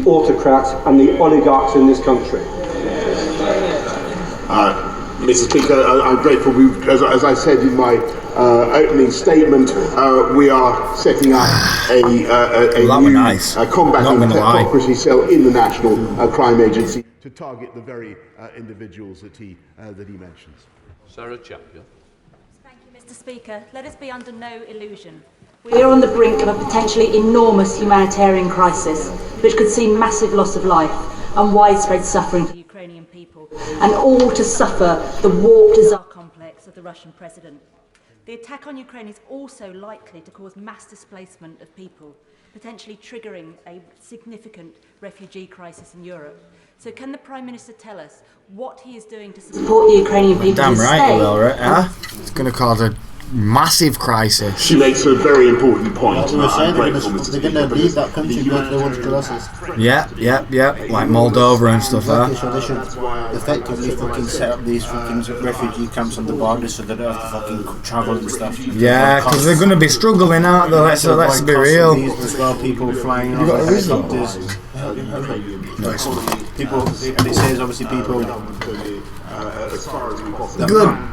the autocrats and the oligarchs in this country. Mr. Speaker, I'm grateful. As I said in my opening statement, we are setting up a new combat and hypocrisy cell in the National Crime Agency to target the very individuals that he mentions. Sarah Chapman. Thank you, Mr. Speaker. Let us be under no illusion. We are on the brink of a potentially enormous humanitarian crisis, which could see massive loss of life and widespread suffering for Ukrainian people, and all to suffer the warped Tsar complex of the Russian president. The attack on Ukraine is also likely to cause mass displacement of people, potentially triggering a significant refugee crisis in Europe. So can the Prime Minister tell us what he is doing to support the Ukrainian people? Damn right, you will, right? It's going to cause a massive crisis. She makes a very important point. They're going to leave that country and go to the ones closest. Yeah, like Moldova and stuff, So they should effectively fucking set up these fucking refugee camps on the border so they don't have to fucking travel and stuff. Yeah, because they're going to be struggling out there, let's be real. As well, people flying on helicopters. People, and it says obviously people. Good.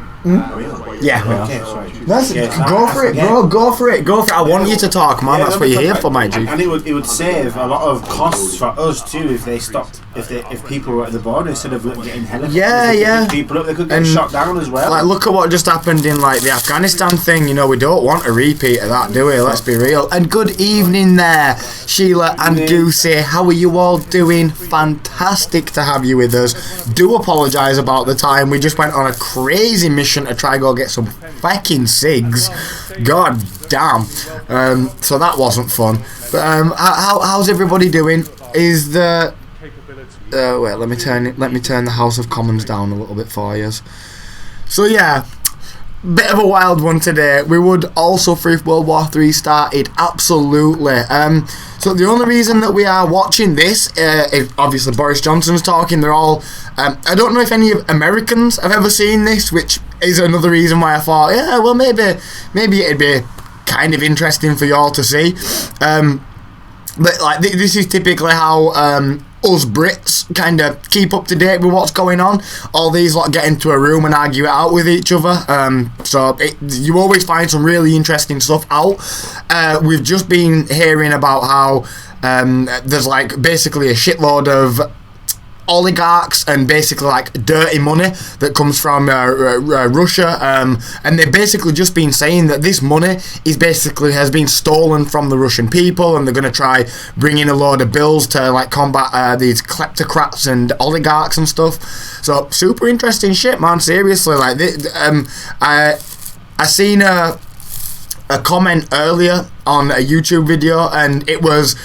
Yeah. Okay, sorry. Go for it, bro. Go for it. I want you to talk, man. That's what you're here for, my G. And it would save a lot of costs for us too if they stopped. If people were at the border instead of getting helicopters. Yeah. People up, they could get shot down as well. Like, look at what just happened in like the Afghanistan thing. You know, we don't want a repeat of that, do we? Let's be real. And good evening there, Sheila and Goosey. How are you all doing? Fantastic to have you with us. Do apologise about the time. We just went on a crazy mission to try go get some fucking cigs. God damn. So that wasn't fun. But how's everybody doing? Is the wait, let me turn the House of Commons down a little bit for you. So yeah, bit of a wild one today. We would also free if World War III started. Absolutely. So the only reason that we are watching this is obviously Boris Johnson's talking. They're all I don't know if any Americans have ever seen this, which is another reason why I thought, yeah, well maybe it'd be kind of interesting for y'all to see. But like this is typically how us Brits kind of keep up to date with what's going on. All these lot get into a room and argue it out with each other. So you always find some really interesting stuff out. We've just been hearing about how there's like basically a shitload of oligarchs and basically like dirty money that comes from Russia, and they've basically just been saying that this money has been stolen from the Russian people, and they're going to try bring in a load of bills to like combat these kleptocrats and oligarchs and stuff. So super interesting shit, man. Seriously, like I seen a comment earlier on a YouTube video, and it was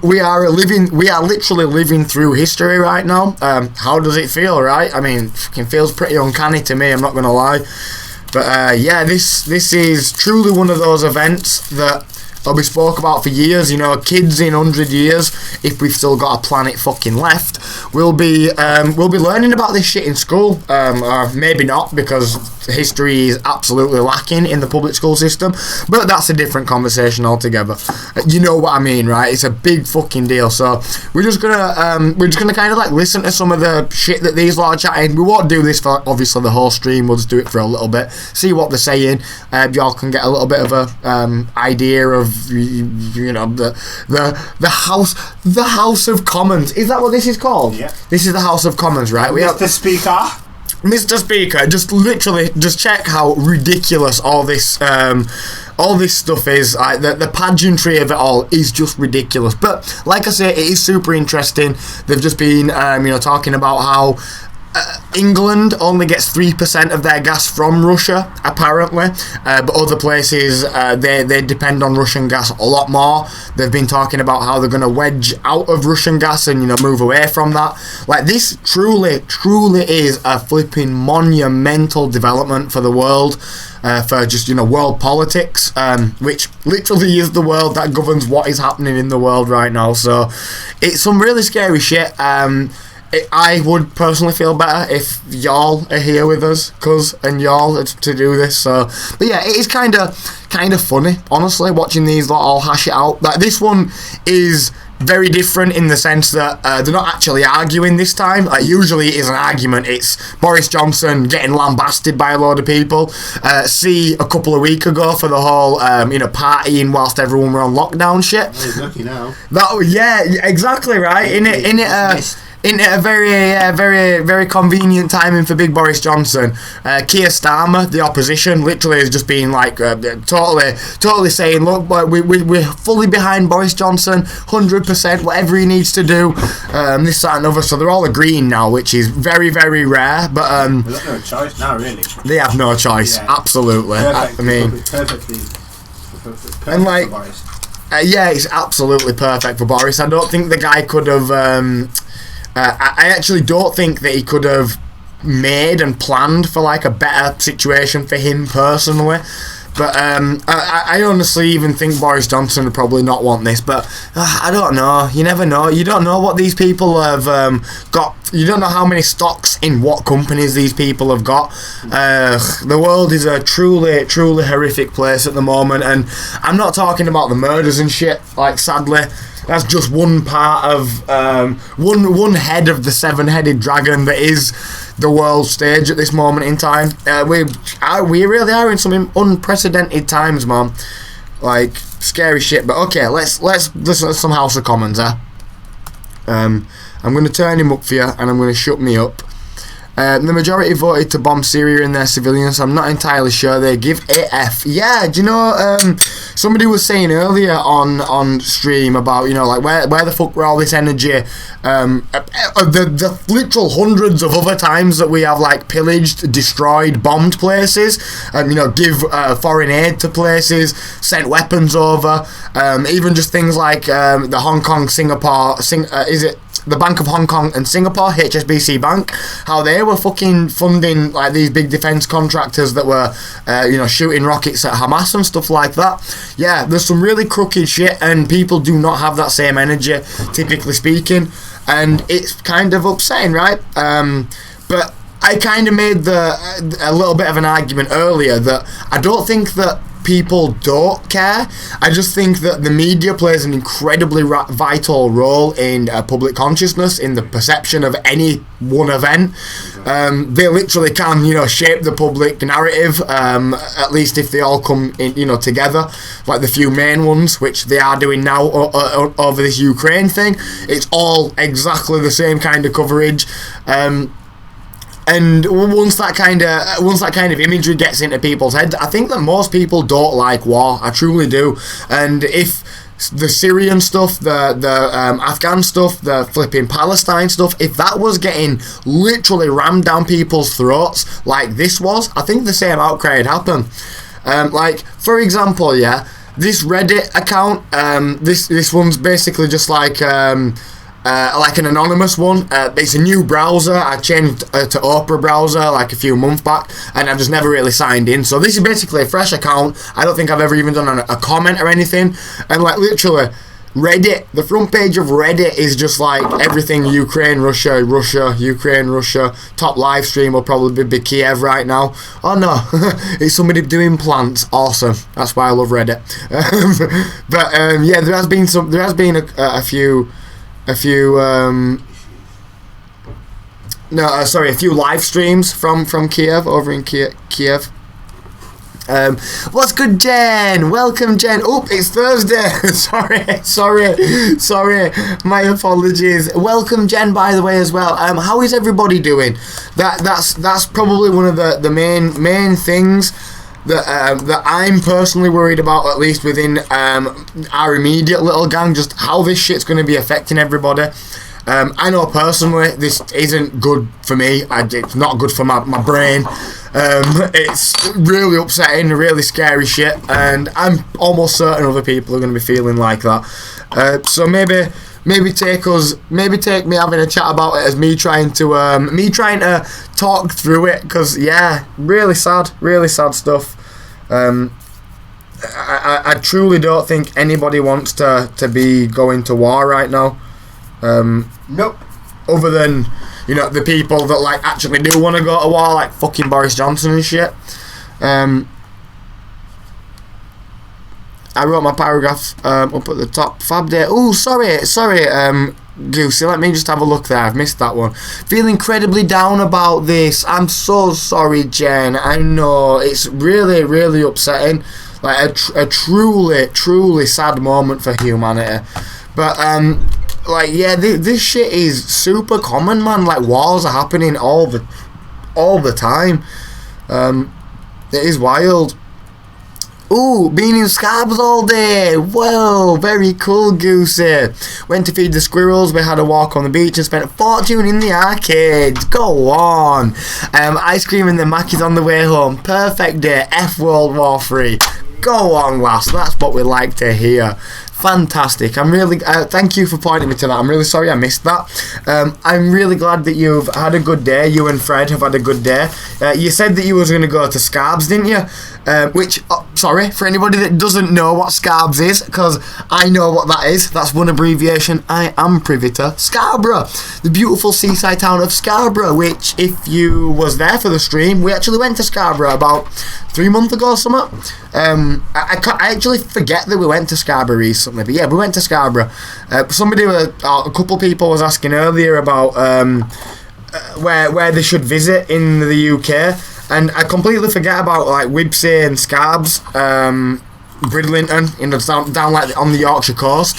we are literally living through history right now. How does it feel, right? I mean, fucking feels pretty uncanny to me, I'm not gonna lie. But yeah, this is truly one of those events that we spoke about for years. You know, kids in 100 years, if we've still got a planet fucking left, we'll be learning about this shit in school, or maybe not, because history is absolutely lacking in the public school system. But that's a different conversation altogether. You know what I mean, right? It's a big fucking deal. So we're just gonna kind of like listen to some of the shit that these lot are chatting. We won't do this for obviously the whole stream. We'll just do it for a little bit, see what they're saying. Y'all can get a little bit of a idea of, you know, the House of Commons. Is that what this is called? Yeah. This is the House of Commons, right? Mr. Speaker, just check how ridiculous all this stuff is. The pageantry of it all is just ridiculous. But like I say, it is super interesting. They've just been talking about how England only gets 3% of their gas from Russia, apparently, but other places they depend on Russian gas a lot more. They've been talking about how they're going to wedge out of Russian gas and move away from that. Like, this truly is a flipping monumental development for the world, for just world politics, which literally is the world that governs what is happening in the world right now. So it's some really scary shit. I would personally feel better if y'all are here with us, and y'all to do this. So, but yeah, it is kind of funny, honestly, watching these lot all hash it out. Like, this one is very different in the sense that they're not actually arguing this time. Like, usually it is an argument. It's Boris Johnson getting lambasted by a load of people. See a couple of weeks ago for the whole partying whilst everyone were on lockdown shit. He's lucky now. Yeah, exactly right. In a very convenient timing for big Boris Johnson, Keir Starmer, the opposition, literally has just been like totally saying, look, we're fully behind Boris Johnson, 100%, whatever he needs to do, this, that and other. So they're all agreeing now, which is very, very rare. But they've got no choice now, really. They have no choice, absolutely. Perfect, I mean, perfect and like, for Boris. Yeah, it's absolutely perfect for Boris. I don't think the guy could have. I actually don't think that he could have made and planned for like a better situation for him personally. But I honestly even think Boris Johnson would probably not want this. But I don't know. You never know. You don't know what these people have got. You don't know how many stocks in what companies these people have got. The world is a truly horrific place at the moment. And I'm not talking about the murders and shit. Like, sadly, that's just one part of one head of the seven-headed dragon that is the world stage at this moment in time. We really are in some unprecedented times, man. Like, scary shit. But okay, let's listen to some House of Commons, I'm going to turn him up for you, and I'm going to shut me up. The majority voted to bomb Syria and their civilians. I'm not entirely sure they give a F. Yeah, do you know, somebody was saying earlier on stream about, like, where the fuck were all this energy, the literal hundreds of other times that we have, like, pillaged, destroyed, bombed places, and, give foreign aid to places, sent weapons over, even just things like the Hong Kong, Singapore, the Bank of Hong Kong and Singapore, HSBC Bank, how they were fucking funding like these big defence contractors that were, shooting rockets at Hamas and stuff like that. Yeah, there's some really crooked shit, and people do not have that same energy, typically speaking, and it's kind of upsetting, right? But I kind of made a little bit of an argument earlier that I don't think that people don't care. I just think that the media plays an incredibly vital role in public consciousness, in the perception of any one event. They literally can, shape the public narrative, at least if they all come in, together, like the few main ones, which they are doing now over this Ukraine thing. It's all exactly the same kind of coverage. And once that kind of imagery gets into people's heads, I think that most people don't like war. I truly do. And if the Syrian stuff, the Afghan stuff, the flipping Palestine stuff, if that was getting literally rammed down people's throats like this was, I think the same outcry would happen. Like, for example, this Reddit account, this one's basically just like an anonymous one. It's a new browser. I changed to Opera browser like a few months back, and I've just never really signed in. So this is basically a fresh account. I don't think I've ever even done a comment or anything. And like, literally, Reddit, the front page of Reddit is just like everything Ukraine, Russia, Ukraine, Russia. Top live stream will probably be Kiev right now. Oh no, it's somebody doing plants. Awesome. That's why I love Reddit. But yeah, there has been a few live streams from Kiev, over in Kiev. What's good, Jen? Welcome, Jen. Oh, it's Thursday. sorry. My apologies. Welcome, Jen, by the way, as well. How is everybody doing? That's probably one of the main things that I'm personally worried about, at least within our immediate little gang, just how this shit's going to be affecting everybody. I know personally this isn't good for me. It's not good for my brain. It's really upsetting, really scary shit, and I'm almost certain other people are going to be feeling like that. So maybe take me having a chat about it as me trying to talk through it, because really sad stuff. I truly don't think anybody wants to be going to war right now. Nope. Other than, the people that like actually do want to go to war, like fucking Boris Johnson and shit. I wrote my paragraph up at the top. Fab day. Oh, sorry, Goosey, let me just have a look there. I've missed that one. Feel incredibly down about this. I'm so sorry, Jen. I know it's really, really upsetting. Like a truly sad moment for humanity. But like, yeah, this shit is super common, man. Like, wars are happening all the time. It is wild. Ooh, been in Scarbs all day. Whoa, very cool, Goosey. Went to feed the squirrels. We had a walk on the beach and spent a fortune in the arcades. Go on. Ice cream and the Mackies on the way home. Perfect day. F World War 3. Go on, lass. That's what we like to hear. Fantastic. I'm really thank you for pointing me to that. I'm really sorry I missed that. I'm really glad that you've had a good day. You and Fred have had a good day. You said that you was going to go to Scarbs, didn't you? Which, sorry, for anybody that doesn't know what Scarbs is, because I know what that is. That's one abbreviation I am privy to. Scarborough, the beautiful seaside town of Scarborough, which, if you was there for the stream, we actually went to Scarborough about 3 months ago or something. I actually forget that we went to Scarborough recently, but yeah, we went to Scarborough. A couple people was asking earlier about where they should visit in the UK, and I completely forget about like Wibsey and Scarbs, Bridlington, down like on the Yorkshire coast.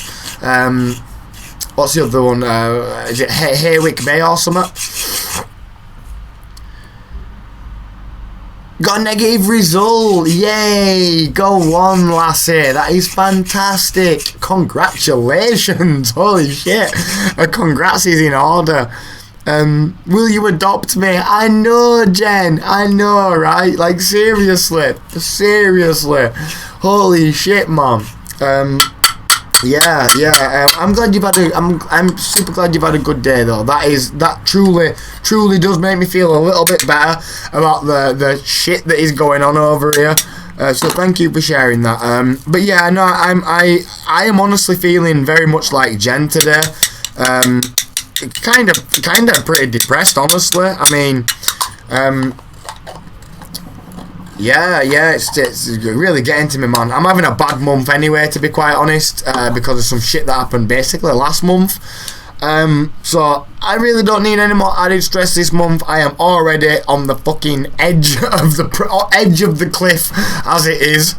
What's the other one? Is it Haywick Bay or something? Got a negative result. Yay. Go on, lassie. That is fantastic. Congratulations. Holy shit. A congrats is in order. Will you adopt me? I know, Jen. I know, right? Like, seriously. Holy shit, man. I'm glad you've had I'm super glad you've had a good day though. That truly does make me feel a little bit better about the shit that is going on over here. So thank you for sharing that. But yeah, no, I am honestly feeling very much like Jen today. Kind of pretty depressed, honestly. I mean, yeah, it's really getting to me, man. I'm having a bad month anyway, to be quite honest, because of some shit that happened basically last month. So I really don't need any more added stress this month. I am already on the fucking edge of the cliff, as it is,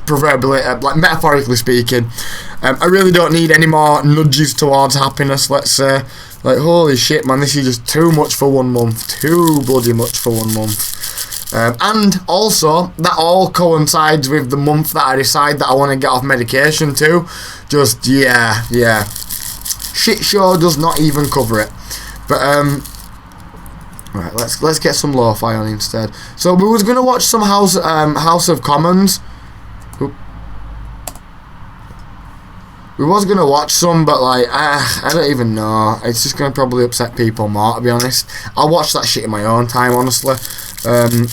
proverbially, like metaphorically speaking. I really don't need any more nudges towards happiness, let's say. Like, holy shit, man, this is just too much for 1 month. Too bloody much for 1 month. And also, that all coincides with the month that I decide that I want to get off medication too. Just, yeah. Shit show does not even cover it. But, right, let's get some lo-fi on instead. So, we was going to watch some House of Commons. We was going to watch some, but, like, I don't even know. It's just going to probably upset people more, to be honest. I'll watch that shit in my own time, honestly. Good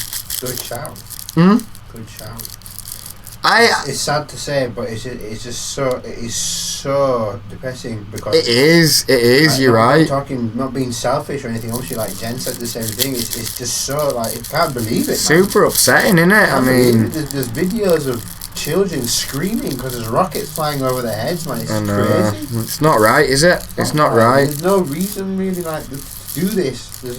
shout. Good shout. It's sad to say, but it is so depressing because it is. Like, you're right. Not being selfish or anything. Obviously, like Jen said the same thing. It's just so like I can't believe it. Super upsetting, isn't it? I mean, there's videos of children screaming because there's rockets flying over their heads, man. It's crazy. It's not right, is it? It's not right. There's no reason really like to do this. They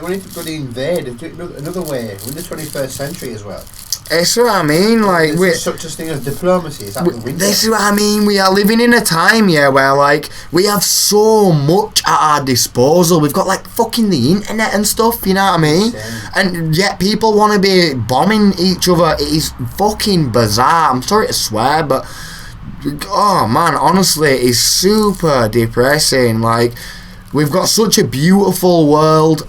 want to go to invade and do it another way. We're in the 21st century as well. That's what I mean. Like, there's such a thing as diplomacy. This is what I mean. We are living in a time, where like we have so much at our disposal. We've got like fucking the internet and stuff. You know what I mean? And yet people want to be bombing each other. It is fucking bizarre. I'm sorry to swear, but oh man, honestly, it is super depressing. Like, we've got such a beautiful world,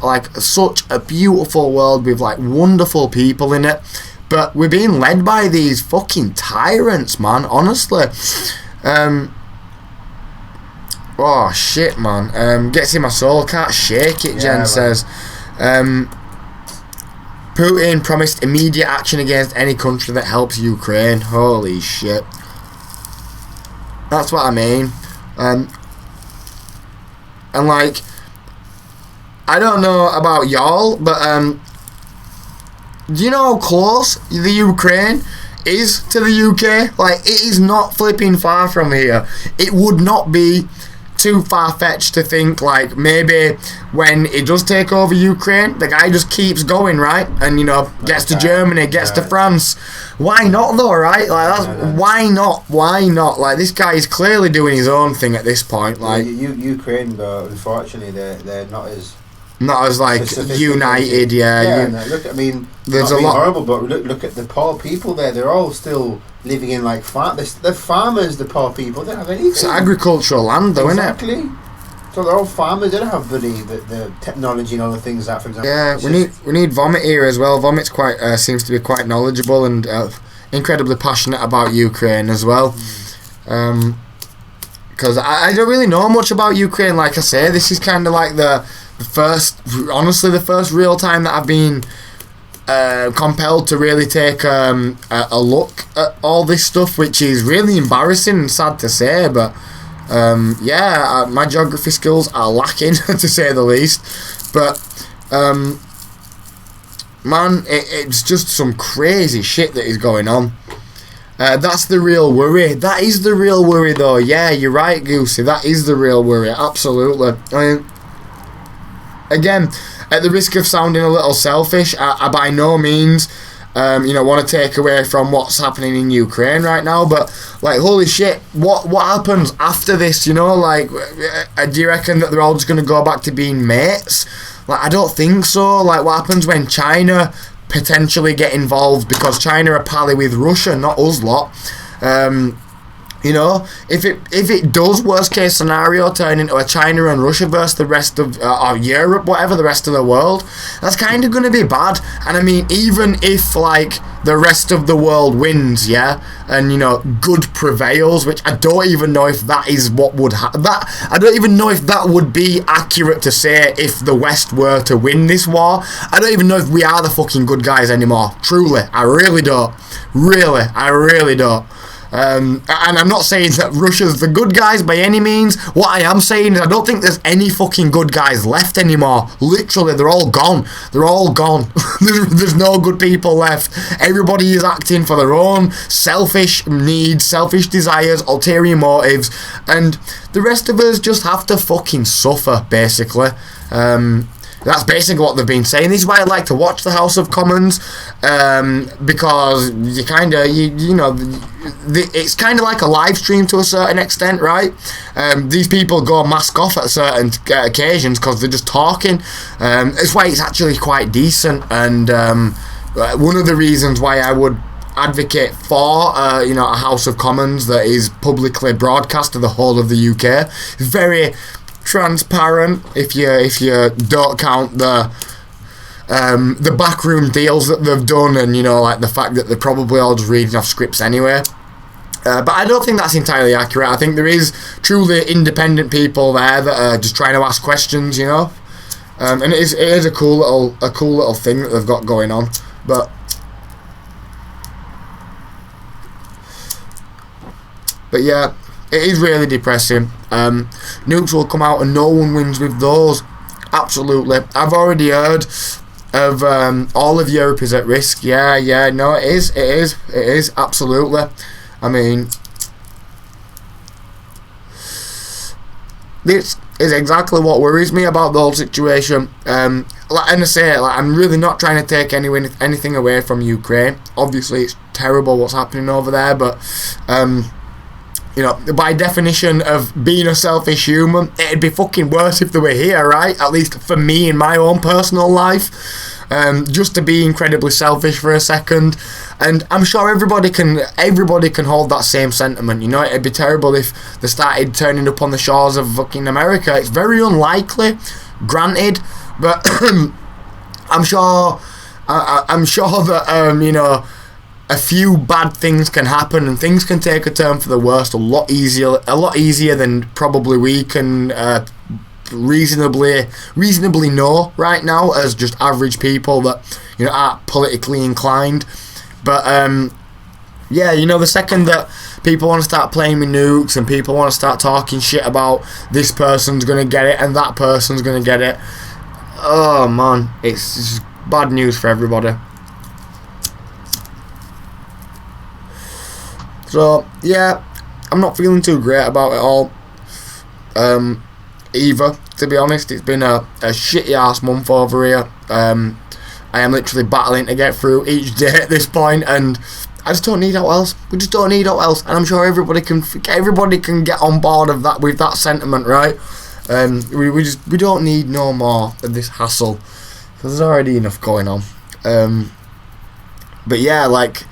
with like wonderful people in it. But we're being led by these fucking tyrants, man, honestly. Oh, shit, man. Gets in my soul, can't shake it, Jen says. Putin promised immediate action against any country that helps Ukraine. Holy shit. That's what I mean. And, like, I don't know about y'all, but, do you know how close the Ukraine is to the UK. Like, it is not flipping far from here. It would not be too far-fetched to think, like, maybe when it does take over Ukraine, the guy just keeps going, right? And, you know, gets to Germany, gets to France. Why not, though, right? Like, that's, why not? Why not? Like, this guy is clearly doing his own thing at this point. Like, Ukraine, though, unfortunately, they're not as like united. No, look, I mean, there's a lot horrible, but look at the poor people there. They're all still living in like they're farmers. The poor people, they don't have anything. It's agricultural land, though, exactly. isn't it? So they're all farmers. They don't have the technology and all the things that, for example. Yeah, we need Vomit here as well. Vomit's quite seems to be quite knowledgeable and incredibly passionate about Ukraine as well. Because I don't really know much about Ukraine. Like I say, this is kind of like the first real time that I've been compelled to really take a look at all this stuff, which is really embarrassing and sad to say, but my geography skills are lacking to say the least. But man, it's just some crazy shit that is going on. That's the real worry. That is the real worry, though. Yeah, you're right, Goosey. That is the real worry. Absolutely. I mean, again, at the risk of sounding a little selfish, I by no means, want to take away from what's happening in Ukraine right now. But like, holy shit, what happens after this? You know, like, do you reckon that they're all just going to go back to being mates? Like, I don't think so. Like, what happens when China potentially get involved, because China are pally with Russia, not us lot. If it does, worst case scenario, turn into a China and Russia versus the rest of Europe, whatever, the rest of the world, that's kind of going to be bad. And I mean, even if like the rest of the world wins, and good prevails, which I don't even know if that is what would happen. I don't even know if that would be accurate to say if the West were to win this war. I don't even know if we are the fucking good guys anymore. Truly, I really don't. I really don't. And I'm not saying that Russia's the good guys by any means. What I am saying is I don't think there's any fucking good guys left anymore. Literally, they're all gone. They're all gone. There's no good people left. Everybody is acting for their own selfish needs, selfish desires, ulterior motives, and the rest of us just have to fucking suffer, basically. That's basically what they've been saying. This is why I like to watch the House of Commons, because you kind of, it's kind of like a live stream to a certain extent, right? These people go mask off at certain occasions because they're just talking. It's why it's actually quite decent, and one of the reasons why I would advocate for a House of Commons that is publicly broadcast to the whole of the UK. It's very transparent if you don't count the backroom deals that they've done, and like the fact that they're probably all just reading off scripts anyway. But I don't think that's entirely accurate. I think there is truly independent people there that are just trying to ask questions, and it is a cool little thing that they've got going on. But yeah, it is really depressing. Nukes will come out and no one wins with those. Absolutely. I've already heard of all of Europe is at risk. Yeah, no, it is, absolutely. I mean, this is exactly what worries me about the whole situation. And I say, I'm really not trying to take anything away from Ukraine. Obviously, it's terrible what's happening over there, but by definition of being a selfish human, it'd be fucking worse if they were here, right? At least for me in my own personal life. Just to be incredibly selfish for a second. And I'm sure everybody can hold that same sentiment. It'd be terrible if they started turning up on the shores of fucking America. It's very unlikely, granted, but I'm sure that a few bad things can happen and things can take a turn for the worst a lot easier than probably we can reasonably know right now as just average people that aren't politically inclined. But the second that people want to start playing with nukes and people want to start talking shit about this person's gonna get it and that person's gonna get it, oh man, it's just bad news for everybody. So yeah, I'm not feeling too great about it all. Either, to be honest, it's been a shitty ass month over here. I am literally battling to get through each day at this point, and I just don't need out else. We just don't need out else, and I'm sure everybody can get on board of that with that sentiment, right? We don't need no more of this hassle, because there's already enough going on. But yeah, like,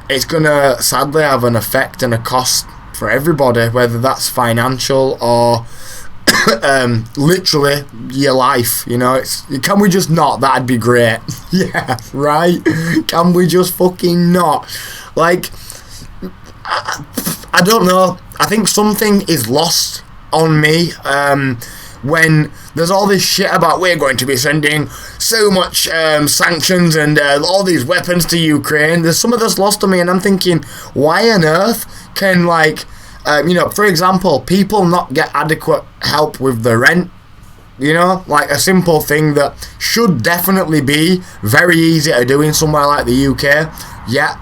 it's gonna sadly have an effect and a cost for everybody, whether that's financial or literally your life. You know, can we just not? That'd be great. Yeah, right. Can we just fucking not? Like, I don't know. I think something is lost on me when there's all this shit about we're going to be sending so much sanctions and all these weapons to Ukraine. There's some of this lost on me, and I'm thinking, why on earth can, like, you know, for example, people not get adequate help with the rent? You know, like a simple thing that should definitely be very easy to do in somewhere like the UK. Yeah,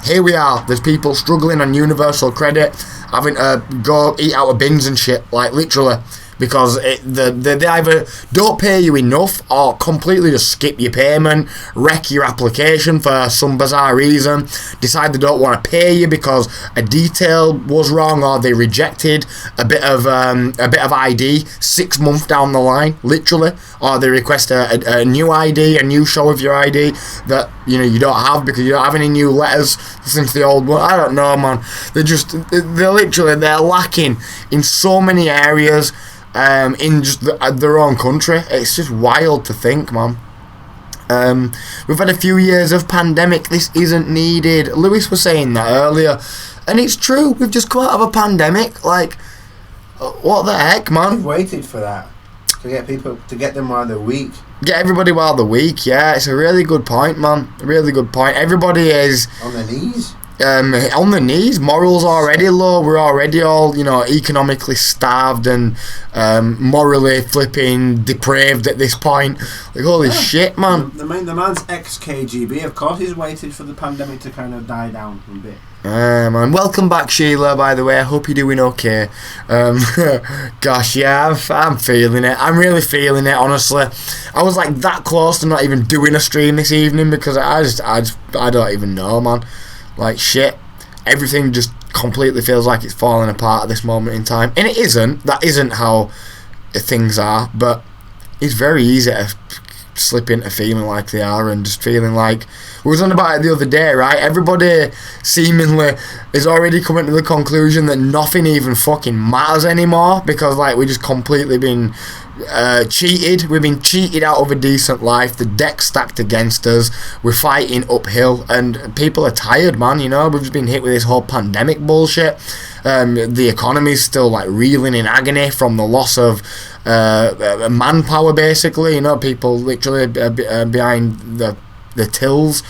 here we are. There's people struggling on universal credit, having to go eat out of bins and shit, like literally, because they either don't pay you enough or completely just skip your payment, wreck your application for some bizarre reason, decide they don't want to pay you because a detail was wrong, or they rejected a bit of ID 6 months down the line, literally, or they request a new ID, a new show of your ID that, you know, you don't have because you don't have any new letters since the old one. I don't know, man. They're lacking in so many areas. In just their own country. It's just wild to think, man. We've had a few years of pandemic. This isn't needed. Lewis was saying that earlier, and it's true. We've just come out of a pandemic. Like, what the heck, man? We've waited for that to get them while they're weak. Get everybody while they're weak. Yeah, it's a really good point, man. A really good point. Everybody is on their knees. On the knees. Morals already low. We're already all, you know, economically starved and morally flipping depraved at this point. Like, holy shit, man. The man's ex-KGB, of course he's waited for the pandemic to kind of die down a bit. Man, welcome back, Sheila, by the way. I hope you're doing okay. Gosh, yeah, I'm feeling it. I'm really feeling it, honestly. I was like that close to not even doing a stream this evening because I don't even know, man. Like, shit, everything just completely feels like it's falling apart at this moment in time. And it isn't. That isn't how things are. But it's very easy to slip into feeling like they are and just feeling like... We was on about it the other day, right? Everybody seemingly is already coming to the conclusion that nothing even fucking matters anymore because, like, we just completely been... cheated. We've been cheated out of a decent life. The deck's stacked against us. We're fighting uphill and people are tired, man. You know, we've just been hit with this whole pandemic bullshit. The economy's still like reeling in agony from the loss of manpower, basically. You know, people literally behind the tills,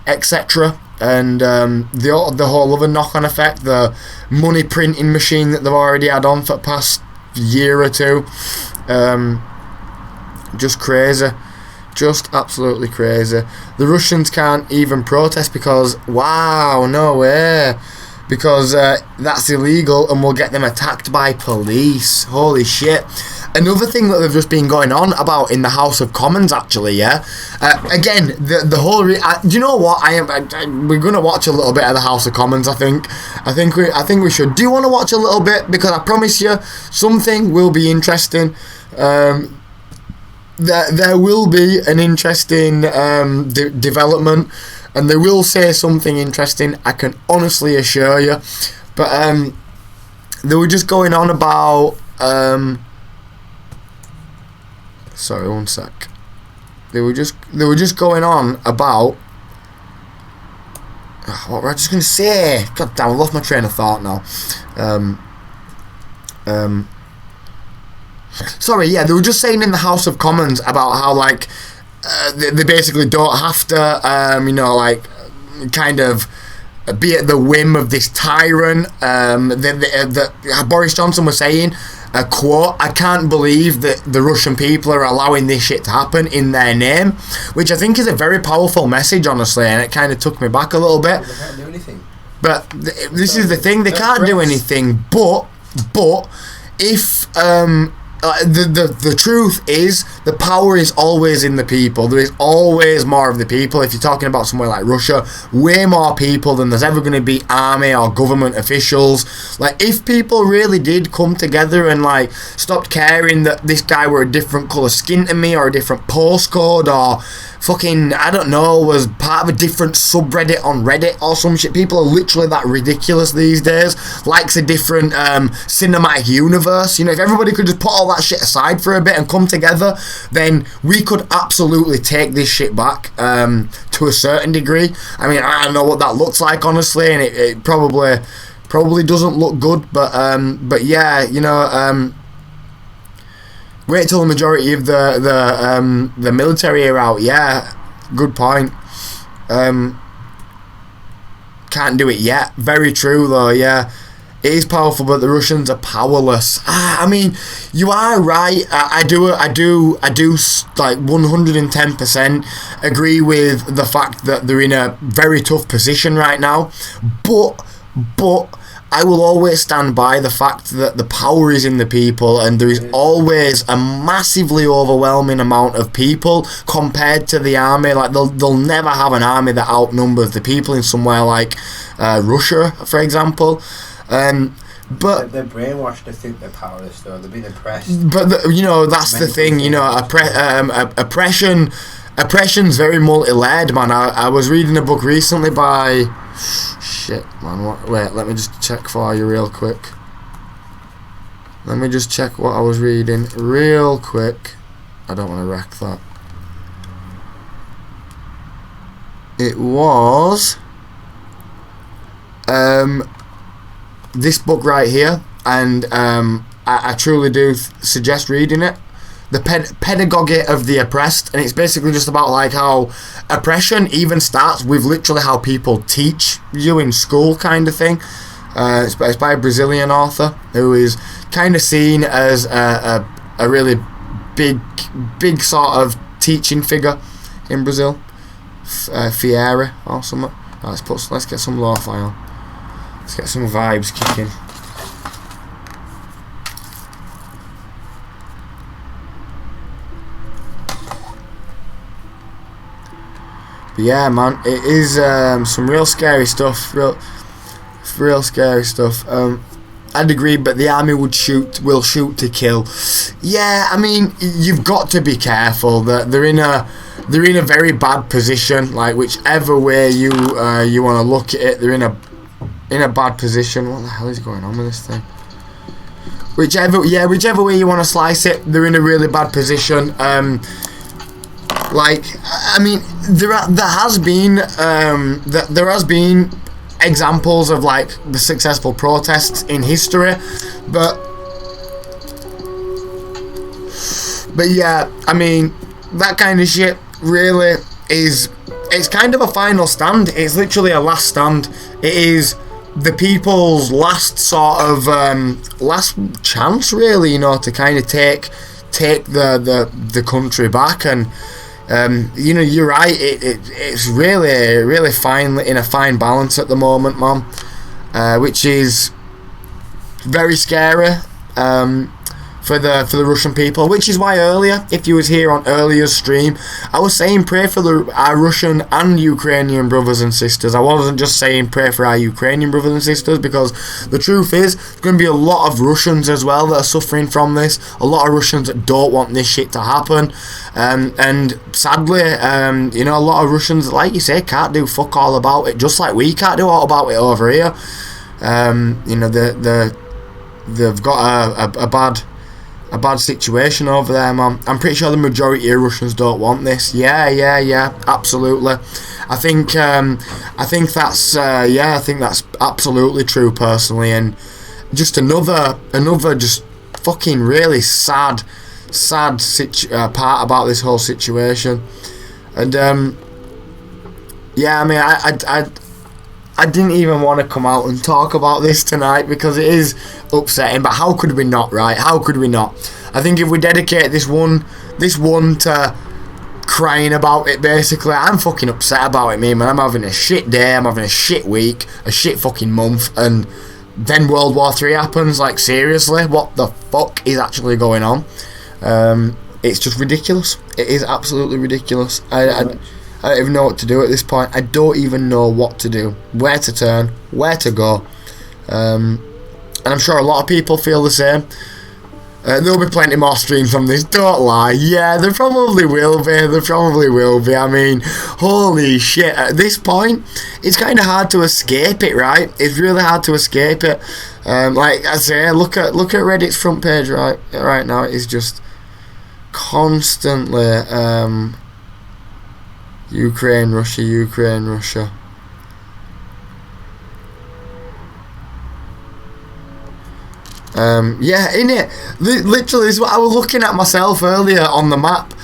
etc. And the whole other knock-on effect, the money printing machine that they've already had on for the past year or two. Just crazy, just absolutely crazy. The Russians can't even protest because, wow, no way, because that's illegal and we'll get them attacked by police. Holy shit. Another thing that they've just been going on about in the House of Commons, actually, yeah. Again, the whole. Do you know what? We're gonna watch a little bit of the House of Commons. I think we should. Do you want to watch a little bit? Because I promise you, something will be interesting. There will be an interesting development, and they will say something interesting. I can honestly assure you. But they were just going on about. Sorry, one sec. They were just going on about. What was I just gonna say? God damn, I lost my train of thought now. Sorry, yeah, they were just saying in the House of Commons about how, like, they basically don't have to, you know, like, kind of be at the whim of this tyrant. That Boris Johnson was saying, a quote, "I can't believe that the Russian people are allowing this shit to happen in their name," which I think is a very powerful message, honestly, and it kind of took me back a little bit. They can't do anything. But this is the thing, they can't do anything, but if the truth is, the power is always in the people. There is always more of the people. If you're talking about somewhere like Russia, way more people than there's ever going to be army or government officials. Like, if people really did come together and like stopped caring that this guy were a different colour skin to me or a different postcode or fucking, I don't know, was part of a different subreddit on Reddit or some shit. People are literally that ridiculous these days. Likes a different cinematic universe. You know, if everybody could just put all that shit aside for a bit and come together, then we could absolutely take this shit back to a certain degree. I mean, I don't know what that looks like, honestly, and it probably doesn't look good, but yeah, you know, wait till the majority of the military are out. Yeah, good point. Can't do it yet. Very true though. Yeah, it is powerful, but the Russians are powerless. I mean, you are right. I do like 110% agree with the fact that they're in a very tough position right now. But I will always stand by the fact that the power is in the people, and there is always a massively overwhelming amount of people compared to the army. Like, they'll never have an army that outnumbers the people in somewhere like Russia, for example. But they're brainwashed to think they're powerless, though. They've been oppressed. But you know, that's the thing. You know, oppression's very multi-layered, man. I was reading a book recently by. Shit, man. Wait, let me just check for you real quick. Let me just check what I was reading real quick. I don't want to wreck that. It was this book right here, and I truly do suggest reading it. The Pedagogy of the Oppressed, and it's basically just about like how oppression even starts with literally how people teach you in school, kind of thing. It's by a Brazilian author who is kind of seen as a really big sort of teaching figure in Brazil. Fieri or something. Let's get some lo-fi on. Let's get some vibes kicking. But yeah, man, it is some real scary stuff. Real scary stuff. I'd agree, but the army will shoot to kill. Yeah, I mean, you've got to be careful. That they're in a very bad position. Like, whichever way you want to look at it, they're in a bad position. What the hell is going on with this thing? Whichever way you want to slice it, they're in a really bad position. Like, I mean, there has been examples of like the successful protests in history, but yeah, I mean, that kind of shit really it's kind of a final stand. It's literally a last stand. It is the people's last sort of last chance, really, you know, to kind of take the country back. And you know, you're right, it's really fine, in a fine balance at the moment, man, which is very scary for the Russian people, which is why earlier, if you was here on earlier's stream, I was saying pray for our Russian and Ukrainian brothers and sisters. I wasn't just saying pray for our Ukrainian brothers and sisters, because the truth is there's going to be a lot of Russians as well that are suffering from this, a lot of Russians that don't want this shit to happen, and sadly, you know, a lot of Russians, like you say, can't do fuck all about it, just like we can't do all about it over here. You know, they've got a bad situation over there, man. I'm pretty sure the majority of Russians don't want this. Yeah, absolutely. I think that's absolutely true, personally. And just another just fucking really sad part about this whole situation. And yeah, I mean, I didn't even want to come out and talk about this tonight because it is upsetting, but how could we not, right? How could we not? I think if we dedicate this one to crying about it. Basically, I'm fucking upset about it, man. I'm having a shit day. I'm having a shit week, a shit fucking month, and then World War III happens. Like, seriously, what the fuck is actually going on? It's just ridiculous. It is absolutely ridiculous. I don't even know what to do at this point. I don't even know what to do, where to turn, where to go. And I'm sure a lot of people feel the same. There'll be plenty more streams from this, don't lie. Yeah, there probably will be. I mean, holy shit. At this point, it's kind of hard to escape it, right? It's really hard to escape it. Like I say, look at Reddit's front page right now. It's just constantly Ukraine, Russia. Yeah, innit? Literally, this is what I was looking at myself earlier on the map.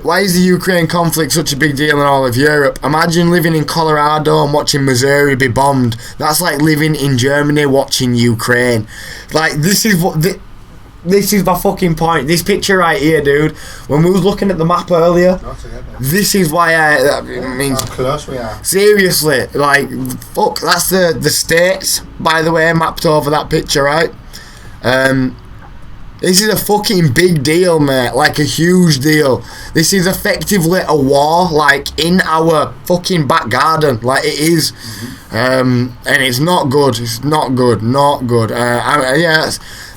Why is the Ukraine conflict such a big deal in all of Europe? Imagine living in Colorado and watching Missouri be bombed. That's like living in Germany watching Ukraine. Like, this is my fucking point. This picture right here, dude. When we was looking at the map earlier, this is why I mean, how close we are. Seriously, like, fuck. That's the states, by the way, mapped over that picture, right? This is a fucking big deal, mate. Like, a huge deal. This is effectively a war, like, in our fucking back garden. Like, it is. And it's not good. It's not good. Yeah,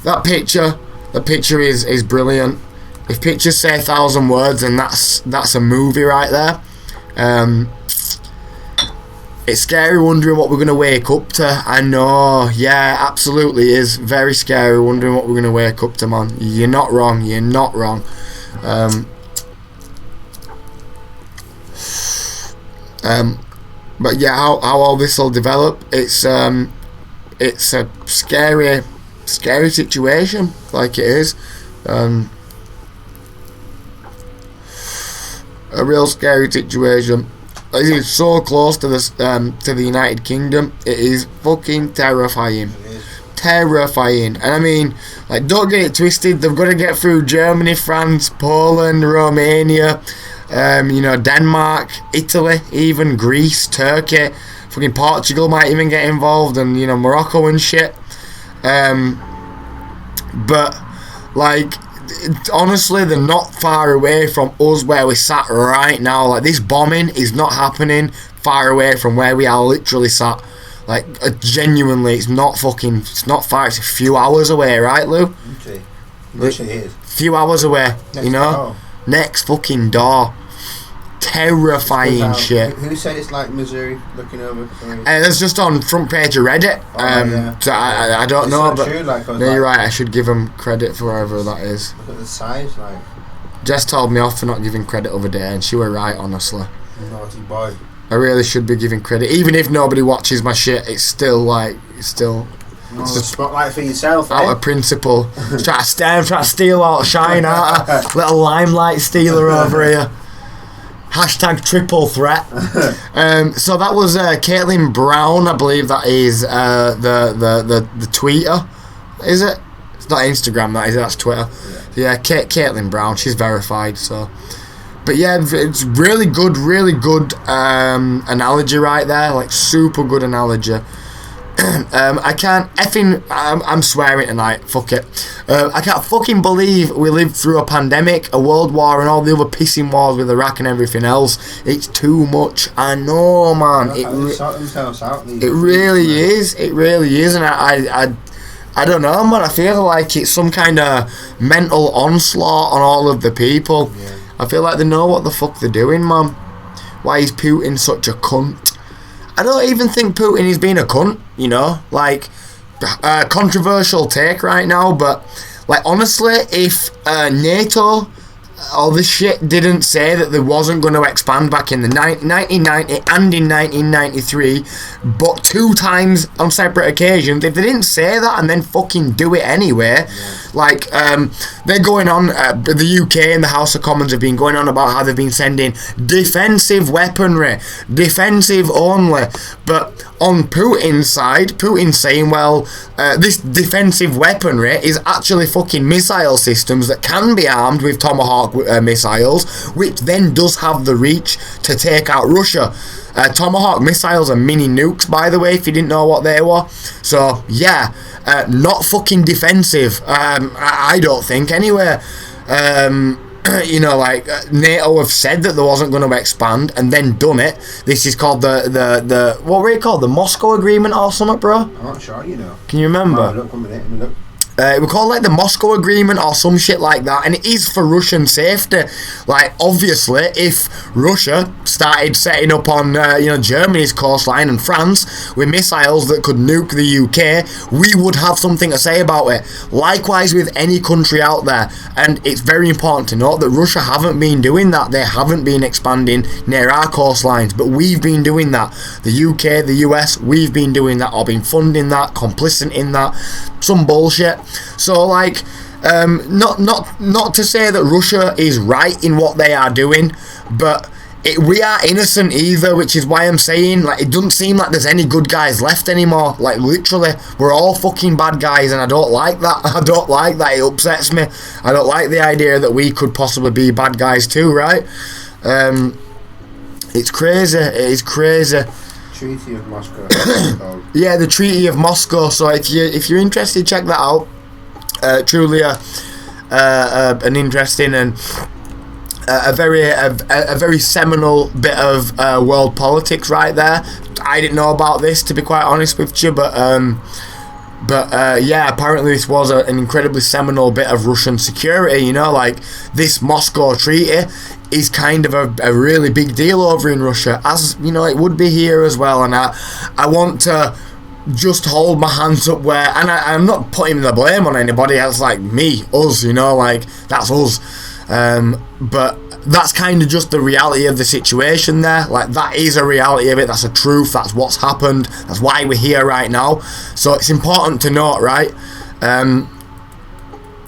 that picture. The picture is brilliant. If pictures say 1,000 words, then that's a movie right there. It's scary wondering what we're going to wake up to. I know, yeah, absolutely is. Very scary wondering what we're going to wake up to, man. You're not wrong. But yeah, how all this will develop, it's a scary situation, like it is. A real scary situation. It is so close to the United Kingdom. It is fucking terrifying. Terrifying. And I mean, like, don't get it twisted. They've got to get through Germany, France, Poland, Romania, Denmark, Italy, even Greece, Turkey, fucking Portugal might even get involved, and Morocco and shit. But like, honestly, they're not far away from us where we sat right now. Like, this bombing is not happening far away from where we are literally sat. Like, genuinely, it's not far. It's a few hours away, right, Lou? Okay. Literally is. Few hours away. Next fucking door. Terrifying shit. Who said it's like Missouri looking over? That's just on front page of Reddit. Yeah. So I don't know, but true, like, no, you're right. I should give them credit for wherever that is. Look at the size, like. Jess told me off for not giving credit other day, and she were right, honestly. Naughty boy. I really should be giving credit, even if nobody watches my shit. It's still it's just spotlight for yourself. Out of principle. Trying to steal all the shine out of little limelight stealer over here. Hashtag triple threat. So that was Caitlin Brown, I believe that is the tweeter. Is it? It's not Instagram, that is. That's Twitter. Yeah, Caitlin Brown. She's verified. So, but yeah, it's really good analogy right there. Like, super good analogy. I can't I'm swearing tonight, fuck it. I can't fucking believe we lived through a pandemic, a world war, and all the other pissing wars with Iraq and everything else. It's too much. I know, man. It really is, and I don't know, man. I feel like it's some kind of mental onslaught on all of the people. I feel like they know what the fuck they're doing, man. Why is Putin such a cunt? I don't even think Putin is being a cunt, like, controversial take right now, but, like, honestly, if NATO, all this shit didn't say that there wasn't going to expand back in the 1990 and in 1993, but 2 times on separate occasions, if they didn't say that and then fucking do it anyway, like, they're going on, the UK and the House of Commons have been going on about how they've been sending defensive weaponry, defensive only, but on Putin's side, Putin's saying, well, this defensive weaponry is actually fucking missile systems that can be armed with Tomahawk Tomahawk missiles, which then does have the reach to take out Russia. Tomahawk missiles are mini nukes, by the way, if you didn't know what they were. So yeah, not fucking defensive. I don't think anyway. You know, like NATO have said that they wasn't going to expand and then done it. This is called the what were it called? The Moscow Agreement or something, bro? I'm not sure, you know. Can you remember? Look, 1 minute, look. We call it like the Moscow Agreement or some shit like that, and it is for Russian safety. Like, obviously, if Russia started setting up on Germany's coastline and France with missiles that could nuke the UK, we would have something to say about it. Likewise with any country out there, and it's very important to note that Russia haven't been doing that. They haven't been expanding near our coastlines, but we've been doing that. The UK, the US, we've been doing that, or been funding that, complicit in that. Some bullshit. So like, not to say that Russia is right in what they are doing, but we are innocent either, which is why I'm saying, like, it doesn't seem like there's any good guys left anymore. Like, literally, we're all fucking bad guys, and I don't like that. I don't like that. It upsets me. I don't like the idea that we could possibly be bad guys too, right? It's crazy. It is crazy. Treaty of Moscow. Yeah, the Treaty of Moscow. So if you're interested, check that out. Truly an interesting and a very seminal bit of world politics right there. I didn't know about this, to be quite honest with you, but yeah, apparently this was an incredibly seminal bit of Russian security. You know, like this Moscow Treaty is kind of a really big deal over in Russia, as you know it would be here as well. And I want to just hold my hands up where, and I'm not putting the blame on anybody else, like me, us, you know, like that's us. But that's kind of just the reality of the situation there. Like, that is a reality of it. That's a truth. That's what's happened. That's why we're here right now. So it's important to note, right?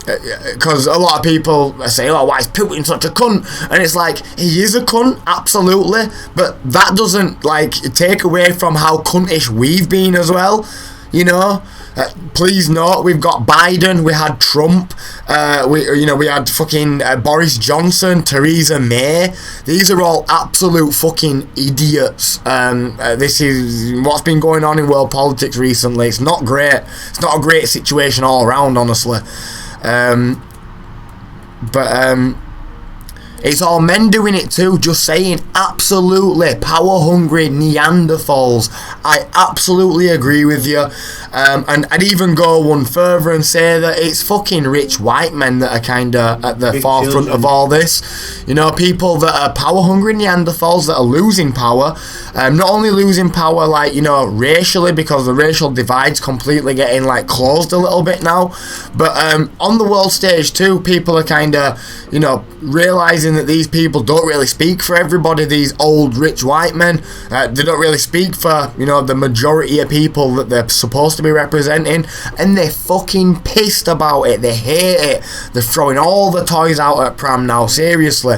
Because a lot of people say, oh, why is Putin such a cunt? And it's like, he is a cunt, absolutely, but that doesn't like take away from how cuntish we've been as well, you know. Please note, we've got Biden, we had Trump, we had fucking Boris Johnson, Theresa May. These are all absolute fucking idiots. This is what's been going on in world politics recently. It's not great. It's not a great situation all around, honestly. It's all men doing it too, just saying, absolutely, power-hungry Neanderthals. I absolutely agree with you. And I'd even go one further and say that it's fucking rich white men that are kind of at the forefront of all this. You know, people that are power-hungry Neanderthals that are losing power. Not only losing power, like, you know, racially, because the racial divide's completely getting, like, closed a little bit now, but on the world stage too, people are kind of, you know, realising that these people don't really speak for everybody, these old rich white men. They don't really speak for, you know, the majority of people that they're supposed to be representing, and they're fucking pissed about it. They hate it. They're throwing all the toys out at pram now, seriously.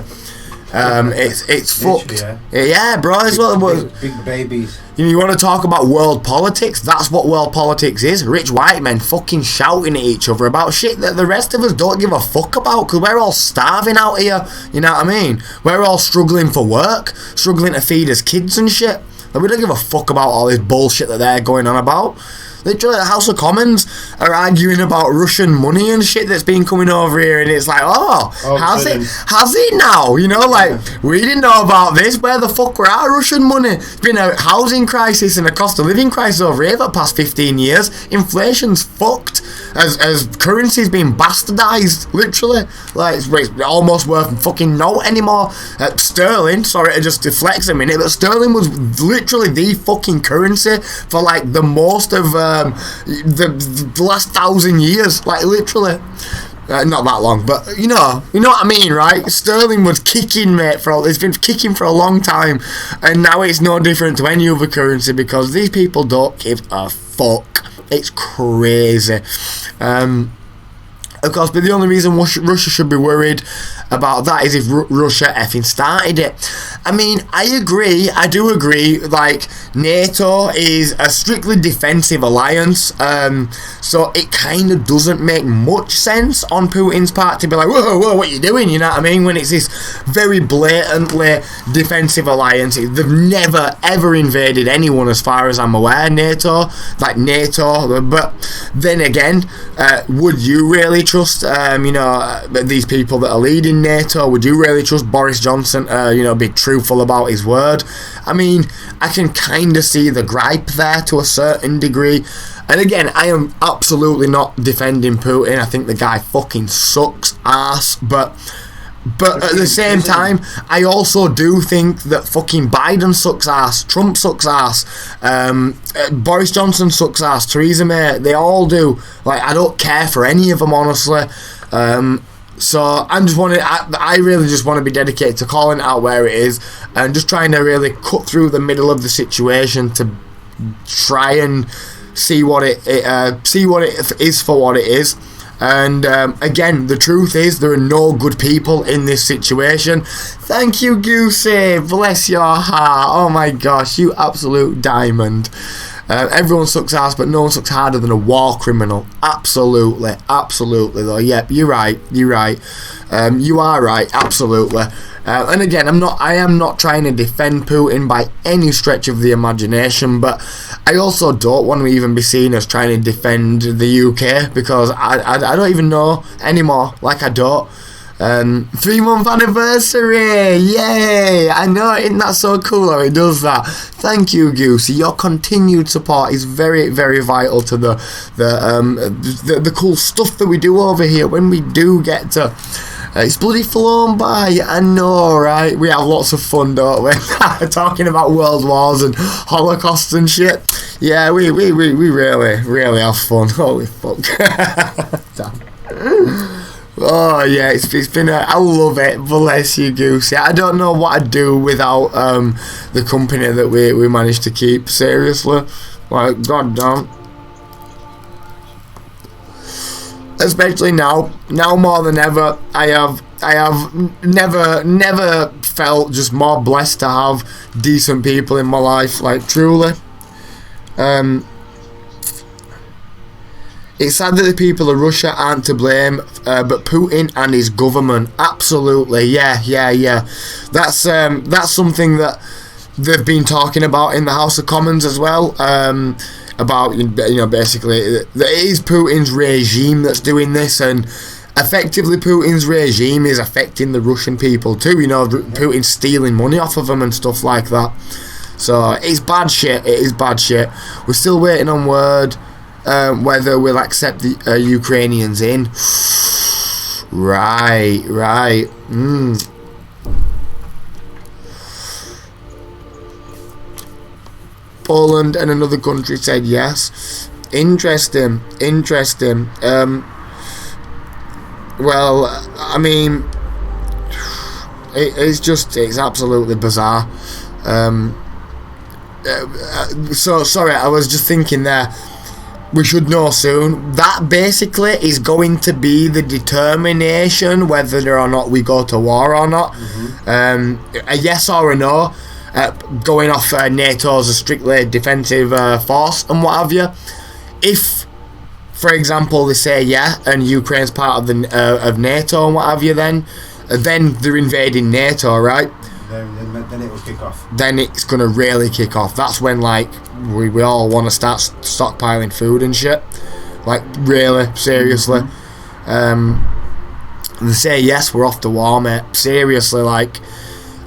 It's fucked. Yeah, bro, it's what it was. Big babies. You want to talk about world politics? That's what world politics is. Rich white men fucking shouting at each other about shit that the rest of us don't give a fuck about, because we're all starving out here. You know what I mean? We're all struggling for work, struggling to feed us kids and shit. Like, we don't give a fuck about all this bullshit that they're going on about. Literally, the House of Commons are arguing about Russian money and shit that's been coming over here, and it's like, has it now? You know, like, we didn't know about this. Where the fuck were our Russian money? It's been a housing crisis and a cost of living crisis over here the past 15 years. Inflation's fucked as currency's been bastardized, literally. Like, it's almost worth fucking note anymore. Sterling, sorry to just deflect a minute, but sterling was literally the fucking currency for, like, the most of the last 1,000 years, like, literally. Not that long, but you know what I mean, right? Sterling was kicking, mate, it's been kicking for a long time, and now it's no different to any other currency because these people don't give a fuck. It's crazy. of course, but the only reason Russia should be worried about that is if Russia effing started it. I mean, I do agree, like, NATO is a strictly defensive alliance, so it kind of doesn't make much sense on Putin's part to be like, whoa, what are you doing, you know what I mean, when it's this very blatantly defensive alliance. They've never, ever invaded anyone as far as I'm aware, NATO, but then again, would you really trust, these people that are leading NATO? Would you really trust Boris Johnson, be truthful about his word? I mean, I can kind of see the gripe there to a certain degree. And again, I am absolutely not defending Putin. I think the guy fucking sucks ass, but at the same time, I also do think that fucking Biden sucks ass, Trump sucks ass, Boris Johnson sucks ass, Theresa May, they all do. Like, I don't care for any of them, honestly. So I really just want to be dedicated to calling it out where it is and just trying to really cut through the middle of the situation to try and see what it is for what it is. And again, the truth is there are no good people in this situation. Thank you, Goosey, bless your heart. Oh my gosh, you absolute diamond. Everyone sucks ass, but no one sucks harder than a war criminal. Absolutely though. Yep, you're right. You are right, absolutely. And again, I am not trying to defend Putin by any stretch of the imagination, but I also don't want to even be seen as trying to defend the UK, because I don't even know anymore. Like, I don't. 3-month anniversary, yay! I know, isn't that so cool how it does that? Thank you, Goosey. Your continued support is very, very vital to the cool stuff that we do over here when we do get to. It's bloody flown by, I know, right? We have lots of fun, don't we? Talking about world wars and Holocausts and shit. Yeah, we really, really have fun. Holy fuck. Damn. Oh yeah, it's been I love it. Bless you, Goosey. I don't know what I'd do without the company that we managed to keep. Seriously, like, goddamn. Especially now more than ever, I have never felt just more blessed to have decent people in my life. Like, truly. It's sad that the people of Russia aren't to blame, but Putin and his government, absolutely, yeah. That's something that they've been talking about in the House of Commons as well. About, basically that it is Putin's regime that's doing this, and effectively Putin's regime is affecting the Russian people too. Putin's stealing money off of them and stuff like that. So it's bad shit. It is bad shit. We're still waiting on word. Whether we'll accept the Ukrainians in. Right. Poland and another country said yes. Interesting. Well, I mean, it's absolutely bizarre. So sorry, I was just thinking there. We should know soon. That basically is going to be the determination whether or not we go to war or not. A yes or a no. Going off NATO as a strictly defensive force and what have you. If, for example, they say yeah, and Ukraine's part of the of NATO and what have you, then they're invading NATO, right? Then it will kick off. Then it's going to really kick off. That's when, like, we all want to start stockpiling food and shit. Like, really, seriously. They say yes, we're off to war, mate. Seriously, like.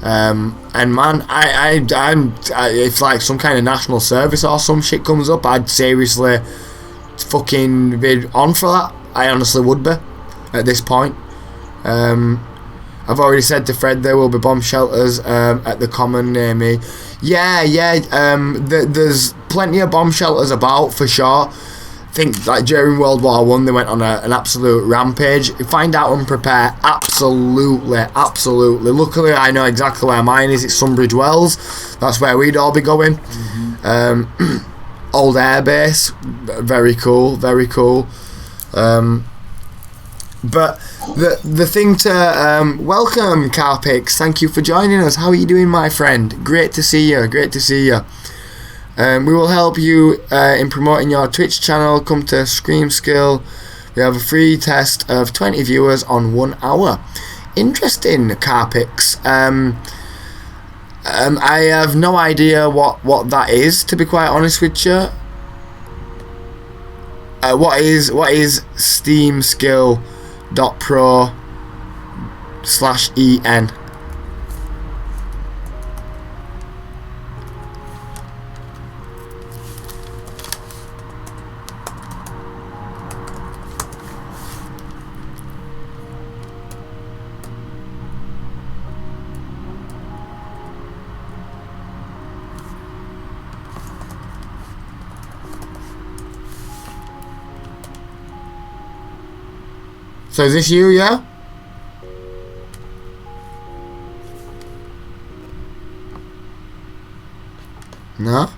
And man, I'm if like some kind of national service or some shit comes up, I'd seriously fucking be on for that. I honestly would be at this point. I've already said to Fred there will be bomb shelters at the common near me. Yeah. There's plenty of bomb shelters about for sure. I think like during World War One they went on an absolute rampage. Find out and prepare. Absolutely. Luckily I know exactly where mine is. It's Sunbridge Wells. That's where we'd all be going. Old airbase. Very cool. But the thing to welcome, Carpix. Thank you for joining us. How are you doing, my friend? Great to see you. Great to see you. We will help you in promoting your Twitch channel. Come to Scream Skill. We have a free test of 20 viewers on 1 hour. Interesting, Carpix. I have no idea what that is, to be quite honest with you. What is steamskill.pro/en? So is this you, yeah? No?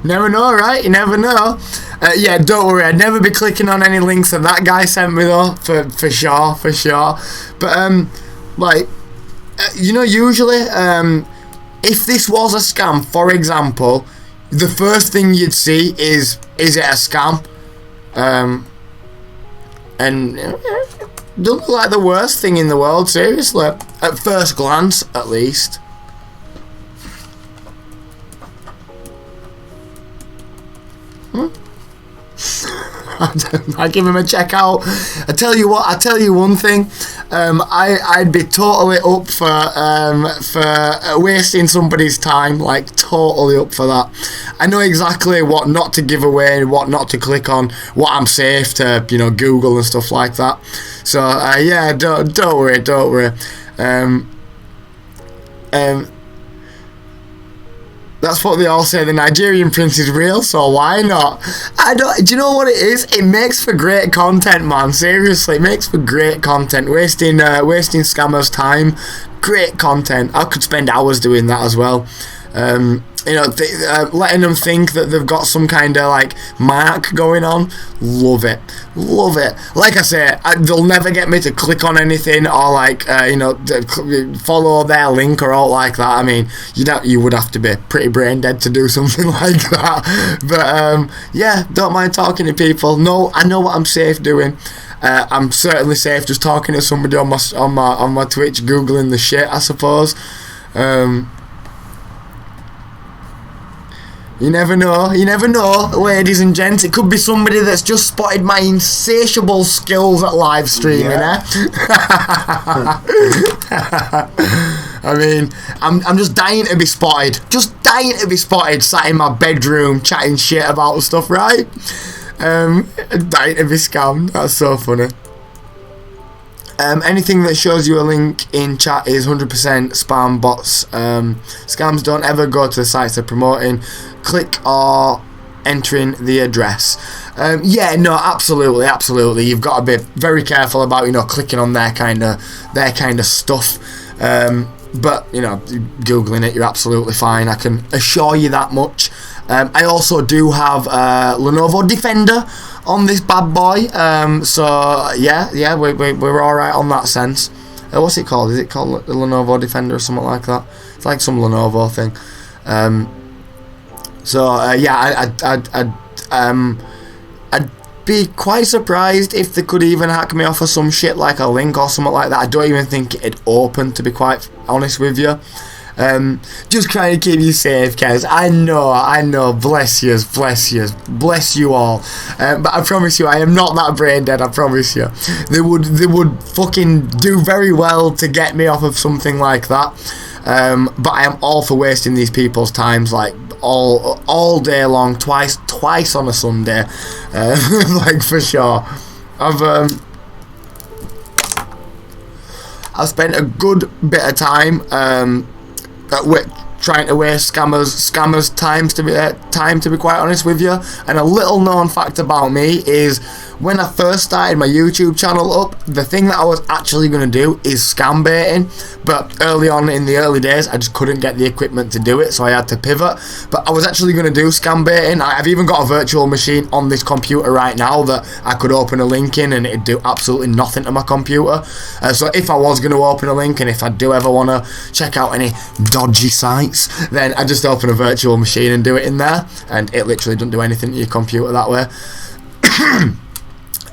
Never know, right? You never know. Yeah, don't worry. I'd never be clicking on any links that that guy sent me though, for sure. But like, you know, usually if this was a scam, for example, the first thing you'd see is it a scam? And it doesn't look like the worst thing in the world, seriously. At first glance, at least. I give him a check out. I tell you what. I tell you one thing. I'd be totally up for wasting somebody's time. Like totally up for that. I know exactly what not to give away, what not to click on, what I'm safe to, you know, Google and stuff like that. So yeah, don't worry. That's what they all say. The Nigerian prince is real, so why not? Do you know what it is? It makes for great content, man. Seriously, it makes for great content. Wasting scammers' time. Great content. I could spend hours doing that as well. You know, letting them think that they've got some kind of like mark going on. Love it. Like I say, they'll never get me to click on anything or like you know, follow their link or all like that. I mean, you would have to be pretty brain dead to do something like that. But yeah, don't mind talking to people. No, I know what I'm safe doing. I'm certainly safe just talking to somebody on my Twitch, googling the shit, I suppose. You never know, ladies and gents. It could be somebody that's just spotted my insatiable skills at live streaming, Yeah. I mean, I'm just dying to be spotted. Sat in my bedroom chatting shit about stuff, right? Dying to be scammed. That's so funny. Anything that shows you a link in chat is 100% spam bots. Scams don't ever go to the sites they're promoting. Click or entering the address. Yeah, no, absolutely. You've got to be very careful about, you know, clicking on their kind of stuff. But you know, googling it, you're absolutely fine. I can assure you that much. I also do have Lenovo Defender on this bad boy. So yeah, we're all right on that sense. What's it called? Is it called the Lenovo Defender or something like that? It's like some Lenovo thing. So yeah, I'd be quite surprised if they could even hack me off of some shit like a link or something like that. I don't even think it'd open, to be quite honest with you. Just trying to keep you safe, guys. I know. Bless you all. But I promise you, I am not that brain dead. I promise you, they would fucking do very well to get me off of something like that. But I am all for wasting these people's times, like all day long, twice on a Sunday, like for sure. I've spent a good bit of time trying to waste scammers' time, to be quite honest with you. And a little known fact about me is, when I first started my YouTube channel up, the thing that I was actually going to do is scam baiting, but early on in the early days I just couldn't get the equipment to do it, so I had to pivot. But I was actually going to do scam baiting. I've even got a virtual machine on this computer right now that I could open a link in and it'd do absolutely nothing to my computer. So if I was going to open a link, and if I do ever want to check out any dodgy sites, then I just open a virtual machine and do it in there, and it literally doesn't do anything to your computer that way.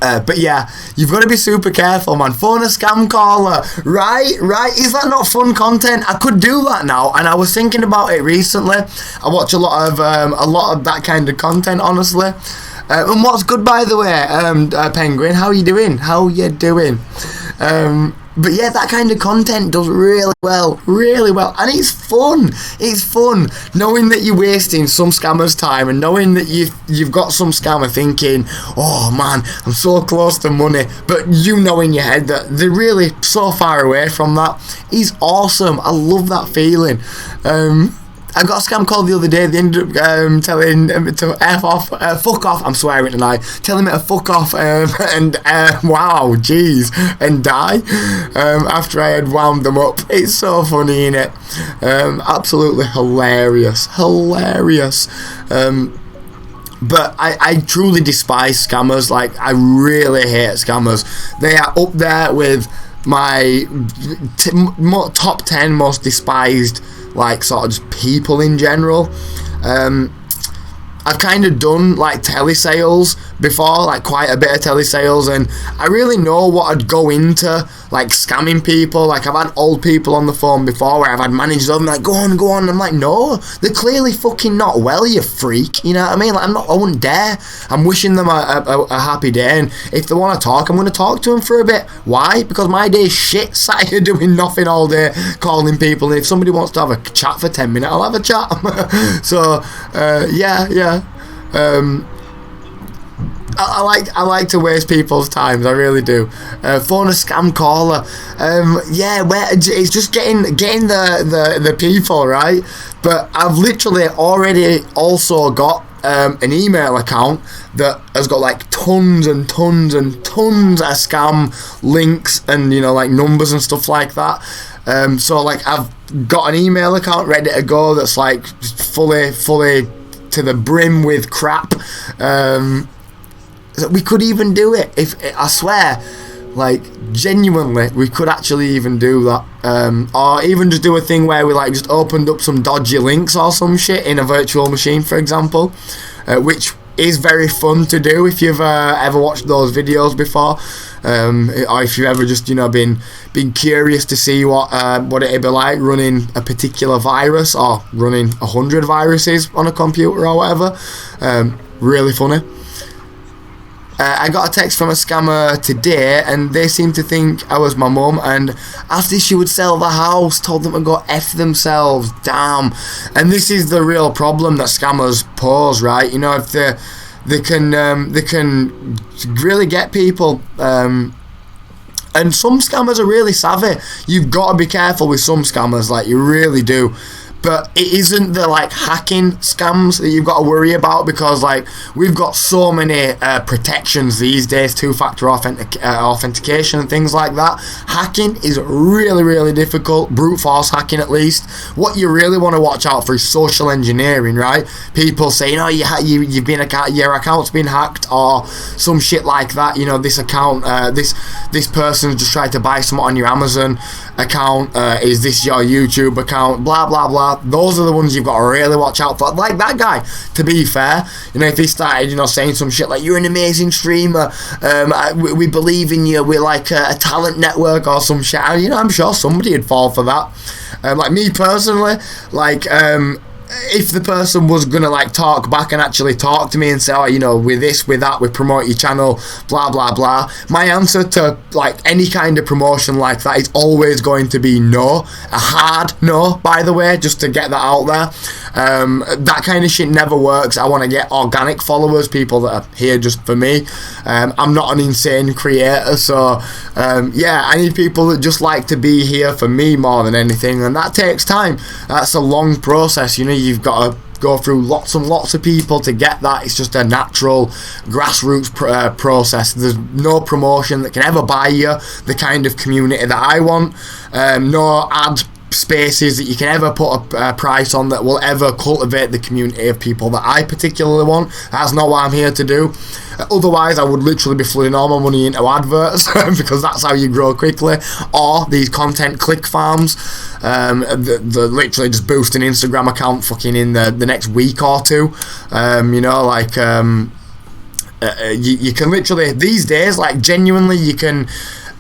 But yeah, you've got to be super careful, man. Phone a scam caller, right? Is that not fun content? I could do that now, and I was thinking about it recently. I watch a lot of that kind of content, honestly. And what's good, by the way, Penguin? How you doing? But yeah, that kind of content does really well, and it's fun. It's fun knowing that you're wasting some scammer's time, and knowing that you've got some scammer thinking, oh man, I'm so close to money, but you know in your head that they're really so far away from that. Is awesome. I love that feeling. I got a scam call the other day. They ended up telling him to fuck off. I'm swearing tonight. Telling me to fuck off and die after I had wound them up. It's so funny, innit? Absolutely hilarious. But I truly despise scammers. Like, I really hate scammers. They are up there with my top 10 most despised, like, sort of just people in general. I've kind of done like telesales before, like quite a bit of telesales, and I really know what I'd go into, like scamming people. Like, I've had old people on the phone before where I've had managers of them like, go on. I'm like, no, they're clearly fucking not well, you freak. You know what I mean? Like, I wouldn't dare. I'm wishing them a happy day, and if they want to talk, I'm going to talk to them for a bit. Why? Because my day's shit, sat here doing nothing all day, calling people, and if somebody wants to have a chat for 10 minutes, I'll have a chat. So, yeah. I like to waste people's times. I really do. Phone a scam caller. It's just getting the people, right. But I've literally already also got an email account that has got like tons and tons and tons of scam links and, you know, like numbers and stuff like that. So like, I've got an email account ready to go that's like fully to the brim with crap. We could even do it. If I swear, like, genuinely, we could actually even do that. Or even just do a thing where we like just opened up some dodgy links or some shit in a virtual machine, for example, which is very fun to do if you've ever watched those videos before, or if you've ever just, you know, been curious to see what it'd be like running a particular virus or running 100 viruses on a computer or whatever. Really funny. I got a text from a scammer today, and they seemed to think I was my mum, and asked if she would sell the house, told them to go F themselves. Damn. And this is the real problem that scammers pose, right? You know, if they can really get people, and some scammers are really savvy. You've got to be careful with some scammers, like, you really do. But it isn't the like hacking scams that you've got to worry about, because like, we've got so many protections these days, two-factor authentication and things like that. Hacking is really difficult, brute force hacking at least. What you really want to watch out for is social engineering, right? People saying, oh, you've been your account's been hacked or some shit like that. You know, this account, this person's just tried to buy something on your Amazon account. Is this your YouTube account? Blah blah blah. Those are the ones you've got to really watch out for. Like that guy, to be fair, you know, if he started, you know, saying some shit like, you're an amazing streamer, we believe in you, we're like a talent network or some shit, you know, I'm sure somebody would fall for that. Like me personally, like, if the person was gonna like talk back and actually talk to me and say, oh, you know, with this, with that, we promote your channel, blah blah blah, my answer to like any kind of promotion like that is always going to be no. A hard no, by the way, just to get that out there. That kind of shit never works. I want to get organic followers, people that are here just for me. I'm not an insane creator, so yeah, I need people that just like to be here for me more than anything, and that takes time. That's a long process, you know. You've got to go through lots and lots of people to get that. It's just a natural grassroots process. There's no promotion that can ever buy you the kind of community that I want. No ad spaces that you can ever put a price on that will ever cultivate the community of people that I particularly want. That's not what I'm here to do. Otherwise, I would literally be flooding all my money into adverts because that's how you grow quickly. Or these content click farms, they're literally just boost an Instagram account fucking in the next week or two. You know, like you can literally these days, like genuinely, you can.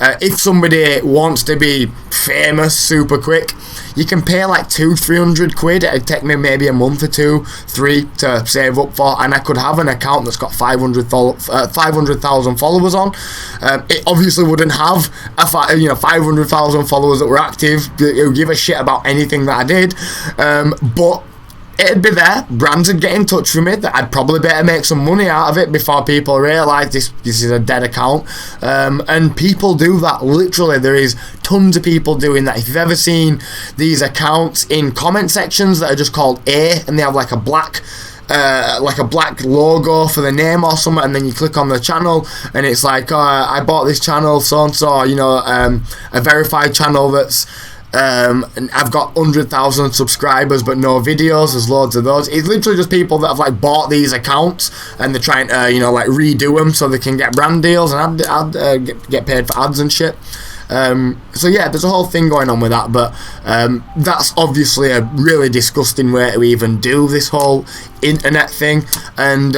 If somebody wants to be famous super quick, you can pay like 200-300 quid. It'd take me maybe a month or 2-3 to save up for, and I could have an account that's got 500,000 followers on. It obviously wouldn't have 500,000 followers that were active who give a shit about anything that I did, but it'd be there. Brands would get in touch with me that I'd probably better make some money out of it before people realise this is a dead account. And people do that. Literally, there is tons of people doing that. If you've ever seen these accounts in comment sections that are just called A, and they have like a black logo for the name or something, and then you click on the channel and it's like, I bought this channel so and so, you know, a verified channel that's and I've got 100,000 subscribers but no videos. There's loads of those. It's literally just people that have like bought these accounts and they're trying to like redo them so they can get brand deals and get paid for ads and shit. So yeah, there's a whole thing going on with that, but that's obviously a really disgusting way to even do this whole internet thing. And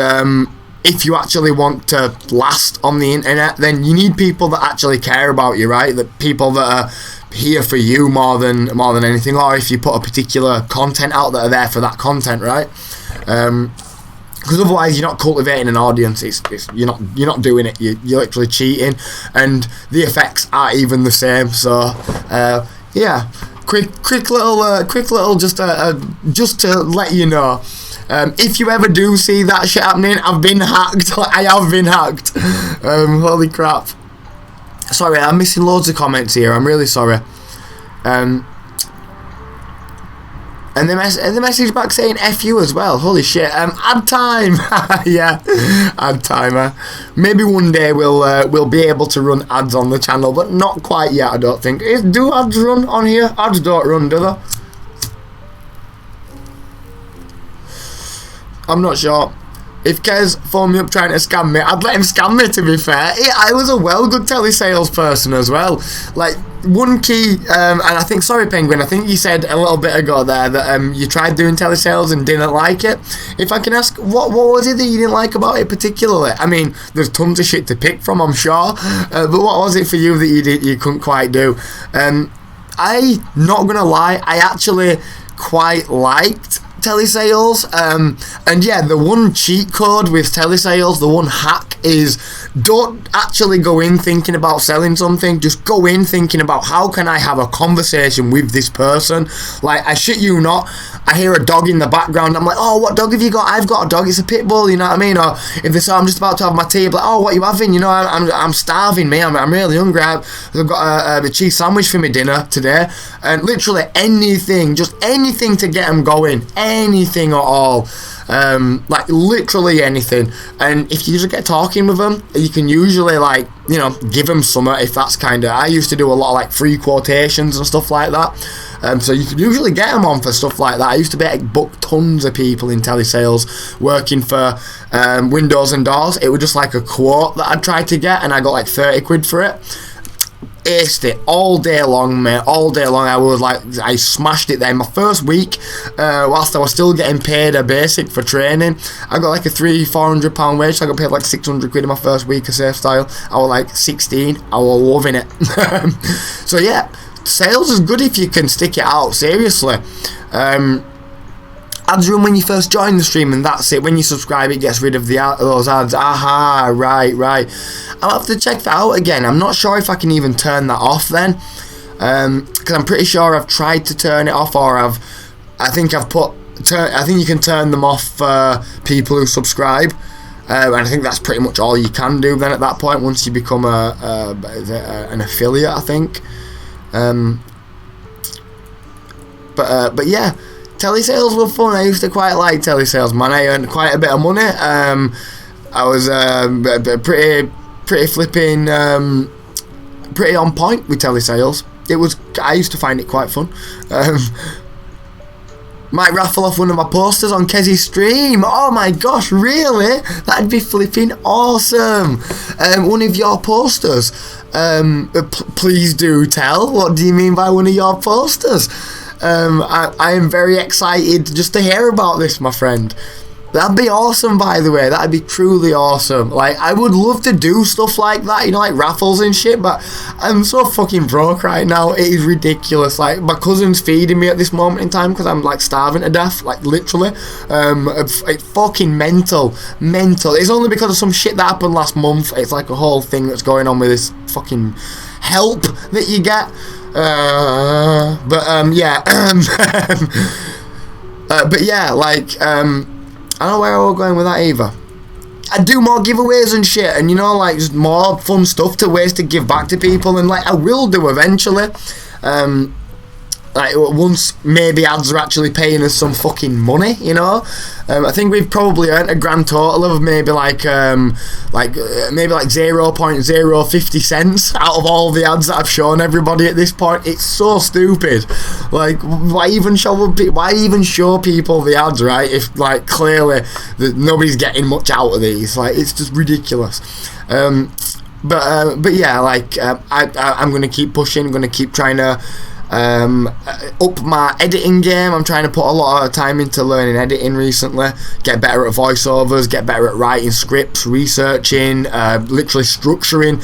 if you actually want to last on the internet, then you need people that actually care about you, right? That people that are here for you more than anything, or if you put a particular content out that are there for that content, right? Because otherwise you're not cultivating an audience. You're not doing it. You're literally cheating, and the effects aren't even the same. So yeah, quick little just to let you know. If you ever do see that shit happening, I've been hacked. I have been hacked. Holy crap. Sorry, I'm missing loads of comments here. I'm really sorry. And the message back saying F you as well. Holy shit. Ad time. Yeah, ad timer. Maybe one day we'll be able to run ads on the channel, but not quite yet, I don't think. Do ads run on here? Ads don't run, do they? I'm not sure. If Kez phoned me up trying to scam me, I'd let him scam me, to be fair. I was a well good telesales person as well. Like, one key, and I think, sorry Penguin, I think you said a little bit ago there that you tried doing telesales and didn't like it. If I can ask, what was it that you didn't like about it particularly? I mean, there's tons of shit to pick from, I'm sure, but what was it for you that you couldn't quite do? I, not gonna lie, I actually quite liked telesales, and yeah, the one cheat code with telesales, the one hack is don't actually go in thinking about selling something. Just go in thinking about how can I have a conversation with this person. Like, I shit you not, I hear a dog in the background, I'm like, oh, what dog have you got? I've got a dog, it's a pit bull, you know what I mean? Or if they say I'm just about to have my tea, I'm like, oh, what you having? You know, I'm starving, me, I'm really hungry, I've got a cheese sandwich for my dinner today. And literally anything, just anything to get them going, anything at all. Like literally anything. And if you just get talking with them, you can usually, like, you know, give them some, if that's kind of, I used to do a lot of like free quotations and stuff like that. So you can usually get them on for stuff like that. I used to book tons of people in telesales working for windows and doors. It was just like a quote that I'd tried to get, and I got like 30 quid for it. Aced it all day long, mate. All day long, I smashed it there. In my first week, whilst I was still getting paid a basic for training, I got like a £300-400 wage. So I got paid like 600 quid in my first week of Safe Style. I was like 16. I was loving it. So yeah, sales is good if you can stick it out. Seriously. ads run when you first join the stream, and that's it. When you subscribe, it gets rid of those ads. Aha, right. I'll have to check that out again. I'm not sure if I can even turn that off then, because I'm pretty sure I've tried to turn it off, or I think you can turn them off for people who subscribe, and I think that's pretty much all you can do then at that point once you become an affiliate, I think. But yeah, telesales were fun. I used to quite like telesales, man. I earned quite a bit of money. I was pretty flipping, pretty on point with telesales. I used to find it quite fun. Might raffle off one of my posters on Kezzy's stream. Oh my gosh, really? That'd be flipping awesome. One of your posters. Please do tell. What do you mean by one of your posters? I am very excited just to hear about this, my friend. That'd be awesome, by the way. That'd be truly awesome. Like, I would love to do stuff like that, you know, like raffles and shit, but I'm so fucking broke right now. It is ridiculous. Like, my cousin's feeding me at this moment in time because I'm, like, starving to death, like, literally. It's fucking mental. It's only because of some shit that happened last month. It's like a whole thing that's going on with this fucking help that you get. I don't know where we're going with that either. I do more giveaways and shit, and you know, like, just more fun stuff to ways to give back to people, and like I will do eventually. Like, once maybe ads are actually paying us some fucking money, you know. I think we've probably earned a grand total of maybe like 0.050 cents out of all the ads that I've shown everybody at this point. It's so stupid. Like, why even show people the ads, right? If, like, clearly nobody's getting much out of these. Like, it's just ridiculous. But yeah, like, I'm gonna keep pushing. I'm gonna keep trying to up my editing game. I'm trying to put a lot of time into learning editing recently, get better at voiceovers, get better at writing scripts, researching, literally structuring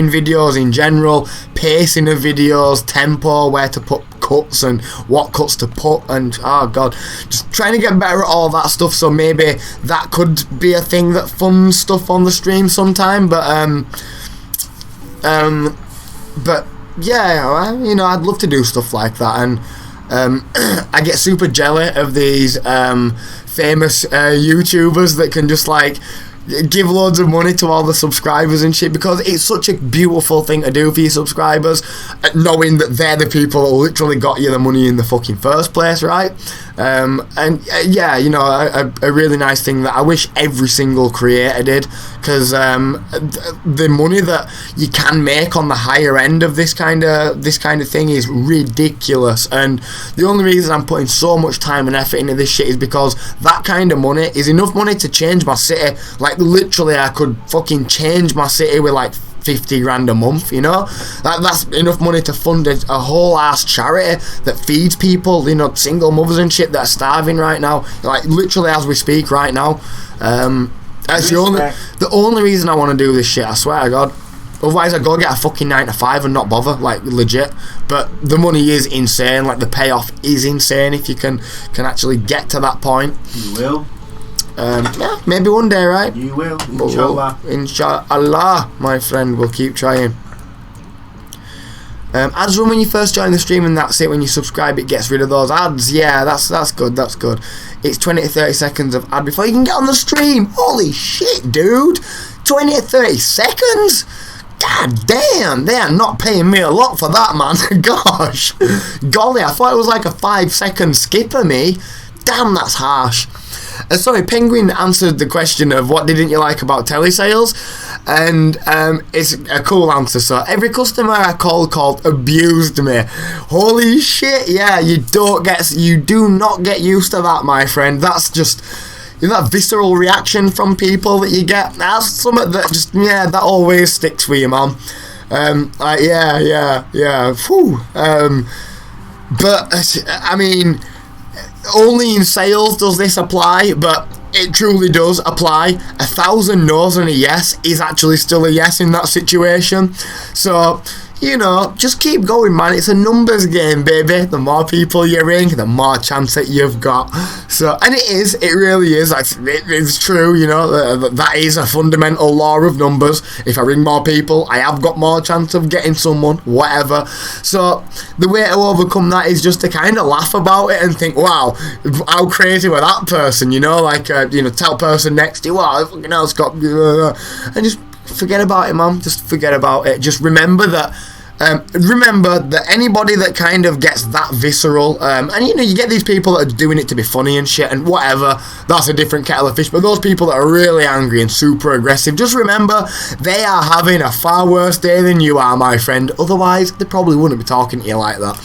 videos in general, pacing of videos, tempo, where to put cuts and what cuts to put, and oh god, just trying to get better at all that stuff, so maybe that could be a thing that funds stuff on the stream sometime. But yeah, you know, I'd love to do stuff like that, and I get super jealous of these famous YouTubers that can just like give loads of money to all the subscribers and shit, because it's such a beautiful thing to do for your subscribers, knowing that they're the people that literally got you the money in the fucking first place, right? Yeah, you know, a really nice thing that I wish every single creator did, because the money that you can make on the higher end of this kind of thing is ridiculous, and the only reason I'm putting so much time and effort into this shit is because that kind of money is enough money to change my city. Like, literally, I could fucking change my city with like 50 grand a month, you know. That's enough money to fund a whole ass charity that feeds people, you know, single mothers and shit that are starving right now, like literally as we speak right now. That's the only reason I want to do this shit, I swear to god. Otherwise I'd go get a fucking 9 to 5 and not bother, like, legit. But the money is insane, like the payoff is insane if you can actually get to that point. You will. Yeah, maybe one day, right? You will, inshallah. Inshallah, my friend, we'll keep trying. Ads run when you first join the stream, and that's it. When you subscribe, it gets rid of those ads. Yeah, that's good. It's 20 to 30 seconds of ad before you can get on the stream. Holy shit, dude! 20 to 30 seconds? God damn, they are not paying me a lot for that, man. Gosh, golly, I thought it was like a 5-second skip of me. Damn, that's harsh. Sorry, Penguin answered the question of what didn't you like about telesales, and it's a cool answer. So every customer I called abused me. Holy shit, yeah, you do not get used to that, my friend. That's just, you know, that visceral reaction from people that you get. That's something that just, yeah, that always sticks with you, man. Yeah. Whew. But I mean, only in sales does this apply, but it truly does apply. 1,000 no's and a yes is actually still a yes in that situation. So you know, just keep going, man. It's a numbers game, baby. The more people you ring, the more chance that you've got. So, and it really is. It's true, you know, that is a fundamental law of numbers. If I ring more people, I have got more chance of getting someone, whatever. So, the way to overcome that is just to kind of laugh about it and think, wow, how crazy were that person, you know, like, you know, tell person next to you, wow, fucking hell's got, and just forget about it, man. Just forget about it. Just remember that anybody that kind of gets that visceral, and you know, you get these people that are doing it to be funny and shit and whatever, that's a different kettle of fish, but those people that are really angry and super aggressive, just remember they are having a far worse day than you are, my friend. Otherwise they probably wouldn't be talking to you like that.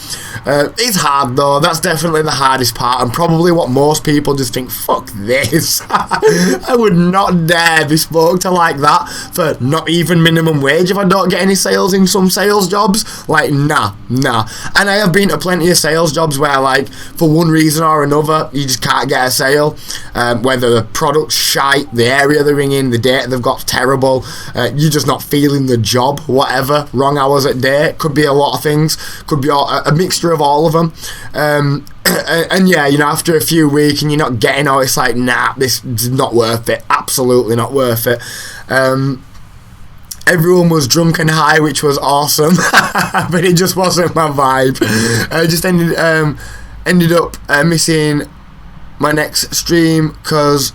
It's hard though. That's definitely the hardest part, and probably what most people just think, fuck this. I would not dare be spoke to like that for not even minimum wage if I don't get any sales in some sales jobs. Like, nah. And I have been to plenty of sales jobs where, like, for one reason or another, you just can't get a sale. Whether the product's shite, the area they're in, the data they've got's terrible, you're just not feeling the job, whatever. Wrong hours at day, could be a lot of things, could be a mixture of all of them. And yeah, you know, after a few weeks and you're not getting out, it's like, nah, this is not worth it. Absolutely not worth it. Everyone was drunk and high, which was awesome, but it just wasn't my vibe. I just ended up missing my next stream because...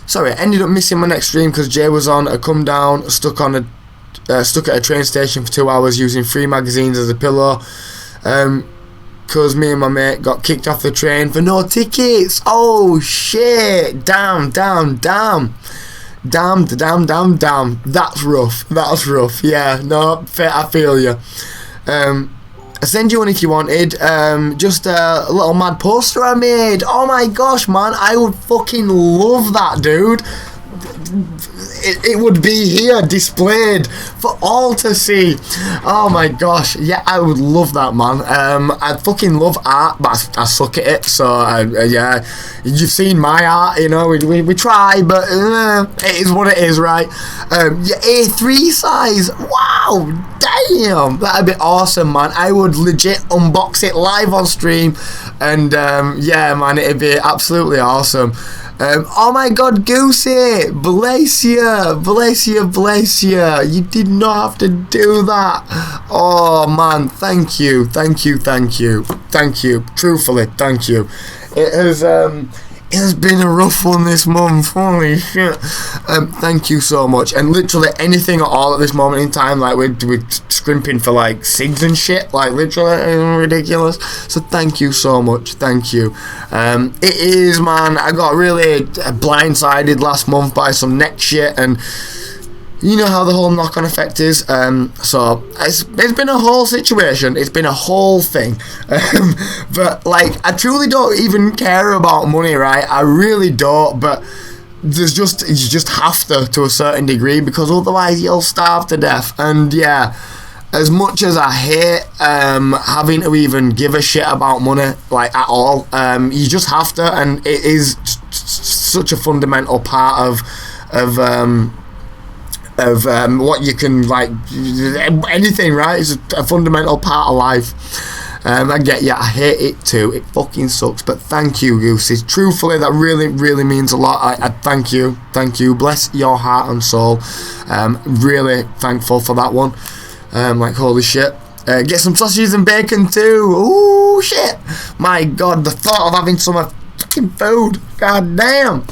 Sorry, I ended up missing my next stream because Jay was on a come down, stuck at a train station for 2 hours using 3 magazines as a pillow. Because me and my mate got kicked off the train for no tickets. Oh shit! Damn. Damn. That's rough. Yeah, no, I feel you. I send you one if you wanted. Just a little mad poster I made. Oh my gosh, man, I would fucking love that, dude. It would be here displayed for all to see. Oh my gosh, yeah, I would love that, man. I fucking love art, but I suck at it. So yeah, you've seen my art, you know. We try, but it is what it is, right? Yeah, A3 size. Wow, damn, that'd be awesome, man. I would legit unbox it live on stream, and yeah, man, it'd be absolutely awesome. Oh my god, Goosey, bless you. You did not have to do that. Oh man, thank you. Truthfully, thank you. It has been a rough one this month. Holy shit. Thank you so much. And literally anything at all at this moment in time, like we're scrimping for like cigs and shit, like literally ridiculous. So thank you so much. Thank you. It is, man. I got really blindsided last month by some neck shit, and you know how the whole knock-on effect is. So it's been a whole situation. It's been a whole thing. But like, I truly don't even care about money, right? I really don't. But you just have to a certain degree, because otherwise you'll starve to death. And yeah, as much as I hate having to even give a shit about money, like at all, you just have to, and it is such a fundamental part of what you can, like, anything, right? It's a fundamental part of life. I get you, I hate it too, it fucking sucks, but thank you, Gooses. Truthfully, that really means a lot. I thank you, bless your heart and soul. Really thankful for that one. Like, holy shit. Get some sausages and bacon too. Ooh, shit. My god, the thought of having some fucking food, god damn.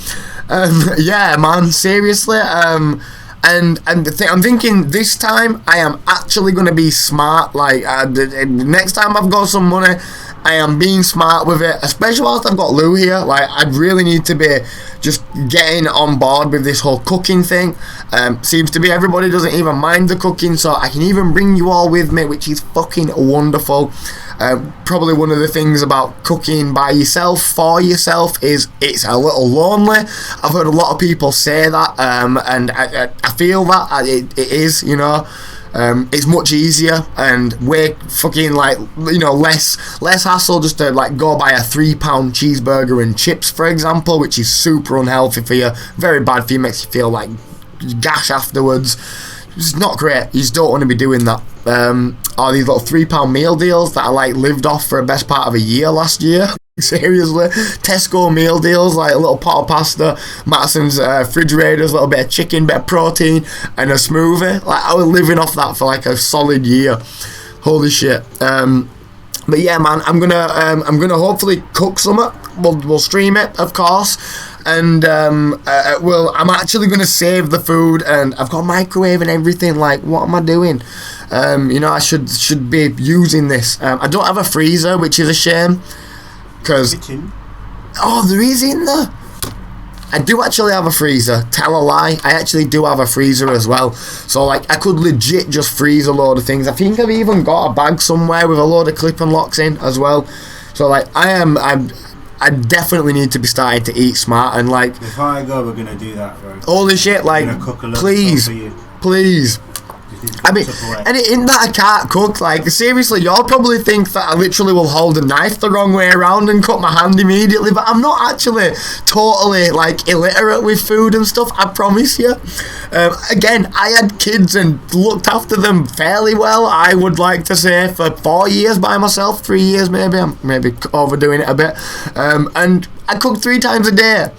Yeah, man, seriously. And I'm thinking this time I am actually going to be smart. Like, next time I've got some money, I am being smart with it, especially whilst I've got Lou here. Like, I really need to be just getting on board with this whole cooking thing. Seems to be everybody doesn't even mind the cooking, so I can even bring you all with me, which is fucking wonderful. Probably one of the things about cooking by yourself, for yourself, is it's a little lonely. I've heard a lot of people say that, and I feel that it is, you know. It's much easier and way fucking, like, you know, less hassle just to, like, go buy a £3 cheeseburger and chips, for example, which is super unhealthy for you, very bad for you, makes you feel like gash afterwards. it's not great. You just don't want to be doing that. Or these little £3 meal deals that I like lived off for the best part of a year last year. Seriously, Tesco meal deals, like a little pot of pasta, Mattison's refrigerators, a little bit of chicken, bit of protein, and a smoothie. Like, I was living off that for like a solid year. Holy shit. But yeah, man, I'm gonna hopefully cook some. We'll stream it, of course, and I'm actually gonna save the food, and I've got a microwave and everything. Like, what am I doing? I should be using this. I don't have a freezer, which is a shame. Because there is in there. I do actually have a freezer. Tell a lie. I actually do have a freezer as well. So like I could legit just freeze a load of things. I think I've even got a bag somewhere with a load of clip and locks in as well. So like I definitely need to be starting to eat smart, and like before I go, we're gonna do that, bro. Holy shit! Like, please. I mean, and it isn't that I can't cook. Like, seriously, y'all probably think that I literally will hold a knife the wrong way around and cut my hand immediately, but I'm not actually totally, like, illiterate with food and stuff, I promise you. Again, I had kids and looked after them fairly well, I would like to say, for 4 years by myself, 3 years maybe. I'm maybe overdoing it a bit. And I cooked 3 times a day.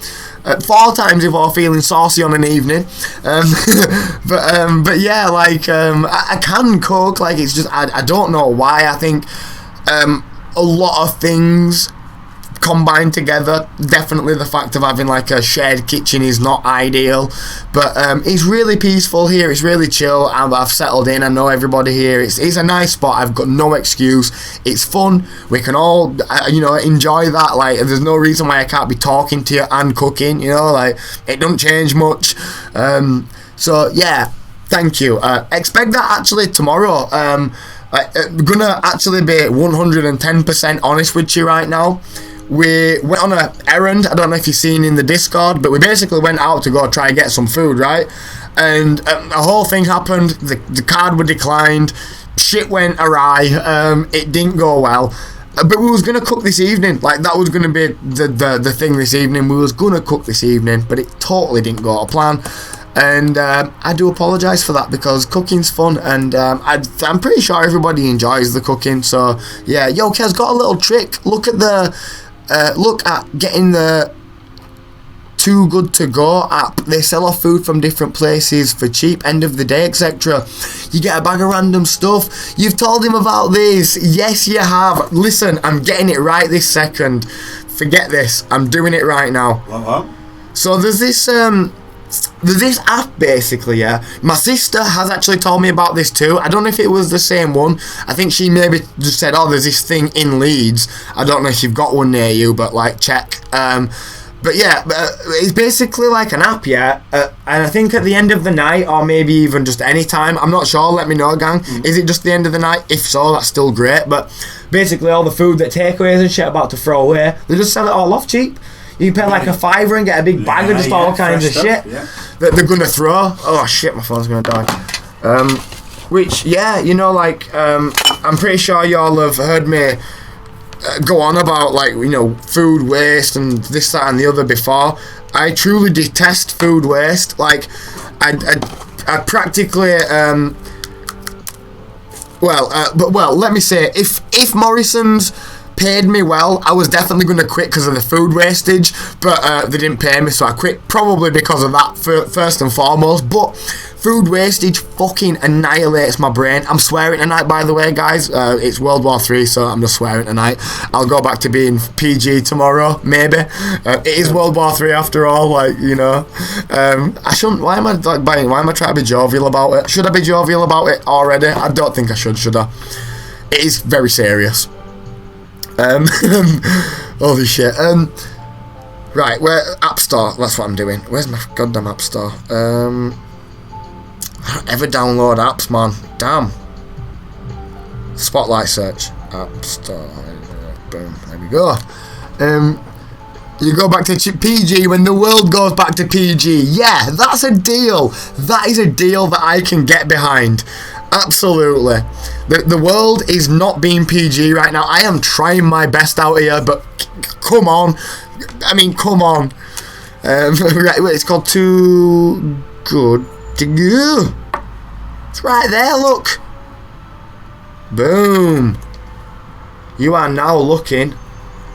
4 times if I'm feeling saucy on an evening, but yeah, like I can cook. Like, it's just I don't know why. I think a lot of things combined together. Definitely the fact of having like a shared kitchen is not ideal, but it's really peaceful here. It's really chill. I've settled in. I know everybody here. It's a nice spot. I've got no excuse. It's fun. We can all enjoy that. Like, there's no reason why I can't be talking to you and cooking. Like, it don't change much. So yeah, thank you. Expect that actually tomorrow. I'm gonna actually be 110% honest with you right now. We went on an errand. I don't know if you've seen in the Discord, but we basically went out to go try and get some food, right? And the whole thing happened. The card was declined. Shit went awry. It didn't go well. But we was gonna cook this evening. Like, that was gonna be the thing this evening. We was gonna cook this evening, but it totally didn't go to plan. And I do apologise for that, because cooking's fun, and I'm pretty sure everybody enjoys the cooking. So yeah, yo, Kez got a little trick. Look at getting the Too Good To Go app. They sell off food from different places for cheap, end of the day, etc. You get a bag of random stuff. You've told him about this. Yes, you have. Listen, I'm getting it right this second. Forget this. I'm doing it right now. What? So there's this app basically, yeah. My sister has actually told me about this too. I don't know if it was the same one. I think she maybe just said, there's this thing in Leeds. I don't know if you've got one near you, but like, check. But yeah, it's basically like an app, yeah. And I think at the end of the night, or maybe even just any time, I'm not sure, let me know, gang. Is it just the end of the night? If so, that's still great. But basically all the food that takeaways and shit about to throw away, they just sell it all off cheap. You can pay like $5 and get a big bag of just all kinds of shit that they're gonna throw. Oh shit, my phone's gonna die. Which, yeah, I'm pretty sure y'all have heard me go on about, like, food waste and this, that, and the other before. I truly detest food waste. Like, I practically let me say, if Morrison's paid me well, I was definitely going to quit because of the food wastage, but they didn't pay me, so I quit probably because of that first and foremost. But food wastage fucking annihilates my brain. I'm swearing tonight, by the way, guys. It's World War 3, so I'm just swearing tonight. I'll go back to being PG tomorrow, maybe. It is World War 3 after all, like, I shouldn't. Why am I trying to be jovial about it? Should I be jovial about it already? I don't think I should I? It is very serious. Holy shit. Right, where App Store, that's what I'm doing. Where's my goddamn App Store? I don't ever download apps, man. Damn. Spotlight search. App Store. Boom. There we go. You go back to PG when the world goes back to PG. Yeah, that's a deal. That is a deal that I can get behind. Absolutely. The world is not being PG right now. I am trying my best out here, but come on. I mean, come on. Right, wait, it's called Too Good To Go. It's right there, look. Boom. You are now looking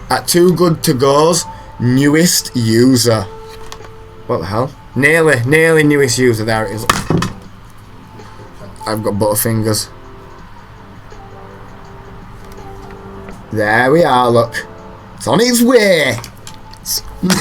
at Too Good To Go's newest user. What the hell? Nearly newest user. There it is. I've got butterfingers. There we are, look. It's on its way. And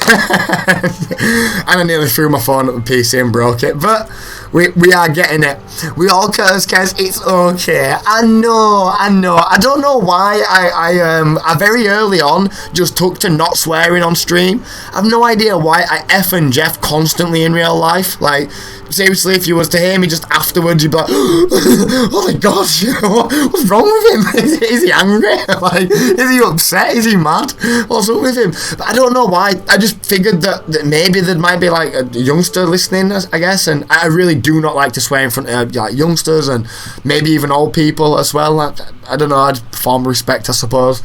I nearly threw my phone at the PC and broke it, but we are getting it. We all curse, it's okay. I know. I don't know why I very early on just took to not swearing on stream. I've no idea why I F and Jeff constantly in real life. Like, seriously, if you was to hear me just afterwards, you'd be like, oh my gosh, what's wrong with him? Is he angry? Like, is he upset? Is he mad? What's up with him? But I don't know why. I just figured that maybe there might be like a youngster listening, I guess, and I really do not like to swear in front of like youngsters and maybe even old people as well. I don't know, I'd form respect, I suppose.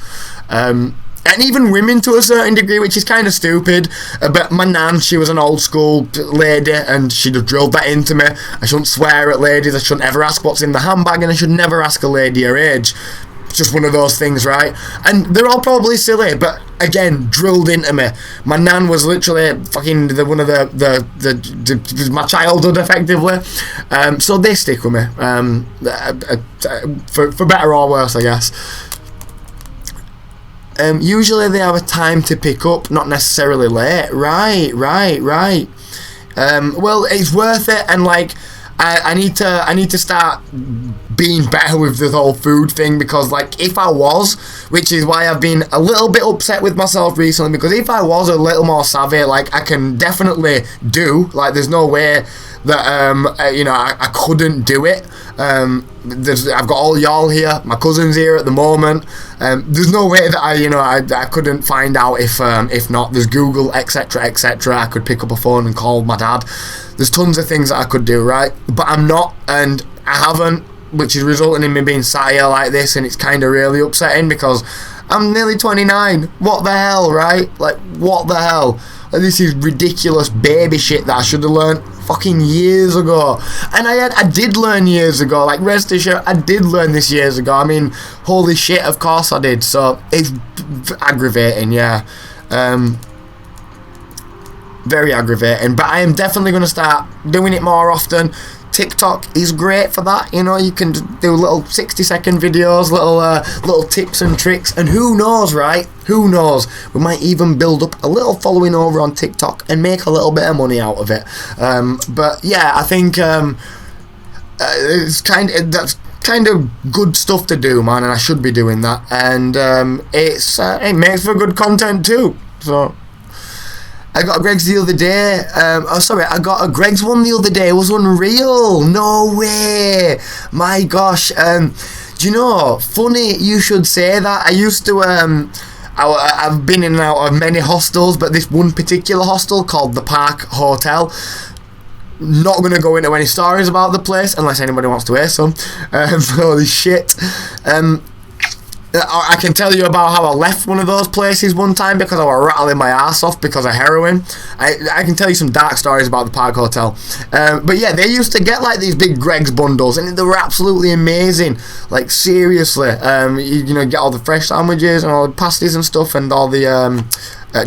And even women to a certain degree, which is kind of stupid. But my nan, she was an old school lady, and she'd have drilled that into me. I shouldn't swear at ladies, I shouldn't ever ask what's in the handbag, and I should never ask a lady her age. It's just one of those things, right? And they're all probably silly, but again, drilled into me. My nan was literally fucking one of the my childhood, effectively. So they stick with me. For better or worse, I guess. Usually they have a time to pick up, not necessarily late. Right. Well, it's worth it, and like, I need to start being better with the whole food thing, because like, if I was, which is why I've been a little bit upset with myself recently, because if I was a little more savvy, like, I can definitely do, like, there's no way that I couldn't do it. I've got all y'all here, my cousin's here at the moment. There's no way that I couldn't find out if not. There's Google, etc. I could pick up a phone and call my dad. There's tons of things that I could do, right? But I'm not, and I haven't, which is resulting in me being sat here like this, and it's kind of really upsetting because I'm nearly 29. What the hell, right? Like, what the hell? Like, this is ridiculous baby shit that I should have learned fucking years ago. And I did learn years ago. Like, rest assured, I did learn this years ago. I mean, holy shit, of course I did. So it's aggravating, yeah. Very aggravating. But I am definitely going to start doing it more often. TikTok is great for that, you can do little 60-second videos, little tips and tricks, and who knows, right? Who knows? We might even build up a little following over on TikTok and make a little bit of money out of it. But yeah, I think that's kind of good stuff to do, man, and I should be doing that. And it makes for good content too. So. I got a Greg's the other day. I got a Greg's one the other day. It was unreal. No way. My gosh. Do you know, funny you should say that. I used to, I've been in and out of many hostels, but this one particular hostel called the Park Hotel. Not going to go into any stories about the place unless anybody wants to hear some. Holy shit. I can tell you about how I left one of those places one time because I was rattling my ass off because of heroin. I can tell you some dark stories about the Park Hotel. But yeah, they used to get like these big Greg's bundles, and they were absolutely amazing. Like, seriously, you get all the fresh sandwiches and all the pasties and stuff, and all the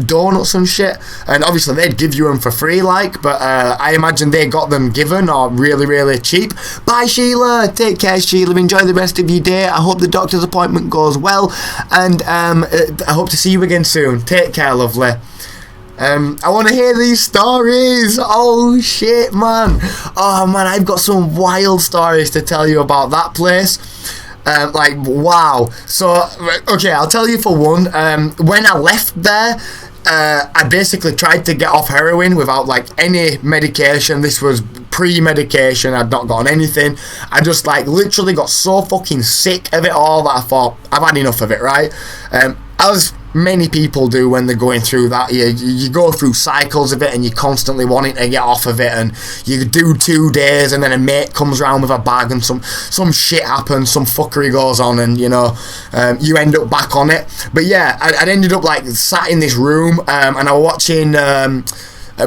donuts and shit, and obviously they'd give you them for free, but I imagine they got them given or really, really cheap. Bye, Sheila. Take care, Sheila. Enjoy the rest of your day. I hope the doctor's appointment goes well, and I hope to see you again soon. Take care, lovely. I want to hear these stories. Oh shit, man. Oh man, I've got some wild stories to tell you about that place. Wow. So, okay, I'll tell you for one. When I left there, I basically tried to get off heroin without like any medication. This was pre-medication. I'd not gotten anything. I just literally got so fucking sick of it all that I thought, I've had enough of it, right? As many people do when they're going through that, you go through cycles of it, and you're constantly wanting to get off of it, and you do 2 days, and then a mate comes around with a bag, and some shit happens, some fuckery goes on, and you end up back on it. But yeah, I'd ended up sat in this room, and I was watching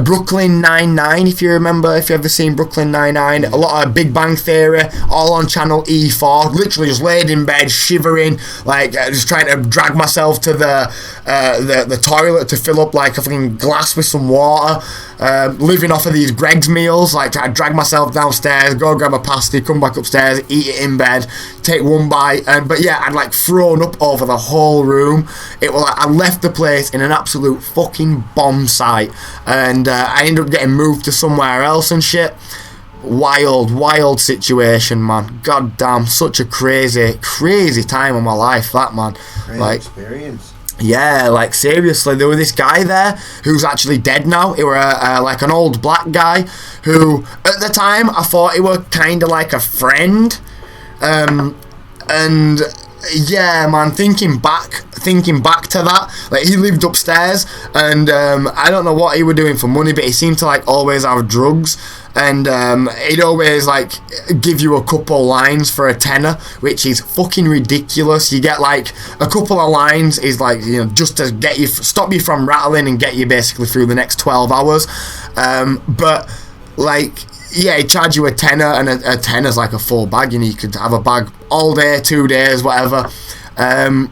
Brooklyn Nine-Nine, if you remember, if you've ever seen Brooklyn Nine-Nine, a lot of Big Bang Theory, all on channel E4, literally just laid in bed, shivering, like, just trying to drag myself to the toilet to fill up, like, a fucking glass with some water, living off of these Greg's meals, like, try to drag myself downstairs, go grab a pasty, come back upstairs, eat it in bed, take one bite, but yeah, I'd, like, thrown up over the whole room. It was like, I left the place in an absolute fucking bomb site, and I ended up getting moved to somewhere else and shit. Wild situation, man. God damn, such a crazy time of my life, that, man. Great like experience. Yeah, like, seriously, there was this guy there who's actually dead now. He were like an old black guy who, at the time, I thought he were kind of like a friend, and yeah, man, thinking back to that, like, he lived upstairs, and I don't know what he were doing for money, but he seemed to, like, always have drugs, and he'd always, like, give you a couple lines for a tenner, which is fucking ridiculous. You get, like, a couple of lines is, like, you know, just to get you, stop you from rattling and get you basically through the next 12 hours, but, like, yeah, he'd charge you a tenner, and a tenner's like a full bag, you know, you could have a bag all day, 2 days, whatever, and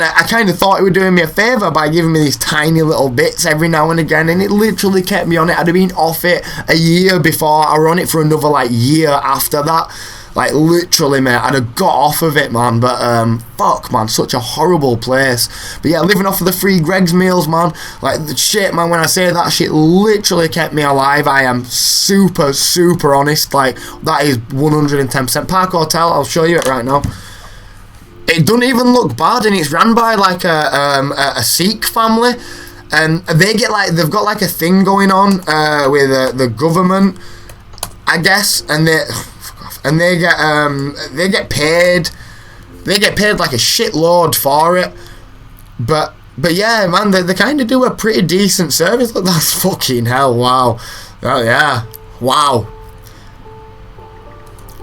I kind of thought he was doing me a favour by giving me these tiny little bits every now and again, and it literally kept me on it. I'd have been off it a year before, I were on it for another, like, year after that. Like, literally, mate, I'd have got off of it, man, but, fuck, man, such a horrible place. But yeah, living off of the free Greg's meals, man, like, the shit, man, when I say that shit literally kept me alive, I am super honest, like, that is 110%. Park Hotel, I'll show you it right now. It doesn't even look bad, and it's ran by, like, a Sikh family, and they get, like, they've got, like, a thing going on, with the government, I guess, and they get paid like a shitload for it, but yeah, man, they kind of do a pretty decent service. Look, that's fucking hell, wow. Oh yeah, wow.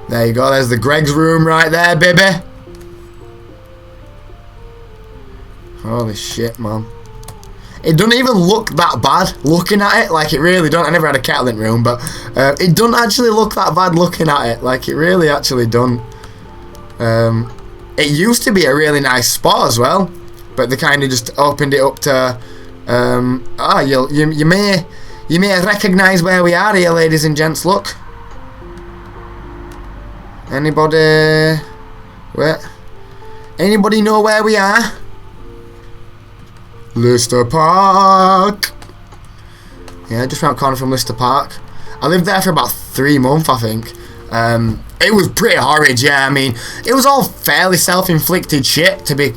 There you go, there's the Greg's room right there, baby. Holy shit, man. It doesn't even look that bad looking at it, like, it really don't. I never had a kettle in the room, but it doesn't actually look that bad looking at it, like, it really actually don't. It used to be a really nice spot as well, but they kind of just opened it up to you may recognise where we are here, ladies and gents. Look, anybody know where we are? Lister Park. Yeah, just round the corner from Lister Park. I lived there for about 3 months, I think. It was pretty horrid, yeah. I mean, it was all fairly self-inflicted shit, to be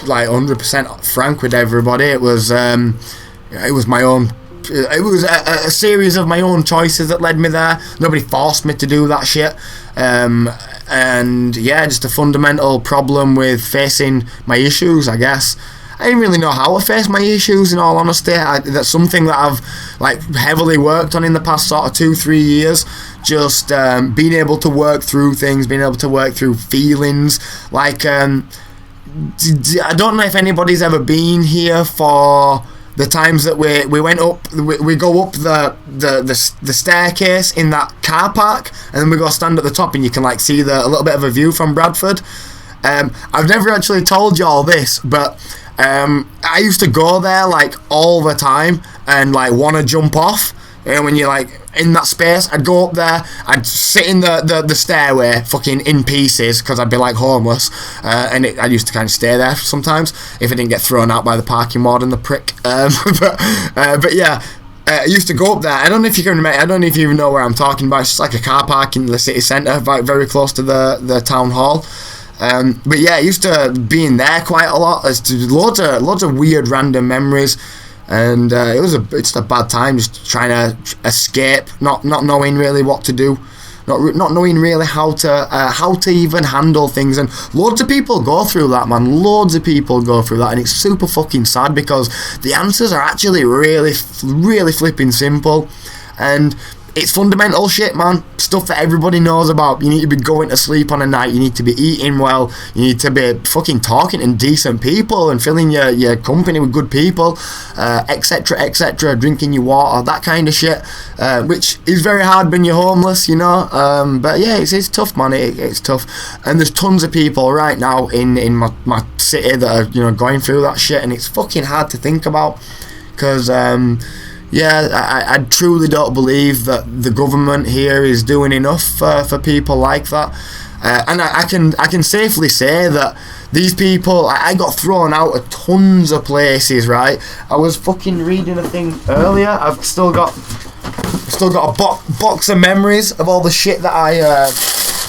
like 100% frank with everybody. It was my own. It was a series of my own choices that led me there. Nobody forced me to do that shit. And yeah, just a fundamental problem with facing my issues, I guess. I didn't really know how to face my issues, in all honesty. That's something that I've, like, heavily worked on in the past sort of 2-3 years. Just being able to work through things, being able to work through feelings. Like, I don't know if anybody's ever been here for the times that we went up, we go up the staircase in that car park, and then we go stand at the top, and you can, like, see a little bit of a view from Bradford. I've never actually told you all this, but I used to go there, like, all the time, and, like, want to jump off. And when you're, like, in that space, I'd go up there, I'd sit in the stairway, fucking in pieces, because I'd be, like, homeless, and I used to kind of stay there sometimes, if I didn't get thrown out by the parking warden, the prick. But yeah, I used to go up there. I don't know if you can remember, I don't know if you even know where I'm talking about. It's just like a car park in the city centre, like, very close to the town hall. But yeah, I used to be in there quite a lot. There's loads of weird random memories, and it's a bad time, just trying to escape, not knowing really what to do, not knowing really how to even handle things. And loads of people go through that, man. Loads of people go through that, and it's super fucking sad, because the answers are actually really flipping simple. And it's fundamental shit, man. Stuff that everybody knows about. You need to be going to sleep on a night. You need to be eating well. You need to be fucking talking to decent people and filling your company with good people, etc., etc. Drinking your water, that kind of shit, which is very hard when you're homeless, you know. But yeah, it's tough, man. It's tough. And there's tons of people right now in my city that are, you know, going through that shit, and it's fucking hard to think about, because I truly don't believe that the government here is doing enough for people like that. And I can safely say that these people, I got thrown out of tons of places, right? I was fucking reading a thing earlier. I've still got a box of memories of all the shit that I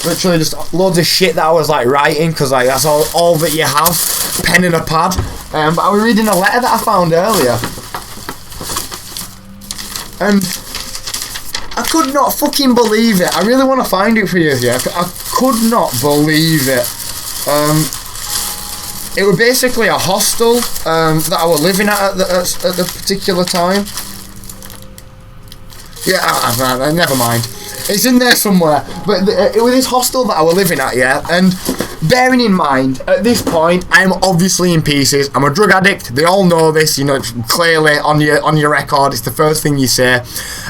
literally just loads of shit that I was like writing, because like that's all that you have, pen and a pad. But I was reading a letter that I found earlier, and I could not fucking believe it. I really want to find it for you here. I could not believe it. It was basically a hostel that I was living at the particular time. Yeah, never mind. It's in there somewhere. But it was this hostel that I was living at, yeah. And bearing in mind, at this point, I'm obviously in pieces. I'm a drug addict. They all know this, you know, clearly on your record. It's the first thing you say.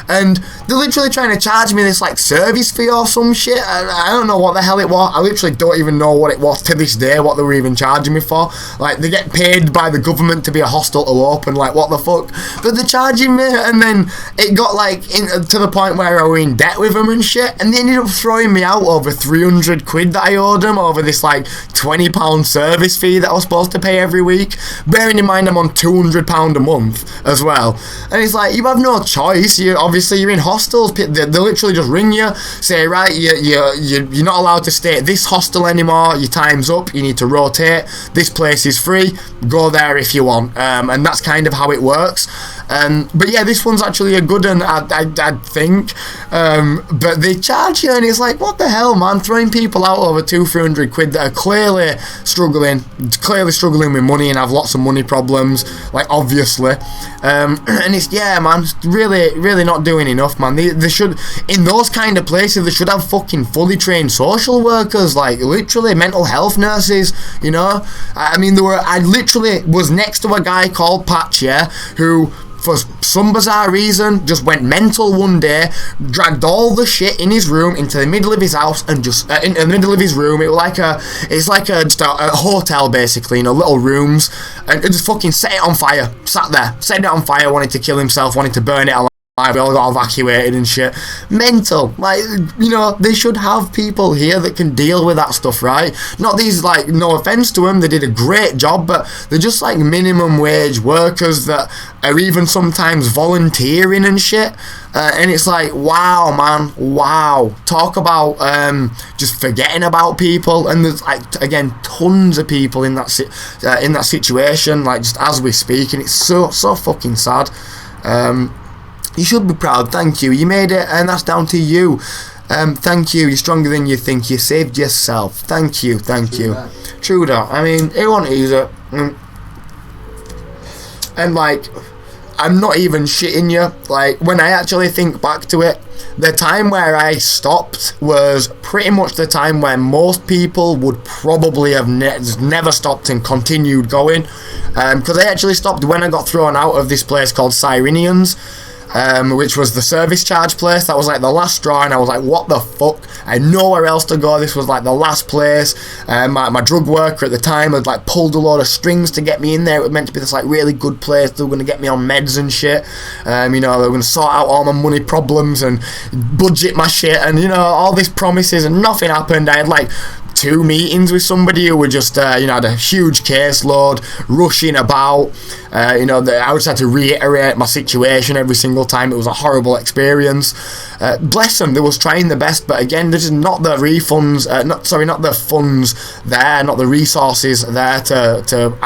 And they're literally trying to charge me this like service fee or some shit. I don't know what the hell it was. I literally don't even know what it was to this day, what they were even charging me for. Like, they get paid by the government to be a hostel to open. Like, what the fuck? But they're charging me, and then it got like to the point where I was in debt with them and shit, and they ended up throwing me out over 300 quid that I owed them over this like £20 service fee that I was supposed to pay every week. Bearing in mind I'm on £200 a month as well, and it's like, you have no choice. You're in hostels. They literally just ring you, say, right, you're not allowed to stay at this hostel anymore. Your time's up. You need to rotate. This place is free. Go there if you want. And that's kind of how it works. But yeah, this one's actually a good one, I think. But they charge you, and it's like, what the hell, man? Throwing people out over 200-300 quid that are clearly struggling with money and have lots of money problems, like, obviously. And it's, yeah, man, it's really not doing enough, man. They should, in those kind of places, they should have fucking fully trained social workers, like, literally mental health nurses, you know. I mean, I literally was next to a guy called Patch, yeah, who, for some bizarre reason, just went mental one day, dragged all the shit in his room into the middle of his house, and just in the middle of his room, it's like just a hotel basically, you know, little rooms, and just fucking set it on fire. Set it on fire, wanted to kill himself, wanted to burn it alive. We all got evacuated and shit. Mental. Like, you know, they should have people here that can deal with that stuff, right? Not these, like, no offense to them, they did a great job, but they're just like minimum wage workers that are even sometimes volunteering and shit. And it's like, wow, man, wow. Talk about just forgetting about people. And there's, like, again, tons of people in that situation, like, just as we speak, and it's so fucking sad. You should be proud. Thank you. You made it, and that's down to you. Thank you. You're stronger than you think. You saved yourself. Thank you. True that. I mean, it wasn't easy. And like, I'm not even shitting you. Like, when I actually think back to it, the time where I stopped was pretty much the time when most people would probably have never stopped and continued going. Because I actually stopped when I got thrown out of this place called Cyrenians. Which was the service charge place. That was like the last straw, and I was like, what the fuck? I had nowhere else to go. This was like the last place. My drug worker at the time had like pulled a load of strings to get me in there. It was meant to be this like really good place. They were going to get me on meds and shit. You know, they were going to sort out all my money problems and budget my shit, and you know, all these promises, and nothing happened. I had like 2 meetings with somebody who were just, you know, had a huge caseload, rushing about. You know, I just had to reiterate my situation every single time. It was a horrible experience. Bless them, they was trying their best, but again, there's not the refunds, not the funds there, not the resources there to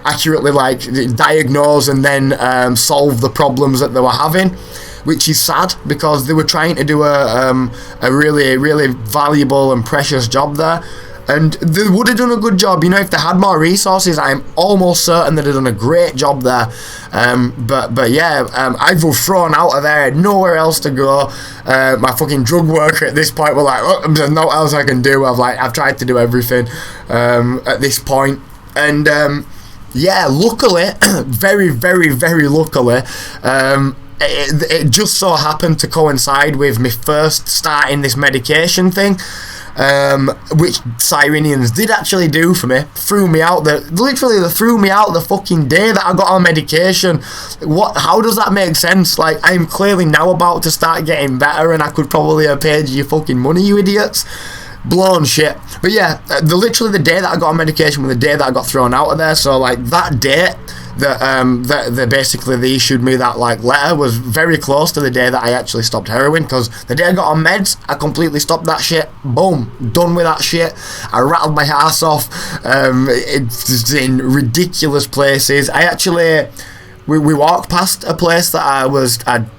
accurately like diagnose and then solve the problems that they were having. Which is sad, because they were trying to do a really valuable and precious job there, And they would have done a good job, you know, if they had more resources. I'm almost certain they'd have done a great job there. But yeah, I was thrown out of there, nowhere else to go. My fucking drug worker at this point were like, oh, there's no else I can do. I've tried to do everything at this point. And yeah, luckily, very, very, very luckily, it just so happened to coincide with me first starting this medication thing. Which Cyrenians did actually do for me. Threw me out literally they threw me out the fucking day that I got on medication. How does that make sense? Like, I'm clearly now about to start getting better and I could probably have paid you fucking money, you idiots. Blown shit. But yeah, literally the day that I got on medication was the day that I got thrown out of there. So like that date that basically they issued me that like letter was very close to the day that I actually stopped heroin, because the day I got on meds I completely stopped that shit. Boom, done with that shit. I rattled my ass off. It's in ridiculous places. I actually we walked past a place that I'd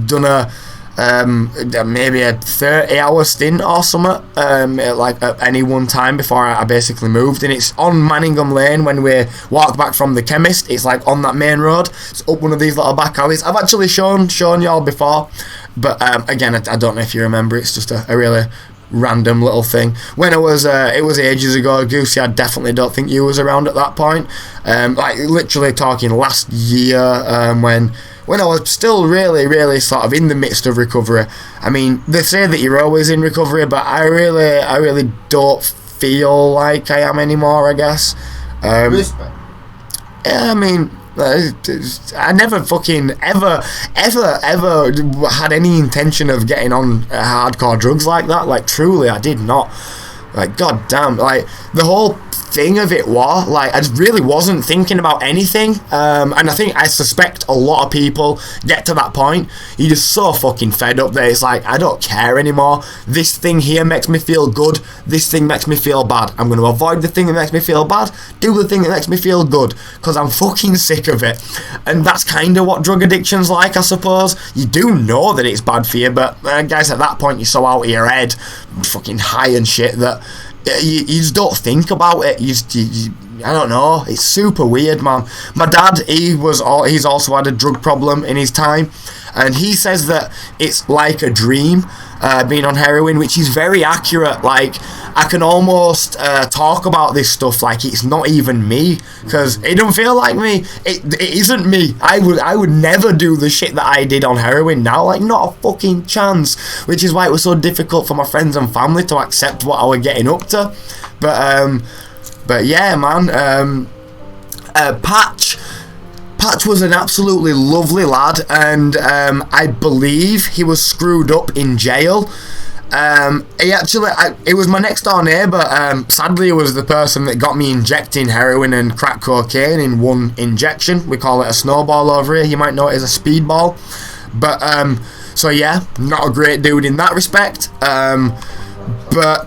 done maybe a 30-hour stint or something, at any one time before I basically moved, and it's on Manningham Lane. When we walk back from the chemist, it's like on that main road. It's up one of these little back alleys. I've actually shown y'all before, but again, I don't know if you remember. It's just a really random little thing. When it was ages ago, Goosey, I definitely don't think you was around at that point. Like literally talking last year, when I was still really, really sort of in the midst of recovery. I mean, they say that you're always in recovery, but I really don't feel like I am anymore, I guess. Respect. Yeah, I mean, I never fucking ever had any intention of getting on hardcore drugs like that. Like, truly, I did not. Like, goddamn, like, the whole thing of it was, like, I just really wasn't thinking about anything, and I suspect a lot of people get to that point. You're just so fucking fed up that it's like, I don't care anymore. This thing here makes me feel good, this thing makes me feel bad. I'm going to avoid the thing that makes me feel bad, do the thing that makes me feel good, because I'm fucking sick of it. And that's kind of what drug addiction's like, I suppose. You do know that it's bad for you, but guys, at that point you're so out of your head, fucking high and shit, that you just don't think about it. You I don't know. It's super weird, man. My dad, he's also had a drug problem in his time, and he says that it's like a dream, being on heroin, which is very accurate. Like, I can almost talk about this stuff like it's not even me, because it don't feel like me. It isn't me. I would never do the shit that I did on heroin now. Like, not a fucking chance. Which is why it was so difficult for my friends and family to accept what I was getting up to. But yeah, man. Patch was an absolutely lovely lad, and I believe he was screwed up in jail. It was my next door neighbour. Sadly, it was the person that got me injecting heroin and crack cocaine in one injection. We call it a snowball over here. You might know it as a speedball. But so yeah, not a great dude in that respect. But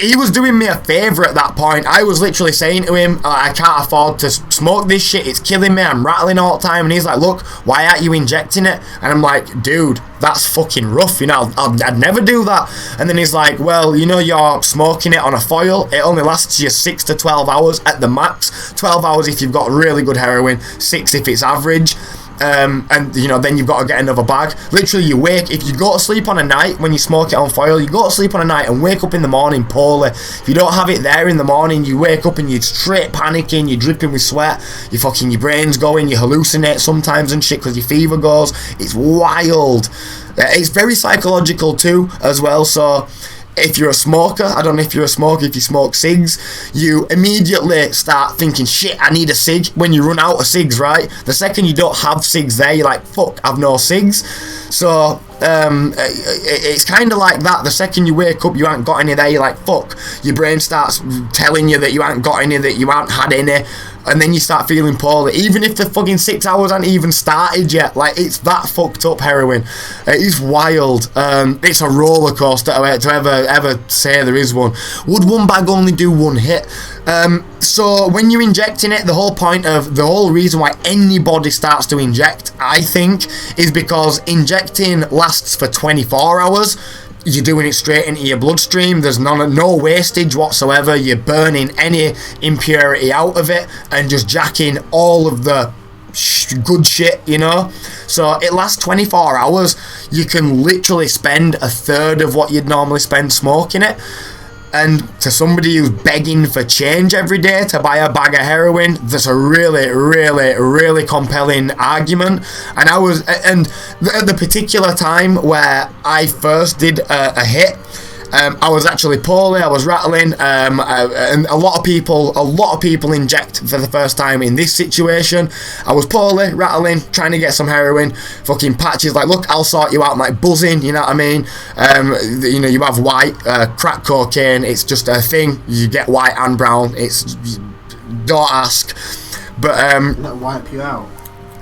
he was doing me a favour at that point. I was literally saying to him, I can't afford to smoke this shit, it's killing me, I'm rattling all the time. And he's like, look, why aren't you injecting it? And I'm like, dude, that's fucking rough, you know, I'd never do that. And then he's like, well, you know, you're smoking it on a foil, it only lasts you 6 to 12 hours at the max. 12 hours if you've got really good heroin, 6 if it's average. And you know, then you've got to get another bag. Literally, you wake, if you go to sleep on a night when you smoke it on foil, you go to sleep on a night and wake up in the morning poorly. If you don't have it there in the morning, you wake up and you're straight panicking, you're dripping with sweat, your brain's going, you hallucinate sometimes and shit because your fever goes. It's wild. It's very psychological too as well. So if you're a smoker, I don't know if you're a smoker, if you smoke cigs, you immediately start thinking, shit, I need a cig when you run out of cigs, right? The second you don't have cigs there, you're like, fuck, I've no cigs. So it's kind of like that. The second you wake up, you ain't got any there, you're like, fuck. Your brain starts telling you that you ain't got any, that you ain't had any, and then you start feeling poorly, even if the fucking 6 hours ain't even started yet. Like, it's that fucked up, heroin. It is wild. It's a roller coaster to ever say there is one. Would one bag only do one hit? So when you're injecting it, the whole reason why anybody starts to inject, I think, is because injecting lasts for 24 hours. you're doing it straight into your bloodstream. There's no wastage whatsoever. You're burning any impurity out of it and just jacking all of the good shit, you know. So it lasts 24 hours. You can literally spend a third of what you'd normally spend smoking it. And to somebody who's begging for change every day to buy a bag of heroin, that's a really, really, really compelling argument. And at the particular time where I first did a hit, I was actually poorly. I was rattling, and a lot of people inject for the first time in this situation. I was poorly, rattling, trying to get some heroin. Fucking Patches like, look, I'll sort you out. I'm like buzzing, you know what I mean? You know, you have white, crack cocaine. It's just a thing. You get white and brown. Don't ask. But that wipe you out.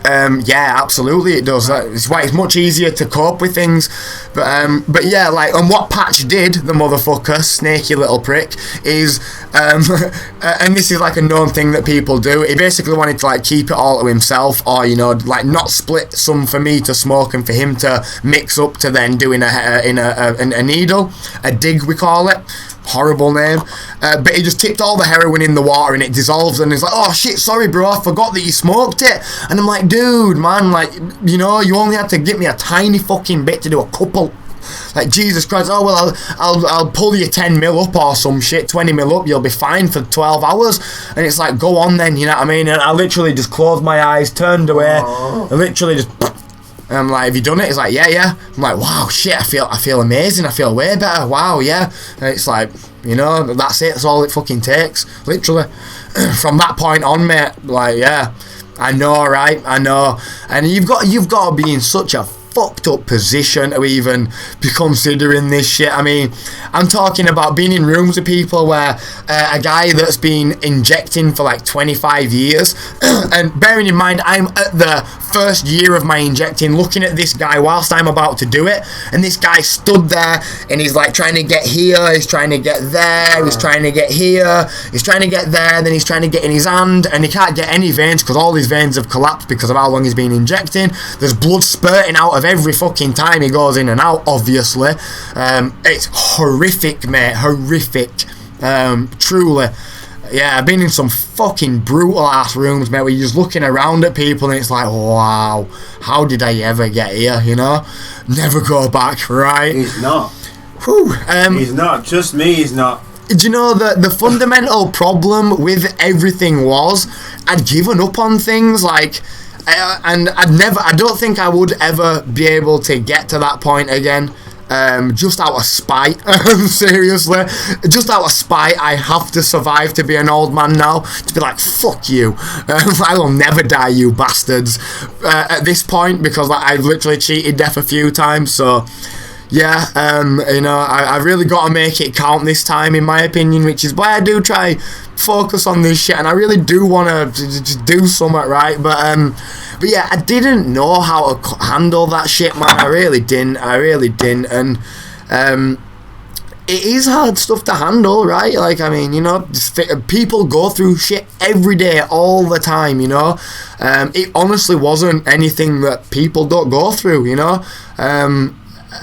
Yeah, absolutely it does. It's why it's much easier to cope with things. But yeah, like, and what Patch did, the motherfucker, snaky little prick, is and this is like a known thing that people do. He basically wanted to like keep it all to himself, or you know, like not split some for me to smoke and for him to mix up to then doing a needle, a dig we call it. Horrible name, but he just tipped all the heroin in the water and it dissolves, and he's like, oh shit, sorry bro, I forgot that you smoked it. And I'm like, dude, man, like, you know, you only had to give me a tiny fucking bit to do a couple. Like, Jesus Christ, oh well, I'll pull you 10 mil up or some shit, 20 mil up, you'll be fine for 12 hours. And it's like, go on then, you know what I mean? And I literally just closed my eyes, turned away, and literally just, and I'm like, have you done it? He's like, yeah. I'm like, wow, shit, I feel amazing, I feel way better, wow, yeah. And it's like, you know, that's it, that's all it fucking takes, literally. From that point on, mate, like, yeah, I know, right, I know. And you've got to be in such a fucked up position to even be considering this shit. I mean, I'm talking about being in rooms with people where a guy that's been injecting for like 25 years and bearing in mind I'm at the first year of my injecting, looking at this guy whilst I'm about to do it, and this guy stood there and he's like trying to get here, he's trying to get there, he's trying to get here, he's trying to get there, then he's trying to get in his hand, and he can't get any veins because all his veins have collapsed because of how long he's been injecting. There's blood spurting out of every fucking time he goes in and out, obviously. It's horrific, mate, horrific. Truly. Yeah, I've been in some fucking brutal ass rooms, mate, where you're just looking around at people and it's like, wow, how did I ever get here, you know? Never go back, right? He's not. Whew, He's not. Just me, he's not. Do you know the fundamental problem with everything was I'd given up on things, like, and I don't think I would ever be able to get to that point again. Just out of spite, seriously, just out of spite, I have to survive to be an old man now, to be like, fuck you, I will never die, you bastards, at this point, because like, I've literally cheated death a few times, so yeah, you know, I really got to make it count this time, in my opinion, which is why I do try focus on this shit, and I really do want to do something right, but yeah, I didn't know how to handle that shit, man. I really didn't, and it is hard stuff to handle, right? Like, I mean, you know, people go through shit every day, all the time, you know. It honestly wasn't anything that people don't go through, you know.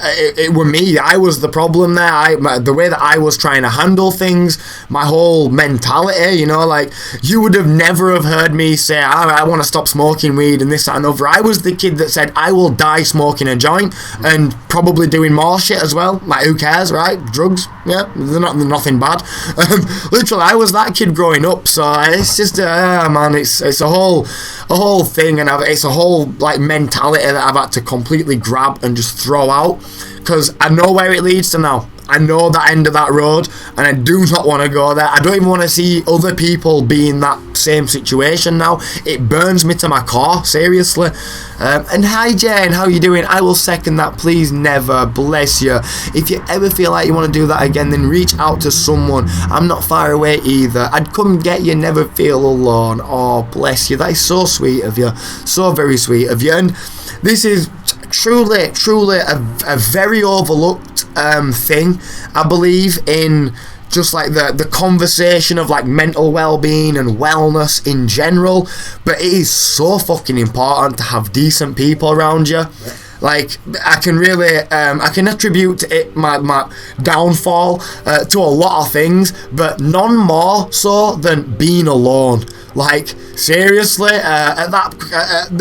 It were me. I was the problem there. The way that I was trying to handle things, my whole mentality, you know, like, you would have never have heard me say, I want to stop smoking weed and this, that and other. I was the kid that said, I will die smoking a joint and probably doing more shit as well. Like, who cares, right? Drugs, yeah, they're nothing bad. Literally, I was that kid growing up, so it's just, man, it's a whole thing, and it's a whole, like, mentality that I've had to completely grab and just throw out. Because I know where it leads to now. I know that end of that road, and I do not want to go there. I don't even want to see other people be in that same situation now. It burns me to my core, seriously. And hi Jane, how you doing? I will second that, please never, bless you. If you ever feel like you want to do that again, then reach out to someone. I'm not far away either. I'd come get you, never feel alone. Oh, bless you, that is so sweet of you, so very sweet of you. And this is truly a very overlooked thing, I believe, in just like the conversation of like mental well-being and wellness in general. But it is so fucking important to have decent people around you. Like, I can really, I can attribute it, my downfall to a lot of things, but none more so than being alone. Like, seriously, at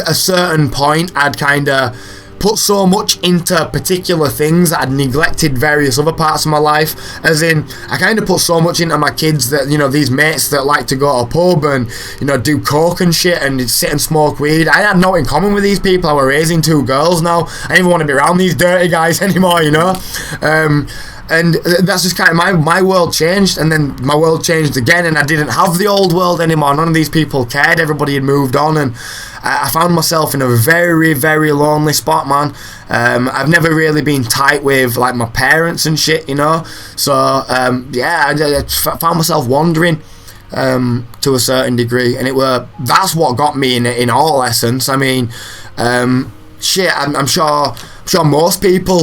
a certain point, I'd kind of put so much into particular things that I'd neglected various other parts of my life. As in, I kind of put so much into my kids that, you know, these mates that like to go to a pub and, you know, do coke and shit and sit and smoke weed. I had no in common with these people. I were raising 2 girls now. I didn't even want to be around these dirty guys anymore, you know. And that's just kind of my world changed, and then my world changed again, and I didn't have the old world anymore. None of these people cared. Everybody had moved on, and I found myself in a very, very lonely spot, man. I've never really been tight with like my parents and shit, you know. So yeah, I found myself wandering to a certain degree, and that's what got me in all essence. I mean, shit, I'm sure most people,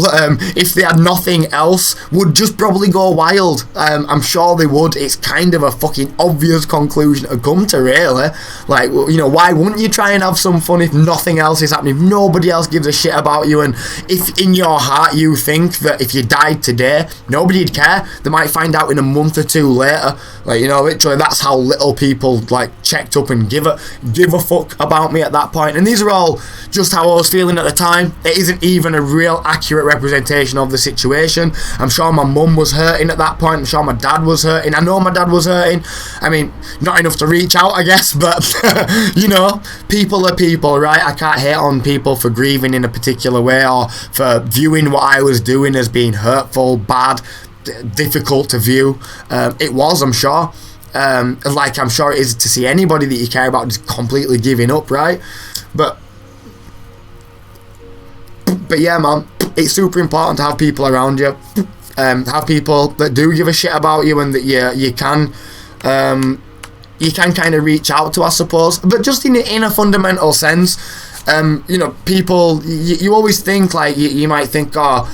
if they had nothing else, would just probably go wild. I'm sure they would. It's kind of a fucking obvious conclusion to come to, really. Like, you know, why wouldn't you try and have some fun if nothing else is happening, if nobody else gives a shit about you, and if in your heart you think that if you died today, nobody'd care. They might find out in a month or 2 later. Like, you know, literally, that's how little people, like, checked up and give a fuck about me at that point. And these are all just how I was feeling at the time. It isn't even a real accurate representation of the situation. I'm sure my mum was hurting at that point. I'm sure my dad was hurting. I know my dad was hurting. I mean, not enough to reach out, I guess, but you know, people are people, right? I can't hate on people for grieving in a particular way or for viewing what I was doing as being hurtful, bad, difficult to view. It was, I'm sure. Like I'm sure it is to see anybody that you care about just completely giving up, right? But yeah, man, it's super important to have people around you, have people that do give a shit about you, and that you can kind of reach out to, I suppose. But just in a fundamental sense, you know, people, you always think, like, you might think, oh,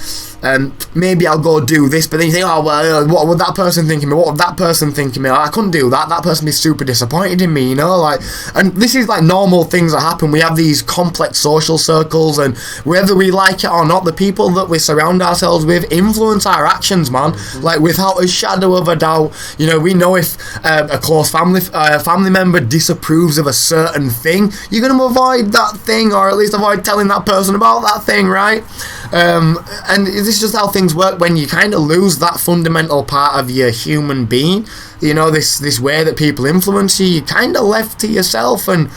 maybe I'll go do this, but then you think, oh well, what would that person think of me? What would that person think of me? I couldn't do that. That person would be super disappointed in me, you know. Like, and this is like normal things that happen. We have these complex social circles, and whether we like it or not, the people that we surround ourselves with influence our actions, man. Like, without a shadow of a doubt. You know, we know if a close family member disapproves of a certain thing, you're going to avoid that thing, or at least avoid telling that person about that thing, right? And this is just how things work when you kind of lose that fundamental part of your human being. You know, this way that people influence you, you're kind of left to yourself. And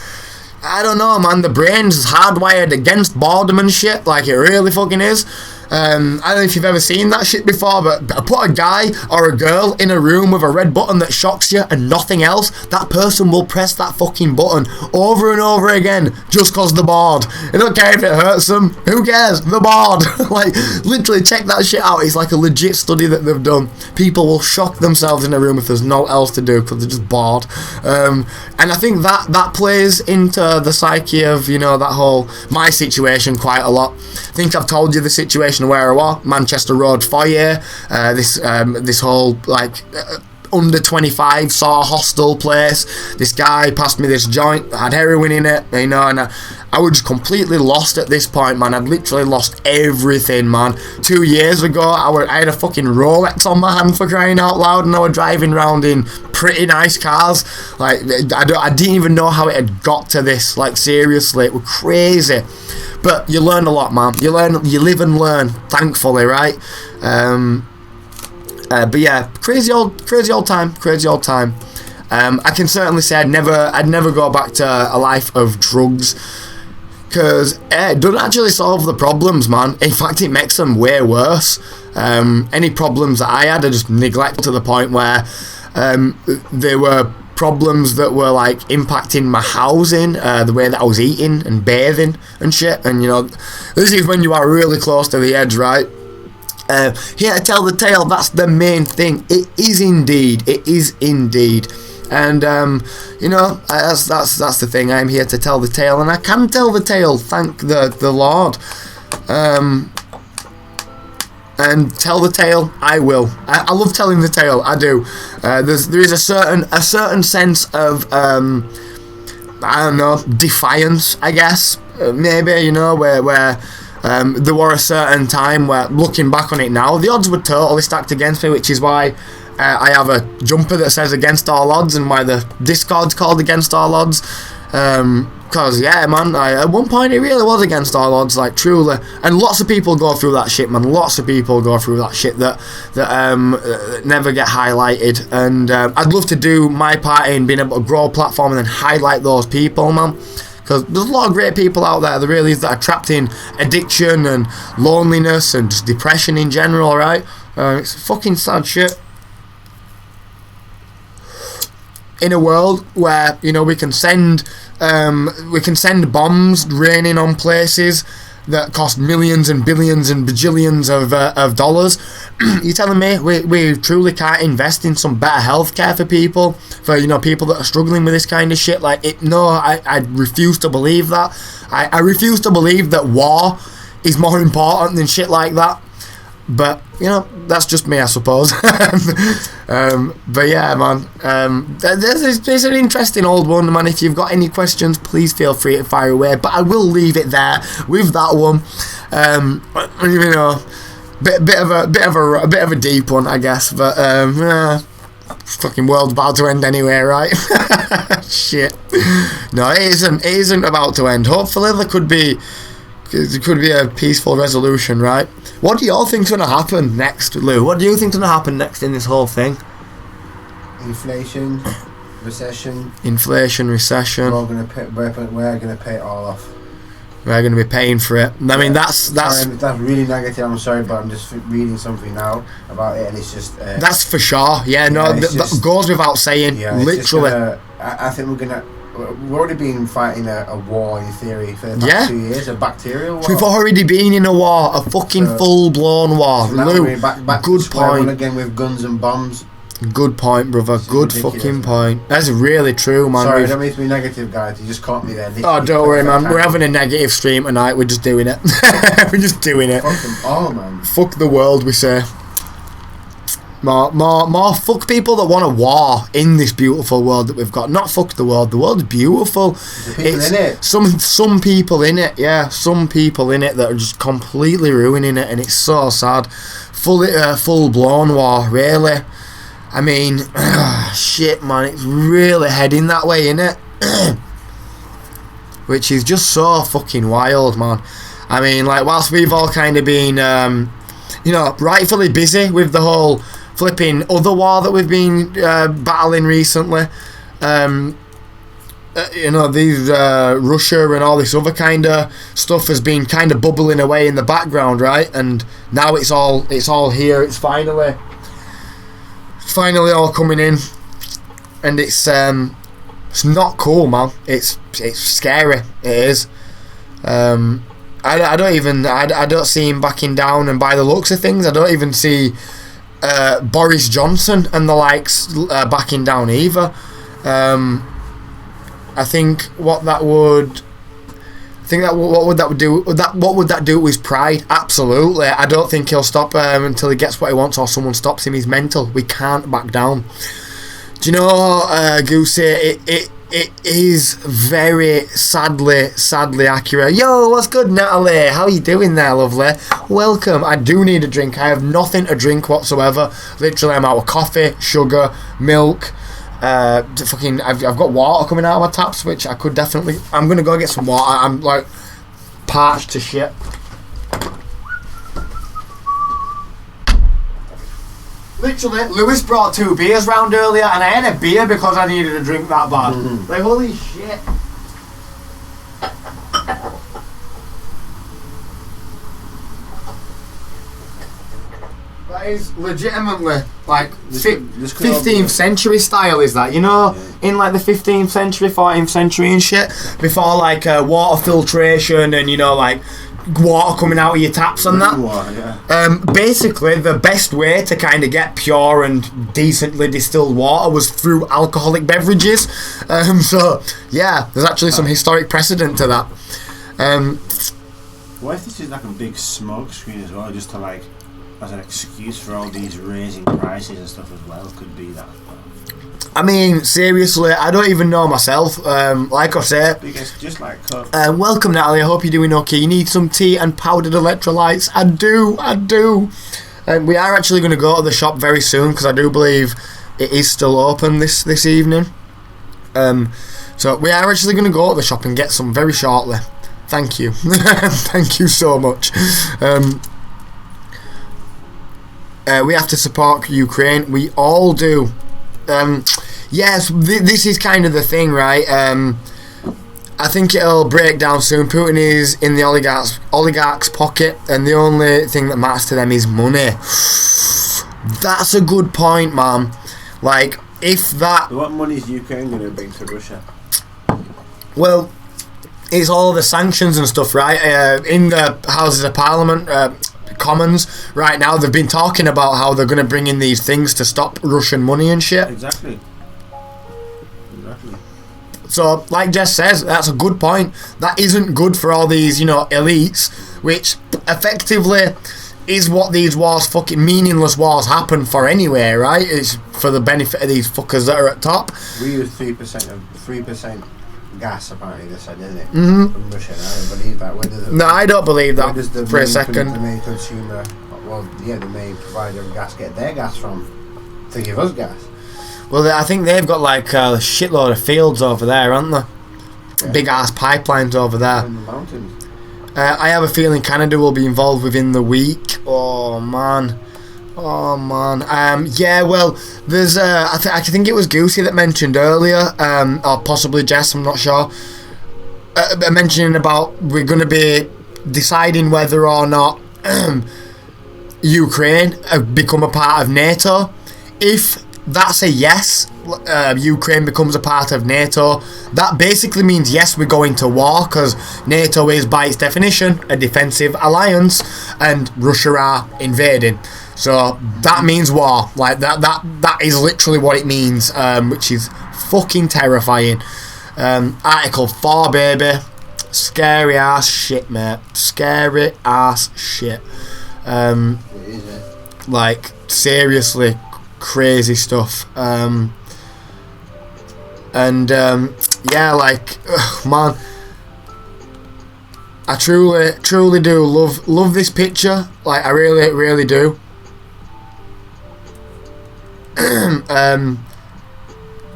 I don't know, man, the brain's hardwired against boredom and shit, like it really fucking is. I don't know if you've ever seen that shit before, but put a guy or a girl in a room with a red button that shocks you and nothing else, that person will press that fucking button over and over again just cause they're bored. They don't care if it hurts them. Who cares? They're bored. Like, literally, check that shit out. It's like a legit study that they've done. People will shock themselves in a room if there's no else to do because they're just bored. And I think that plays into the psyche of, you know, that whole, my situation quite a lot. I think I've told you the situation where I was, Manchester Road foyer, this whole, like, under 25 sort of hostel place. This guy passed me this joint that had heroin in it, you know, and I was just completely lost at this point, man. I'd literally lost everything, man. 2 years ago, I had a fucking Rolex on my hand, for crying out loud, and I was driving around in pretty nice cars. Like, I didn't even know how it had got to this. Like, seriously, it was crazy. But you learn a lot, man. You live and learn, thankfully, right? But yeah, crazy old time. I can certainly say I'd never go back to a life of drugs, because it doesn't actually solve the problems, man. In fact, it makes them way worse. Any problems that I had, I just neglected to the point where there were problems that were like impacting my housing, the way that I was eating and bathing and shit. And you know, this is when you are really close to the edge, right? Here to tell the tale, that's the main thing. It is indeed. And you know, that's the thing. I'm here to tell the tale, and I can tell the tale, thank the Lord. And tell the tale, I will. I love telling the tale, I do. There is a certain sense of I don't know, defiance, I guess, maybe, you know, where There were a certain time where, looking back on it now, the odds were totally stacked against me, which is why I have a jumper that says against all odds, and why the Discord's called against all odds. Because, yeah, man, at one point it really was against all odds, like, truly. And lots of people go through that shit, man. Lots of people go through that shit that never get highlighted. And I'd love to do my part in being able to grow a platform and then highlight those people, man. Because there's a lot of great people out there, really, is, that are trapped in addiction and loneliness and just depression in general, right? It's fucking sad shit. In a world where, you know, we can send bombs raining on places that cost millions and billions and bajillions of dollars. You're telling me we truly can't invest in some better healthcare for people, for, you know, people that are struggling with this kind of shit? Like, no, I refuse to believe that. I refuse to believe that war is more important than shit like that. But, you know, that's just me, I suppose. But yeah, man, there's an interesting old one, man. If you've got any questions, please feel free to fire away. But I will leave it there with that one. You know, bit of a deep one, I guess. But fucking world's about to end anyway, right? Shit. No, it isn't about to end. Hopefully there could be a peaceful resolution, right? What do y'all think's gonna happen next, Lou? What do you think's gonna happen next in this whole thing? Inflation, recession. We're gonna pay it all off. We're gonna be paying for it. I mean, that's really negative. I'm sorry, but I'm just reading something now about it, and it's just. That's for sure. Yeah, no, that goes without saying. Yeah, literally. I think we've already been fighting a war, in theory, for the past 2 years, a bacterial war. We've already been in a war, a fucking full-blown war. So Lou, back good to square point. one again with guns and bombs. Good point, brother. Good fucking point. That's really true, man. Sorry, I don't mean to be negative, guys. You just caught me there. Oh, don't worry, man. We're having a negative stream tonight. We're just doing it. We're just doing it. Fuck them all, man. Fuck the world, we say. More fuck people that want a war in this beautiful world that we've got. Not fuck the world. The world's beautiful. It's in it. Some people in it, yeah. Some people in it that are just completely ruining it, and it's so sad. Full blown war, really. I mean, shit, man. It's really heading that way, innit? Which is just so fucking wild, man. I mean, like, whilst we've all kind of been, you know, rightfully busy with the whole flipping other war that we've been battling recently, you know, these Russia and all this other kind of stuff has been kind of bubbling away in the background, right? And now it's all here. It's finally all coming in, and it's not cool, man. It's scary. It is. I don't see him backing down, and by the looks of things, I don't even see Boris Johnson and the likes backing down either. I think what would that do to his pride? Absolutely. I don't think he'll stop until he gets what he wants or someone stops him. He's mental. We can't back down. Do you know, Goosey, it is very sadly accurate. Yo, what's good, Natalie? How are you doing there, lovely? Welcome. I do need a drink. I have nothing to drink whatsoever. Literally, I'm out of coffee, sugar, milk. I've got water coming out of my taps, which I could definitely. I'm gonna go get some water. I'm like parched to shit. Literally, Lewis brought 2 beers round earlier, and I had a beer because I needed a drink that bad. Like, holy shit. That is legitimately, like, 15th century style, is that? You know, in, like, the 15th century, 14th century and shit, before, like, water filtration and, you know, like, water coming out of your taps and that. Water, yeah. Basically, the best way to kind of get pure and decently distilled water was through alcoholic beverages. So yeah, there's actually some historic precedent to that. What if this is like a big smoke screen as well, just to like as an excuse for all these raising prices and stuff as well? Could be that. I mean, seriously, I don't even know myself. Like I say, just like welcome, Natalie. I hope you're doing okay. You need some tea and powdered electrolytes. I do. We are actually going to go to the shop very soon because I do believe it is still open this evening. So we are actually going to go to the shop and get some very shortly. Thank you. Thank you so much. We have to support Ukraine. We all do. Yes, this is kind of the thing, right? I think it'll break down soon. Putin is in the oligarch's pocket, and the only thing that matters to them is money. That's a good point, man. Like, if that... What money is Ukraine going to bring to Russia? Well, it's all the sanctions and stuff, right? In the Houses of Parliament, Commons, right now, they've been talking about how they're going to bring in these things to stop Russian money and shit. Exactly. So, like Jess says, that's a good point. That isn't good for all these, elites, which effectively is what these wars, fucking meaningless wars, happen for anyway, right? It's for the benefit of these fuckers that are at top. We use 3% gas, apparently, they said, isn't it? Mm-hmm. From Russia. I don't believe that. No, I don't believe that for a second. The main consumer, the main provider of gas, get their gas from to give us gas. Well, I think they've got like a shitload of fields over there, aren't they? Yeah. Big ass pipelines over there. In the mountains. I have a feeling Canada will be involved within the week. Oh man. Yeah, well, there's I think it was Goosey that mentioned earlier, or possibly Jess, I'm not sure, mentioning about we're going to be deciding whether or not Ukraine become a part of NATO. If that's a yes, Ukraine becomes a part of NATO, that basically means yes, we're going to war, because NATO is by its definition a defensive alliance and Russia are invading. So that means war. Like that is literally what it means, which is fucking terrifying. Article 4, baby. Scary ass shit, mate. Scary ass shit. Like, seriously, crazy stuff. Yeah, like, man, I truly do love this picture. Like, I really do.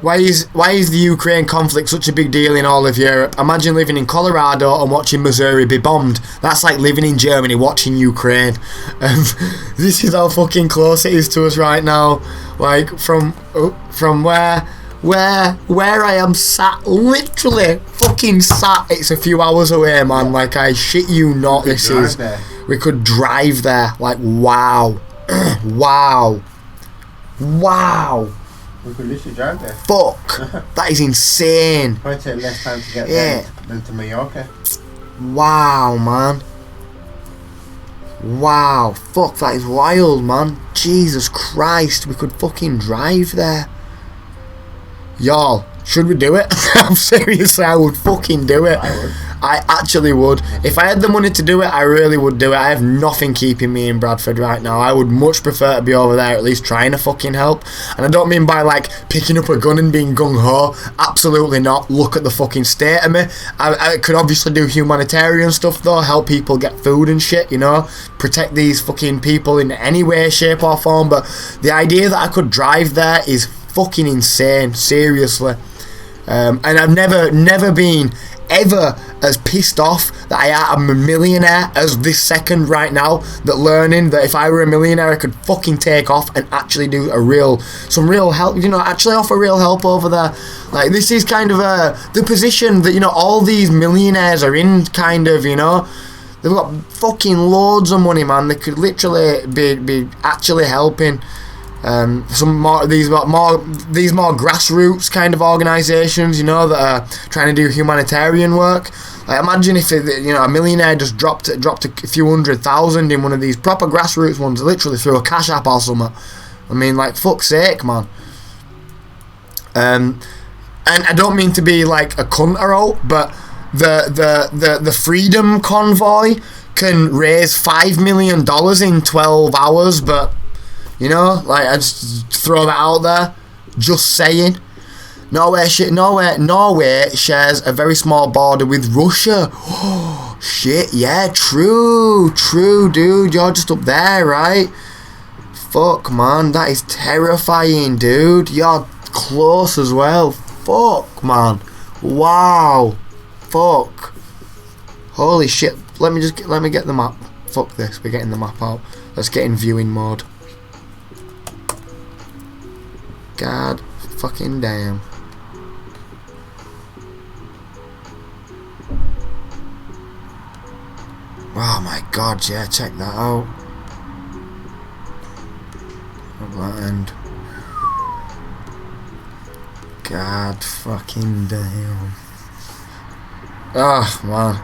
Why is the Ukraine conflict such a big deal in all of Europe? Imagine living in Colorado and watching Missouri be bombed. That's like living in Germany watching Ukraine. This is how fucking close it is to us right now. Like from where I am sat, literally fucking sat. It's a few hours away, man. Like, I shit you not. We could drive there. Like, wow. Wow. We could literally drive there. Fuck. That is insane. Probably take less time to get there than to Mallorca. Wow, man. Wow. Fuck, that is wild, man. Jesus Christ. We could fucking drive there. Y'all, should we do it? Seriously, I would fucking do it. I actually would. If I had the money to do it, I really would do it. I have nothing keeping me in Bradford right now. I would much prefer to be over there at least trying to fucking help. And I don't mean by like picking up a gun and being gung-ho. Absolutely not. Look at the fucking state of me. I could obviously do humanitarian stuff though. Help people get food and shit, protect these fucking people in any way, shape or form. But the idea that I could drive there is fucking insane. Seriously. And I've never been ever as pissed off that I am a millionaire as this second right now, that learning that if I were a millionaire I could fucking take off and actually do some real help, actually offer real help over there. Like, this is kind of the position that all these millionaires are in, kind of. They've got fucking loads of money, man. They could literally be actually helping. These more grassroots kind of organisations, that are trying to do humanitarian work. Like, imagine if a millionaire just dropped a few 100,000 in one of these proper grassroots ones, literally through a cash app or something. I mean, like, fuck's sake, man. And I don't mean to be like a cunt but the Freedom Convoy can raise $5 million in 12 hours, but I just throw that out there. Just saying. Norway shares a very small border with Russia. Oh, shit, yeah, true, dude. You're just up there, right? Fuck, man, that is terrifying, dude. You're close as well. Fuck, man. Wow. Fuck. Holy shit. Let me get the map. Fuck this, we're getting the map out. Let's get in viewing mode. God fucking damn. Oh my god, yeah, check that out. And God fucking damn. Oh man.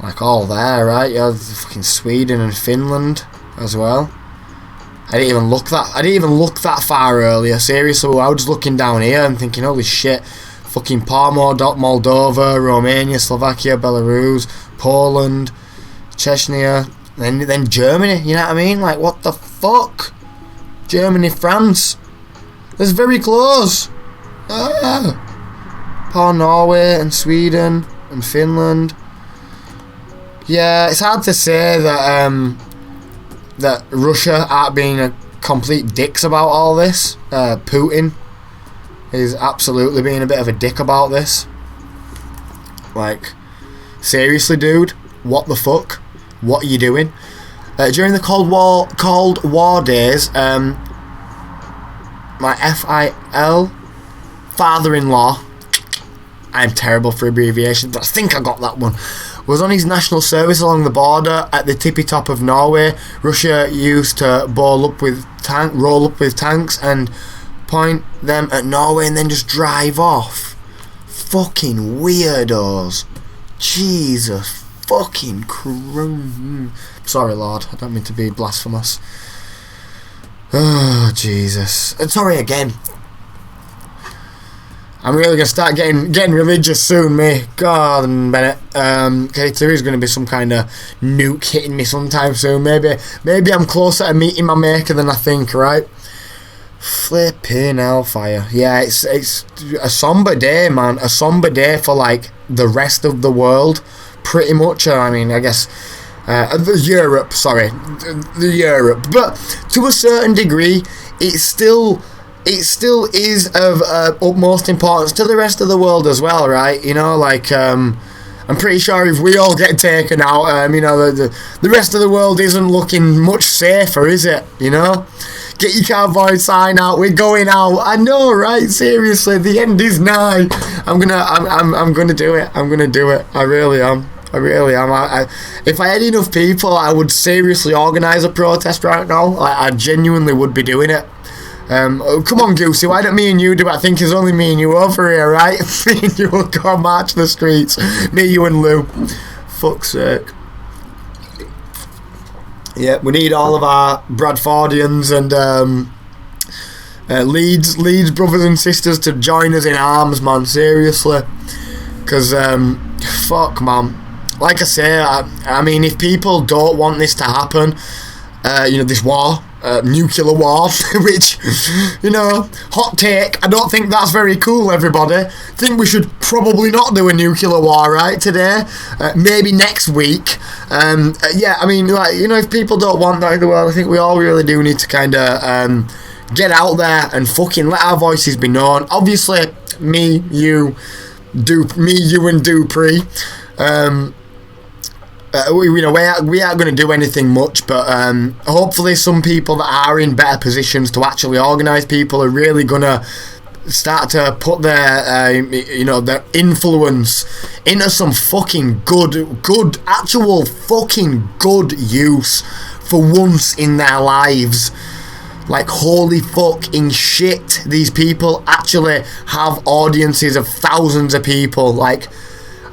Like all there, right? Yeah, fucking Sweden and Finland as well. I didn't even look that far earlier. Seriously, I was looking down here and thinking, holy shit, fucking Moldova, Romania, Slovakia, Belarus, Poland, Chechnya, then Germany. You know what I mean? Like, what the fuck? Germany, France. That's very close. Norway and Sweden and Finland. Yeah, it's hard to say that that Russia aren't being a complete dicks about all this. Putin is absolutely being a bit of a dick about this. Like, seriously, dude, what the fuck? What are you doing? During the Cold War days, my FIL father-in-law, I'm terrible for abbreviations, but I think I got that one, was on his national service along the border at the tippy top of Norway. Russia used to roll up with tanks and point them at Norway and then just drive off. Fucking weirdos. Jesus fucking Christ. Sorry, Lord, I don't mean to be blasphemous. Oh, Jesus. Sorry again. I'm really gonna start getting religious soon, me. God, Bennett. There is gonna be some kind of nuke hitting me sometime soon. Maybe I'm closer to meeting my maker than I think. Right? Flipping hellfire. Yeah, it's a somber day, man. A somber day for like the rest of the world, pretty much. I mean, I guess Europe. Sorry, the Europe. But to a certain degree, it still is of utmost importance to the rest of the world as well, right? You know, like, I'm pretty sure if we all get taken out, you know, the rest of the world isn't looking much safer, is it? You know? Get your cowboy sign out, we're going out. I know, right? Seriously, the end is nigh. I'm gonna do it. I'm gonna do it. I really am. If I had enough people, I would seriously organise a protest right now. I genuinely would be doing it. Come on, Goosey, why don't me and you do it? I think it's only me and you over here, right? Me and you will go march the streets. Me, you and Lou. Fuck's sake. Yeah, we need all of our Bradfordians and Leeds brothers and sisters to join us in arms, man, seriously. Because, fuck, man. Like I say, I mean, if people don't want this to happen, you know, this war, nuclear war, which, you know, hot take, I don't think that's very cool, everybody. I think we should probably not do a nuclear war, right, today. Maybe next week. Yeah, I mean, like, you know, if people don't want that in the world, I think we all really do need to kind of get out there and fucking let our voices be known. Obviously, me, you and Dupree, you know, we aren't going to do anything much, but hopefully some people that are in better positions to actually organise people are really going to start to put their, you know, their influence into some fucking good, actual fucking good use for once in their lives. Like, holy fucking shit, these people actually have audiences of thousands of people. Like,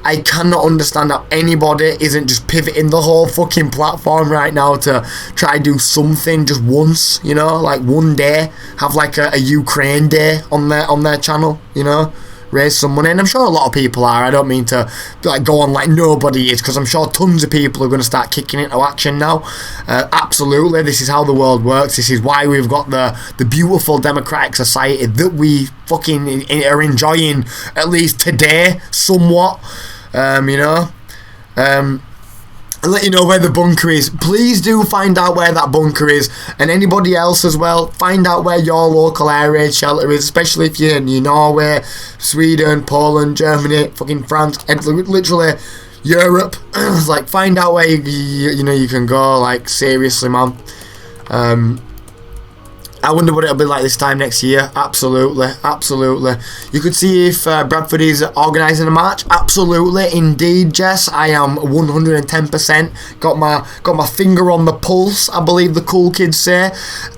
I cannot understand how anybody isn't just pivoting the whole fucking platform right now to try do something just once, you know, like one day, have like a Ukraine day on their channel, you know, raise some money, and I'm sure a lot of people are. I don't mean to like go on like nobody is, because I'm sure tons of people are going to start kicking into action now. Absolutely, this is how the world works. This is why we've got the beautiful democratic society that we fucking are enjoying, at least today, somewhat. I'll let you know where the bunker is. Please do find out where that bunker is, and anybody else as well. Find out where your local air raid shelter is, especially if you're in Norway, Sweden, Poland, Germany, fucking France, and literally Europe. Like, find out where you can go. Like, seriously, man. I wonder what it'll be like this time next year. Absolutely, absolutely. You could see if Bradford is organising a march. Absolutely, indeed, Jess. I am 110%. Got my finger on the pulse, I believe the cool kids say.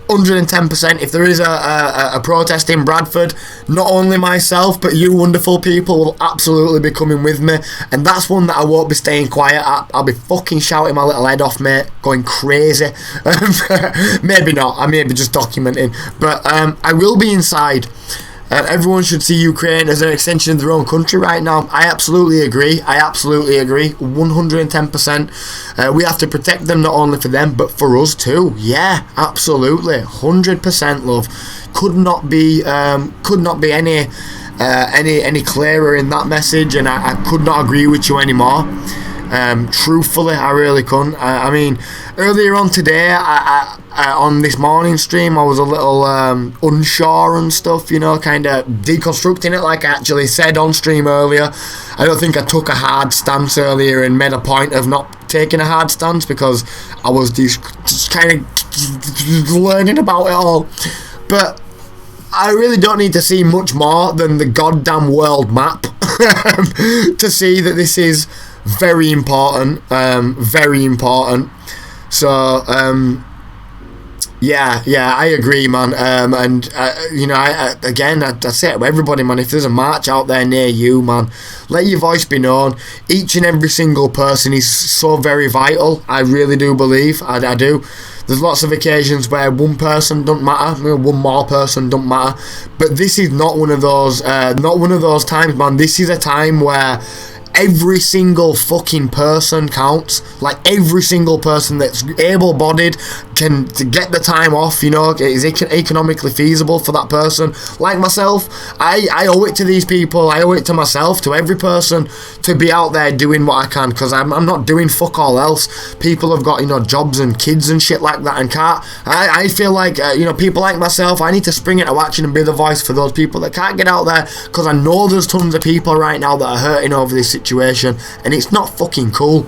110%. If there is a protest in Bradford, not only myself but you wonderful people will absolutely be coming with me, and that's one that I won't be staying quiet at. I'll be fucking shouting my little head off, mate, going crazy. Maybe not, I may be just documenting, but I will be inside. Everyone should see Ukraine as an extension of their own country right now. I absolutely agree. 110%. We have to protect them, not only for them but for us too. Yeah, absolutely, 100%, love. Could not be any clearer in that message, and I could not agree with you anymore. Truthfully, I really couldn't. I mean, earlier on today, I on this morning stream, I was a little unsure and stuff, kind of deconstructing it, like I actually said on stream earlier. I don't think I took a hard stance earlier and made a point of not taking a hard stance, because I was just kind of learning about it all. But I really don't need to see much more than the goddamn world map to see that this is very important, very important. So, yeah, I agree, man. And I say it to everybody, man. If there's a march out there near you, man, let your voice be known. Each and every single person is so very vital. I really do believe. I do. There's lots of occasions where one person don't matter, one more person don't matter. But this is not one of those. Not one of those times, man. This is a time where every single fucking person counts. Like, every single person that's able-bodied can to get the time off, is economically feasible for that person. Like myself, I owe it to these people, I owe it to myself, to every person, to be out there doing what I can, because I'm not doing fuck all else. People have got, jobs and kids and shit like that, and can't. I feel like, people like myself, I need to spring into action and be the voice for those people that can't get out there, because I know there's tons of people right now that are hurting over this situation, and it's not fucking cool.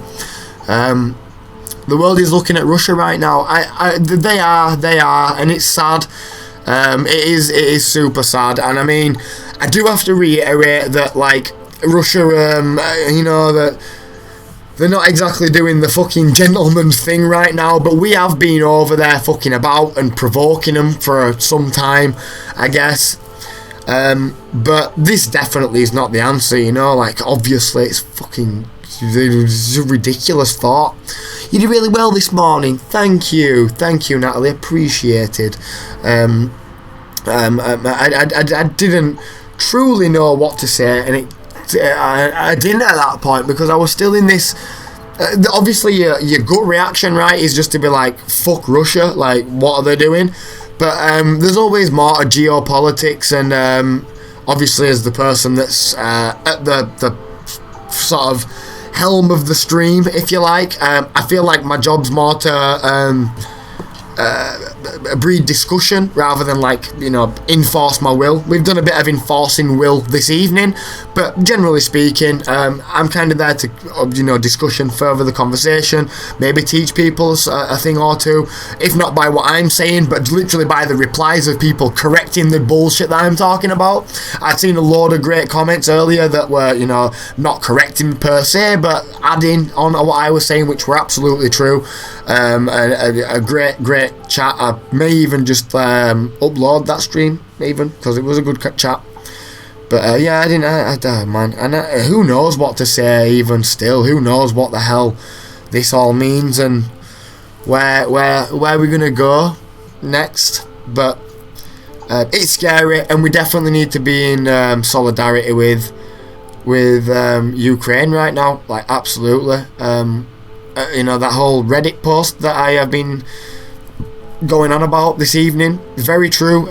The world is looking at Russia right now. They are, and it's sad. It is super sad, and I mean, I do have to reiterate that, like, Russia, that they're not exactly doing the fucking gentleman's thing right now, but we have been over there fucking about and provoking them for some time, I guess. But this definitely is not the answer, like, obviously it's fucking, it's a ridiculous thought. You did really well this morning. Thank you, Natalie, appreciated. I didn't truly know what to say, and I didn't at that point, because I was still in this. Obviously, your gut reaction, right, is just to be like, fuck Russia, like, what are they doing? But there's always more to geopolitics, and obviously, as the person that's at the sort of helm of the stream, if you like, I feel like my job's more to breed discussion rather than, like, enforce my will. We've done a bit of enforcing will this evening, but generally speaking, I'm kind of there to discuss and further the conversation, maybe teach people a thing or two, if not by what I'm saying, but literally by the replies of people correcting the bullshit that I'm talking about. I'd seen a load of great comments earlier that were not correcting per se, but adding on what I was saying, which were absolutely true. A great chat. I may even just upload that stream, even, because it was a good chat. But yeah, I didn't, man, and who knows what to say, even still. Who knows what the hell this all means and where we're gonna go next. But it's scary, and we definitely need to be in solidarity with Ukraine right now. Like, absolutely. You know, that whole Reddit post that I have been going on about this evening is very true.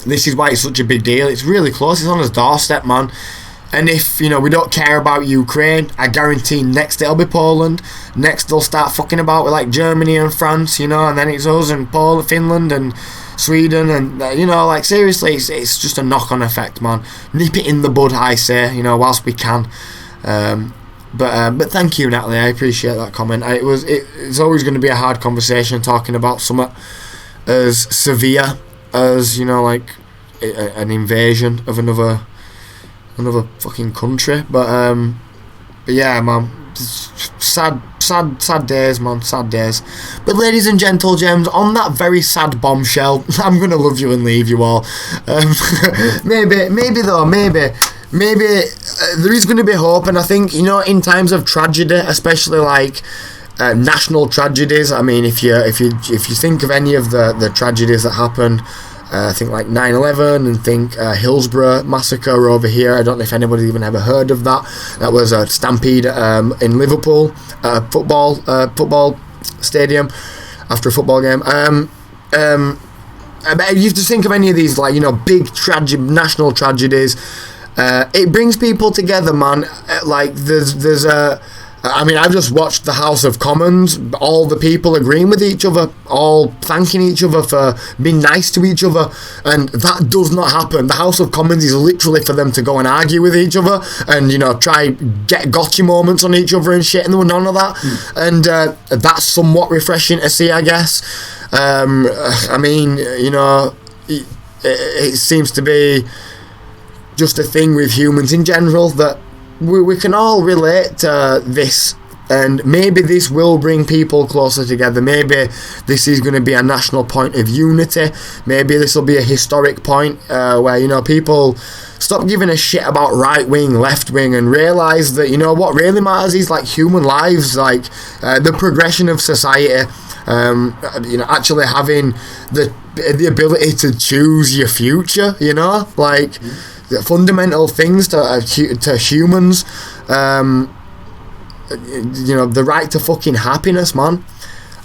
This is why it's such a big deal. It's really close. It's on his doorstep, man. And if, you know, we don't care about Ukraine, I guarantee next it'll be Poland. Next they'll start fucking about with like Germany and France, you know, and then it's us and Poland, Finland and Sweden, and you know, like, seriously, it's just a knock-on effect, man. Nip it in the bud, I say, you know, whilst we can. But thank you, Natalie. I appreciate that comment. It's always going to be a hard conversation talking about something as severe as, you know, like an invasion of another fucking country. But yeah, man, sad days, man, sad days. But ladies and gentle gems, on that very sad bombshell, I'm gonna love you and leave you all. Maybe there is going to be hope, and I think, you know, in times of tragedy, especially like national tragedies. I mean, if you think of any of the tragedies that happened, I think like 9/11, and think Hillsborough massacre over here. I don't know if anybody's even ever heard of that. That was a stampede in Liverpool, football stadium after a football game. You have to think of any of these, like, you know, big national tragedies. It brings people together, man. Like, there's a... I mean, I've just watched the House of Commons, all the people agreeing with each other, all thanking each other for being nice to each other, and that does not happen. The House of Commons is literally for them to go and argue with each other and, you know, try get gotcha moments on each other and shit, and there were none of that. And that's somewhat refreshing to see, I guess. I mean, you know, it seems to be just a thing with humans in general that we can all relate to this, and maybe this will bring people closer together. Maybe this is going to be a national point of unity. Maybe this will be a historic point where, you know, people stop giving a shit about right wing, left wing, and realise that, you know, what really matters is like human lives, like the progression of society. You know, actually having the ability to choose your future. You know, like. The fundamental things to humans, you know, the right to fucking happiness, man.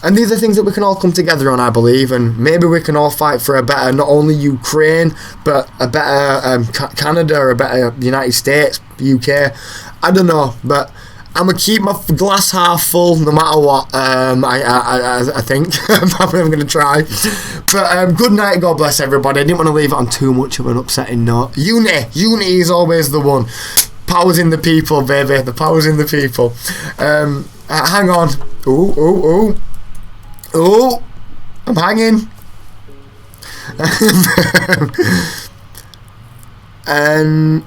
And these are things that we can all come together on, I believe, and maybe we can all fight for a better, not only Ukraine, but a better Canada, or a better United States, UK. I don't know, but I'm gonna keep my glass half full no matter what. I think I'm gonna try. But good night, God bless everybody. I didn't want to leave it on too much of an upsetting note. Unity is always the one. Power's in the people, baby. The power's in the people. Hang on. Ooh, I'm hanging. And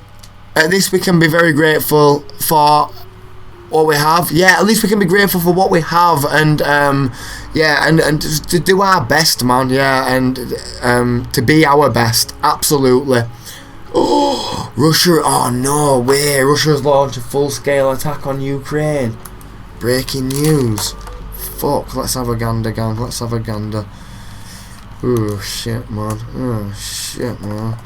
at least we can be very grateful for what we have. Yeah, at least we can be grateful for what we have, and yeah, and just to do our best, man. Yeah, and to be our best, absolutely. Oh, Russia! Oh no way! Russia's launched a full-scale attack on Ukraine. Breaking news. Fuck! Let's have a gander, gang. Let's have a gander. Oh shit, man. Oh shit, man.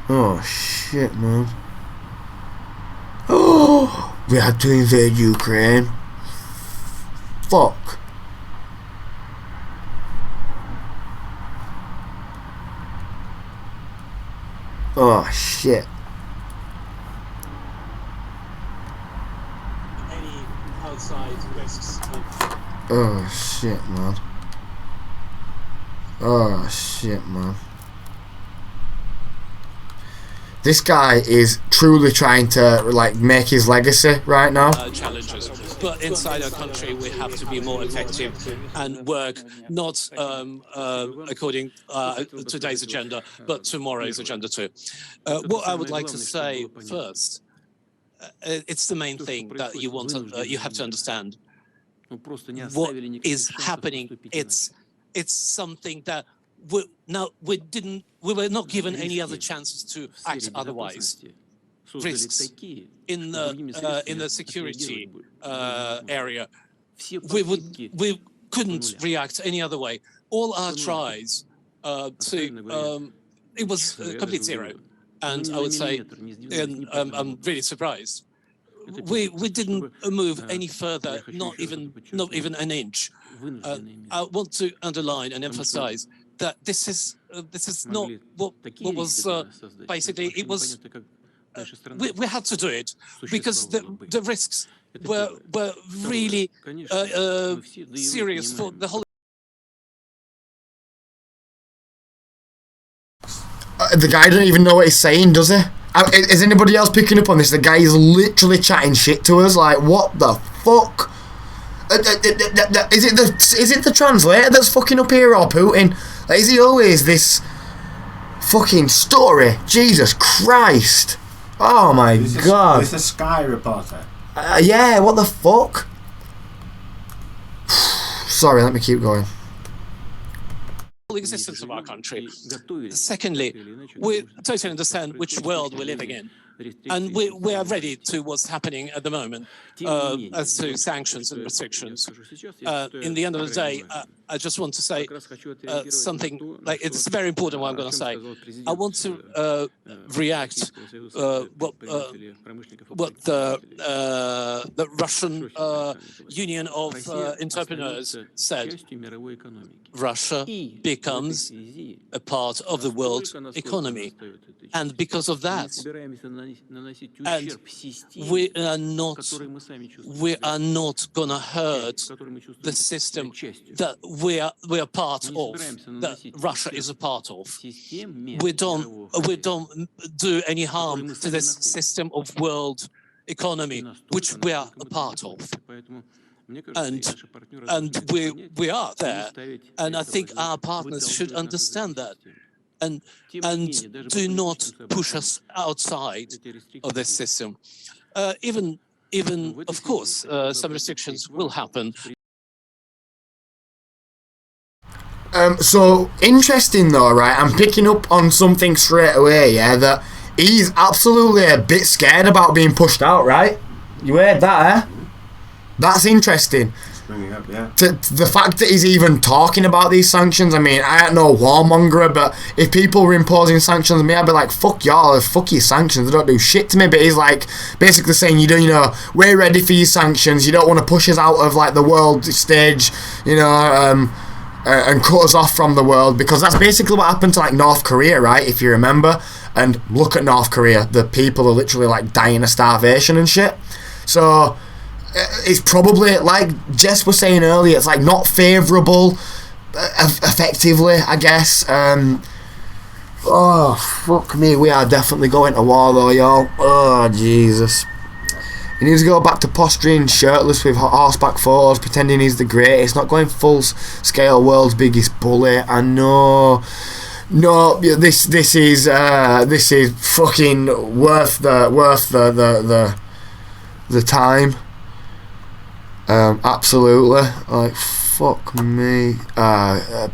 Oh shit, man. Oh, we had to invade Ukraine. Fuck. Oh shit. Any outside risks of... Oh shit, man. Oh shit, man. This guy is truly trying to like make his legacy right now. Challenges, but inside our country we have to be more effective and work not according today's agenda, but tomorrow's agenda too. What I would like to say first, it's the main thing that you have to understand. What is happening? It's something that we were not given any other chances to act otherwise. Risks in the security area. We couldn't react any other way. All our tries it was complete zero. And I would say, and I'm really surprised. We didn't move any further, not even an inch. I want to underline and emphasize that this is not what was basically. It was we had to do it because the risks were really serious for the whole. The guy doesn't even know what he's saying, does he? Is anybody else picking up on this? The guy is literally chatting shit to us. Like, what the fuck? Is it the translator that's fucking up here, or Putin? Like, is he always this fucking story? Jesus Christ! Oh my god! Is the Sky reporter? Yeah. What the fuck? Sorry, let me keep going. Existence of our country. Secondly, we totally understand which world we're living in, and we are ready to what's happening at the moment as to sanctions and restrictions. In the end of the day, I just want to say something like it's very important what I'm going to say. I want to react what the Russian Union of Entrepreneurs said. Russia becomes a part of the world economy, and because of that, and we are not going to hurt the system that we are part of, that Russia is a part of. We don't do any harm to this system of world economy which we are a part of. And we are there, and I think our partners should understand that, and do not push us outside of this system. Even of course, some restrictions will happen. So interesting though, right? I'm picking up on something straight away. Yeah, that he's absolutely a bit scared about being pushed out. Right? You heard that, eh? That's interesting. Up, yeah. The fact that he's even talking about these sanctions, I mean, I ain't no warmonger, but if people were imposing sanctions on me, I'd be like, fuck y'all, fuck your sanctions, they don't do shit to me. But he's like, basically saying, you know, we're ready for your sanctions, you don't want to push us out of like the world stage, you know, and cut us off from the world, because that's basically what happened to like North Korea, right, if you remember. And look at North Korea, the people are literally like dying of starvation and shit. So it's probably, like Jess was saying earlier, it's like not favourable effectively, I guess. Oh, fuck me, we are definitely going to war though, y'all. Oh, Jesus. He needs to go back to posturing shirtless with horseback photos, pretending he's the greatest, not going full scale world's biggest bully. I know. No, this is fucking worth the time. Absolutely, like fuck me.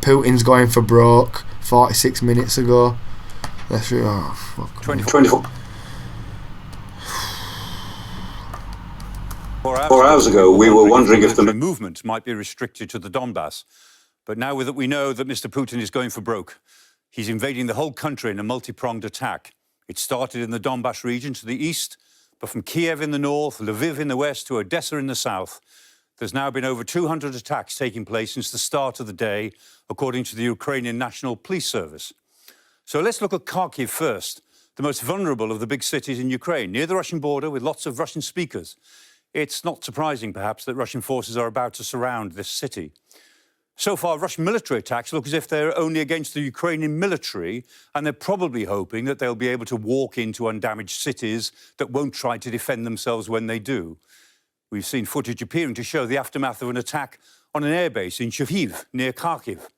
Putin's going for broke 46 minutes ago. Let's fuck 24 hours ago, we were wondering if the movement might be restricted to the Donbass. But now that we know that Mr. Putin is going for broke, he's invading the whole country in a multi-pronged attack. It started in the Donbass region to the east, but from Kiev in the north, Lviv in the west, to Odessa in the south, there's now been over 200 attacks taking place since the start of the day, according to the Ukrainian National Police Service. So let's look at Kharkiv first, the most vulnerable of the big cities in Ukraine, near the Russian border with lots of Russian speakers. It's not surprising, perhaps, that Russian forces are about to surround this city. So far, Russian military attacks look as if they're only against the Ukrainian military, and they're probably hoping that they'll be able to walk into undamaged cities that won't try to defend themselves when they do. We've seen footage appearing to show the aftermath of an attack on an airbase in Lviv, near Kharkiv.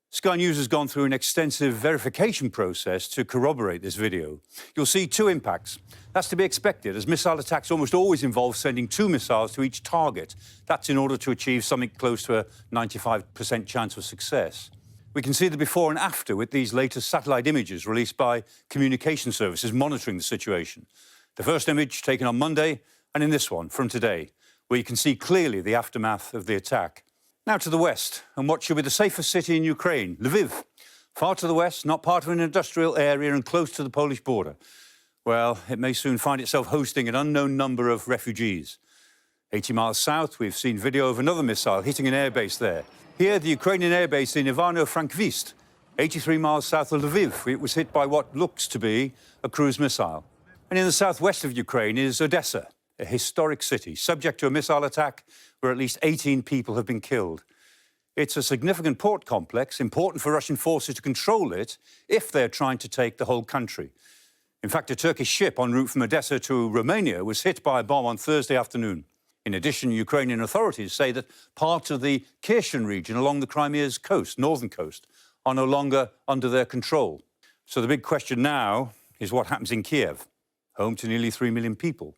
Sky News has gone through an extensive verification process to corroborate this video. You'll see two impacts. That's to be expected, as missile attacks almost always involve sending 2 missiles to each target. That's in order to achieve something close to a 95% chance of success. We can see the before and after with these latest satellite images released by communication services monitoring the situation. The first image taken on Monday, and in this one from today, where you can see clearly the aftermath of the attack. Now to the west, and what should be the safest city in Ukraine, Lviv. Far to the west, not part of an industrial area and close to the Polish border. Well, it may soon find itself hosting an unknown number of refugees. 80 miles south, we've seen video of another missile hitting an airbase there. Here, the Ukrainian airbase in Ivano-Frankivsk, 83 miles south of Lviv. It was hit by what looks to be a cruise missile. And in the southwest of Ukraine is Odessa, a historic city, subject to a missile attack where at least 18 people have been killed. It's a significant port complex, important for Russian forces to control it if they're trying to take the whole country. In fact, a Turkish ship en route from Odessa to Romania was hit by a bomb on Thursday afternoon. In addition, Ukrainian authorities say that parts of the Kherson region along the Crimea's coast, northern coast, are no longer under their control. So the big question now is what happens in Kiev, home to nearly 3 million people.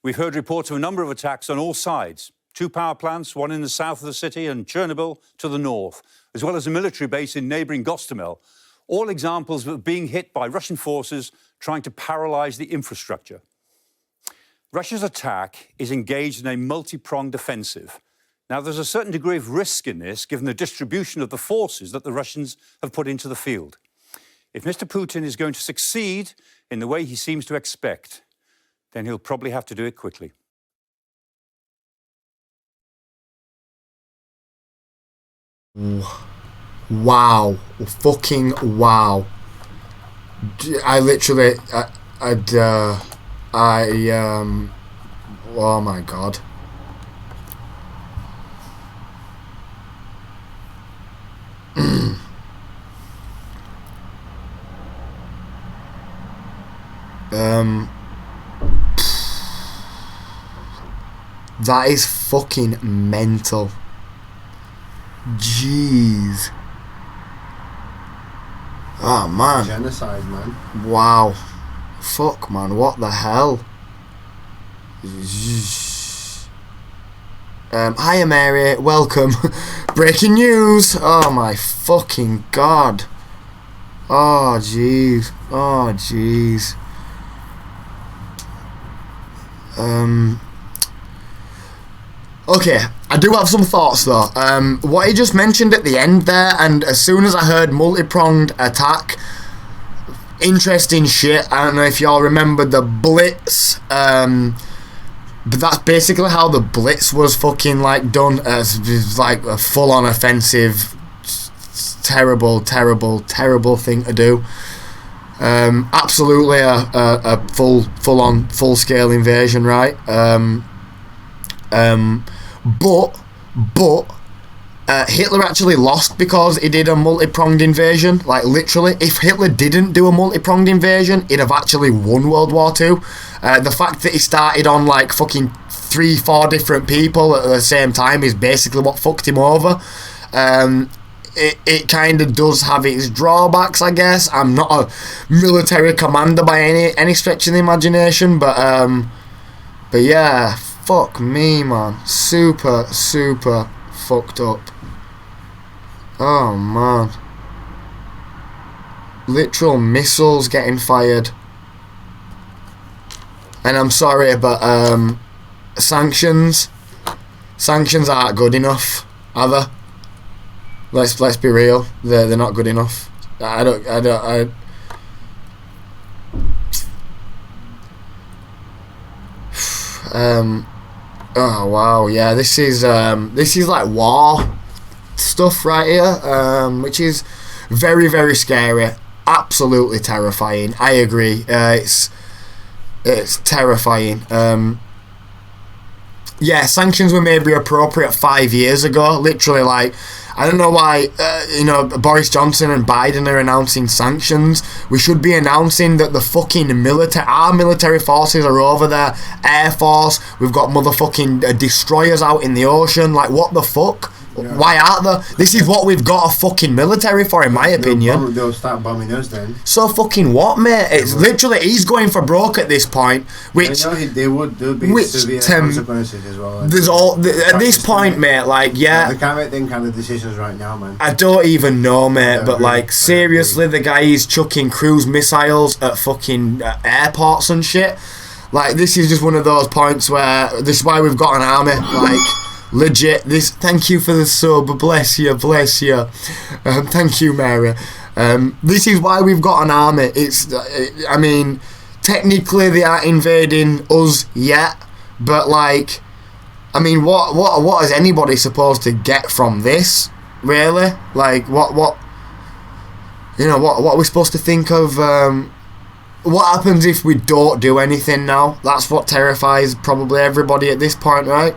We've heard reports of a number of attacks on all sides. 2 power plants, one in the south of the city and Chernobyl to the north, as well as a military base in neighbouring Gostomel. All examples of being hit by Russian forces trying to paralyse the infrastructure. Russia's attack is engaged in a multi-pronged offensive. Now, there's a certain degree of risk in this, given the distribution of the forces that the Russians have put into the field. If Mr. Putin is going to succeed in the way he seems to expect, then he'll probably have to do it quickly. Wow. Fucking wow. I literally... oh my God. That is fucking mental. Jeez. Oh man. Genocide, man. Wow. Fuck, man. What the hell? Hiya, Mary. Welcome. Breaking news. Oh my fucking God. Oh jeez. Oh jeez. Okay, I do have some thoughts though. What he just mentioned at the end there, and as soon as I heard multi-pronged attack, interesting shit. I don't know if y'all remember the Blitz, but that's basically how the Blitz was fucking like done, as like a full-on offensive. Terrible thing to do. Absolutely a full-on full-scale invasion, right? But Hitler actually lost because he did a multi-pronged invasion. Like literally, if Hitler didn't do a multi-pronged invasion, he'd have actually won World War II. The fact that he started on like fucking 3-4 different people at the same time is basically what fucked him over. It kind of does have its drawbacks, I guess. I'm not a military commander by any stretch of the imagination, but yeah, fuck me, man. Super fucked up. Oh man, literal missiles getting fired. And I'm sorry, but sanctions aren't good enough, are they? Let's be real. They're not good enough. Oh wow, yeah. This is like war stuff right here, which is very scary. Absolutely terrifying. I agree. It's terrifying. Yeah, sanctions were maybe appropriate 5 years ago. Literally, like, I don't know why, Boris Johnson and Biden are announcing sanctions. We should be announcing that the fucking our military forces are over there. Air Force, we've got motherfucking destroyers out in the ocean. Like, what the fuck? Yeah. Why aren't there? This is what we've got a fucking military for, in my opinion. They'll start bombing us then. So fucking what, mate? It's literally, he's going for broke at this point. Which there'll be severe consequences as well. There's at this point, mate. Like, yeah, they can't make them kind of decisions right now, man. I don't even know, mate. But like, seriously, the guy is chucking cruise missiles at fucking airports and shit. Like, this is just one of those points where this is why we've got an army. Like, legit. This. Thank you for the sub. Bless you. Bless you. Thank you, Mary. This is why we've got an army. I mean, technically they aren't invading us yet, but like, I mean, what is anybody supposed to get from this? Really? Like, what? You know, what are we supposed to think of? What happens if we don't do anything now? That's what terrifies probably everybody at this point, right?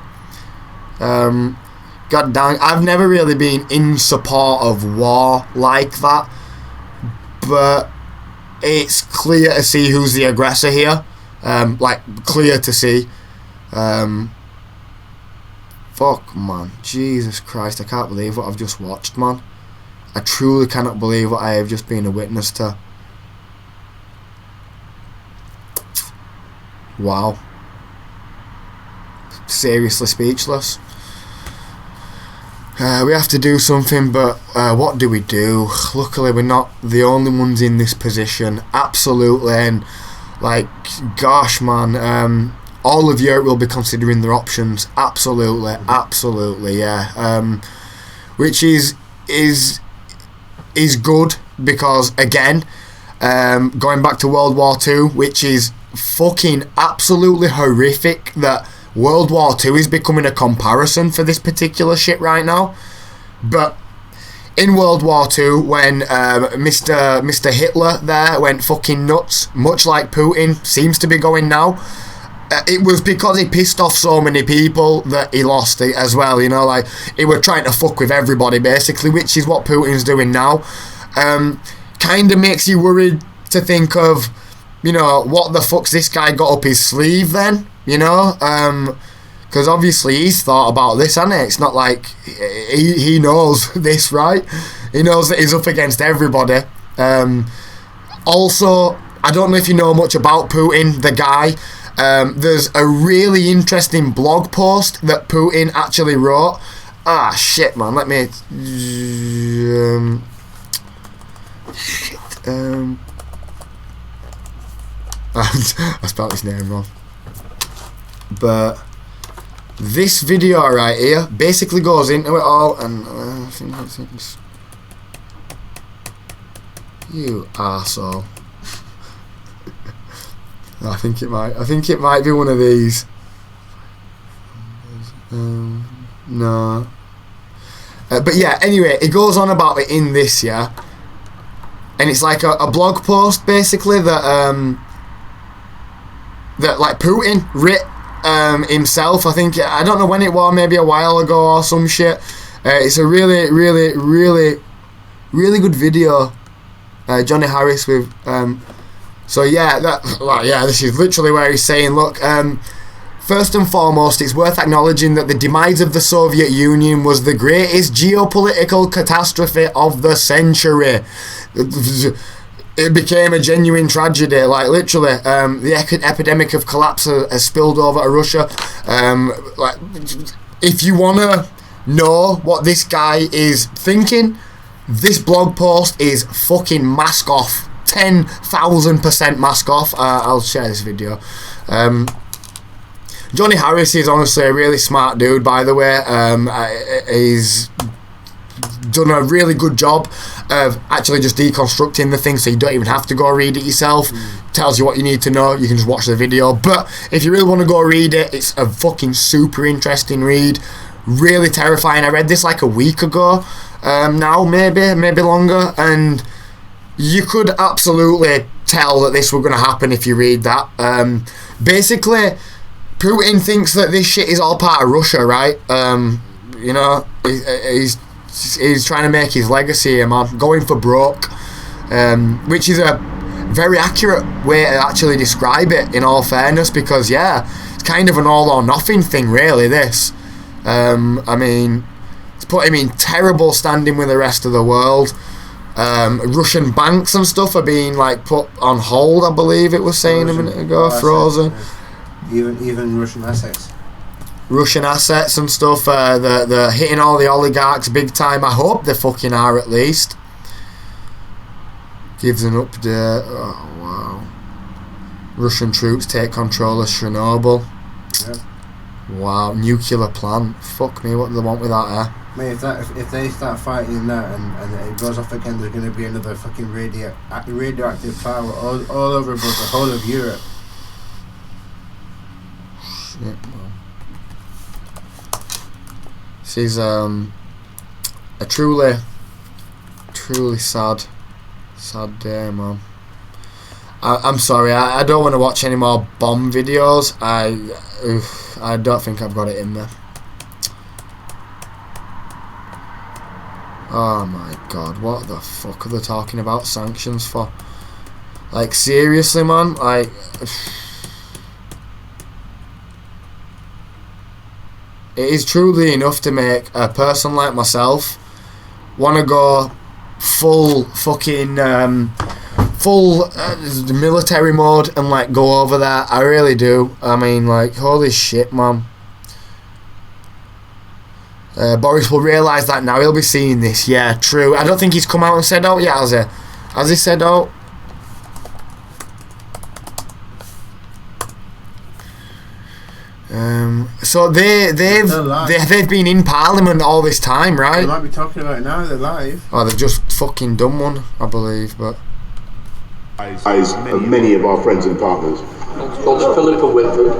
God damn, I've never really been in support of war like that, but it's clear to see who's the aggressor here. Like, clear to see. Fuck, man. Jesus Christ, I can't believe what I've just watched, man. I truly cannot believe what I have just been a witness to. Wow. Seriously speechless. We have to do something, but what do we do? Luckily, we're not the only ones in this position. Absolutely, and like, gosh, man, all of Europe will be considering their options. Absolutely, absolutely, yeah. Which is good because, again, going back to World War II, which is fucking absolutely horrific that World War II is becoming a comparison for this particular shit right now. But in World War II, when Mr. Hitler there went fucking nuts, much like Putin seems to be going now, it was because he pissed off so many people that he lost it as well, you know, like, he was trying to fuck with everybody basically, which is what Putin's doing now. Kind of makes you worried to think of, you know, what the fuck's this guy got up his sleeve then, you know, because obviously he's thought about this, hasn't he? It's not like he knows this, right? He knows that he's up against everybody. Also, I don't know if you know much about Putin, the guy. There's a really interesting blog post that Putin actually wrote. Ah, shit, man. Let me... I spelled his name wrong. But this video right here basically goes into it all, and I think it's... You arsehole. I think it might be one of these. No. But yeah, anyway, it goes on about it in this, yeah. And it's like a blog post basically that that like Putin writ himself. I think, I don't know when it was, maybe a while ago or some shit. It's a really good video. Johnny Harris with so yeah, this is literally where he's saying, look, first and foremost, it's worth acknowledging that the demise of the Soviet Union was the greatest geopolitical catastrophe of the century. It became a genuine tragedy, like literally. The epidemic of collapse has spilled over to Russia. Like, if you want to know what this guy is thinking, this blog post is fucking mask off. 10,000% mask off. I'll share this video. Johnny Harris is honestly a really smart dude, by the way. He's done a really good job of actually just deconstructing the thing, so you don't even have to go read it yourself. Tells you what you need to know. You can just watch the video. But if you really want to go read it, it's a fucking super interesting read. Really terrifying. I read this like a week ago. Now maybe longer, and you could absolutely tell that this was going to happen if you read that. Basically, Putin thinks that this shit is all part of Russia, right? You know, he's trying to make his legacy here, man. Going for broke, which is a very accurate way to actually describe it, in all fairness, because, yeah, it's kind of an all or nothing thing, really, this. I mean, it's put him in terrible standing with the rest of the world. Russian banks and stuff are being like put on hold, I believe it was saying a minute ago, frozen. Even Russian assets. Russian assets and stuff, they're hitting all the oligarchs big time. I hope they fucking are, at least. Gives an update. Oh wow. Russian troops take control of Chernobyl. Yep. Wow, nuclear plant. Fuck me, what do they want with that, eh? Mate, if they start fighting that and it goes off again, there's going to be another fucking radioactive power all over the whole of Europe. Shit, man. This is a truly sad day, man. I'm sorry, I don't want to watch any more bomb videos. I don't think I've got it in me. Oh my god, what the fuck are they talking about sanctions for? Like, seriously, man? Like, it is truly enough to make a person like myself want to go full fucking full military mode and like go over there. I really do. I mean, like, holy shit, man. Boris will realise that now. He'll be seeing this. Yeah, true. I don't think he's come out and said out yet, has he? Has he said out? So they've been in Parliament all this time, right? They might be talking about it now. They're live. Oh, they've just fucking done one, I believe, but. As many of our friends and partners. Philippa Whitford.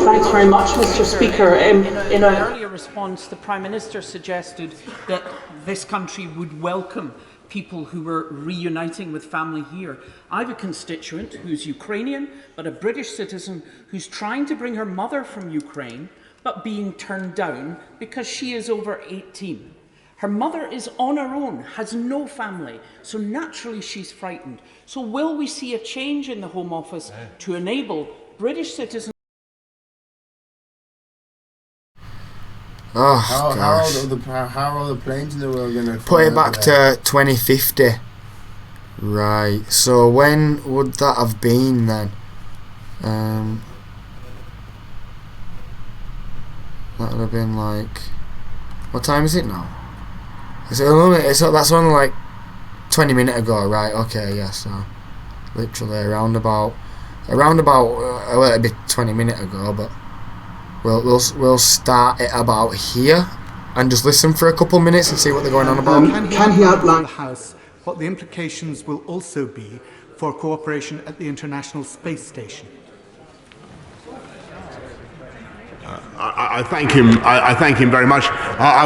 Thanks very much, Mr. Speaker. In an earlier response, the Prime Minister suggested that this country would welcome people who were reuniting with family here. I have a constituent who's Ukrainian, but a British citizen who's trying to bring her mother from Ukraine, but being turned down because she is over 18. Her mother is on her own, has no family, so naturally she's frightened. So will we see a change in the Home Office to enable British citizens? Oh, how gosh. How are the planes in the world going to put it back to 2050? Right. So when would that have been then? That would have been like. What time is it now? That's only like 20 minutes ago, right? Okay, yeah. So literally around about a little bit 20 minutes ago, but. We'll start it about here and just listen for a couple minutes and see what they're going on about. Can he outline the House what the implications will also be for cooperation at the International Space Station? I thank him. I thank him very much.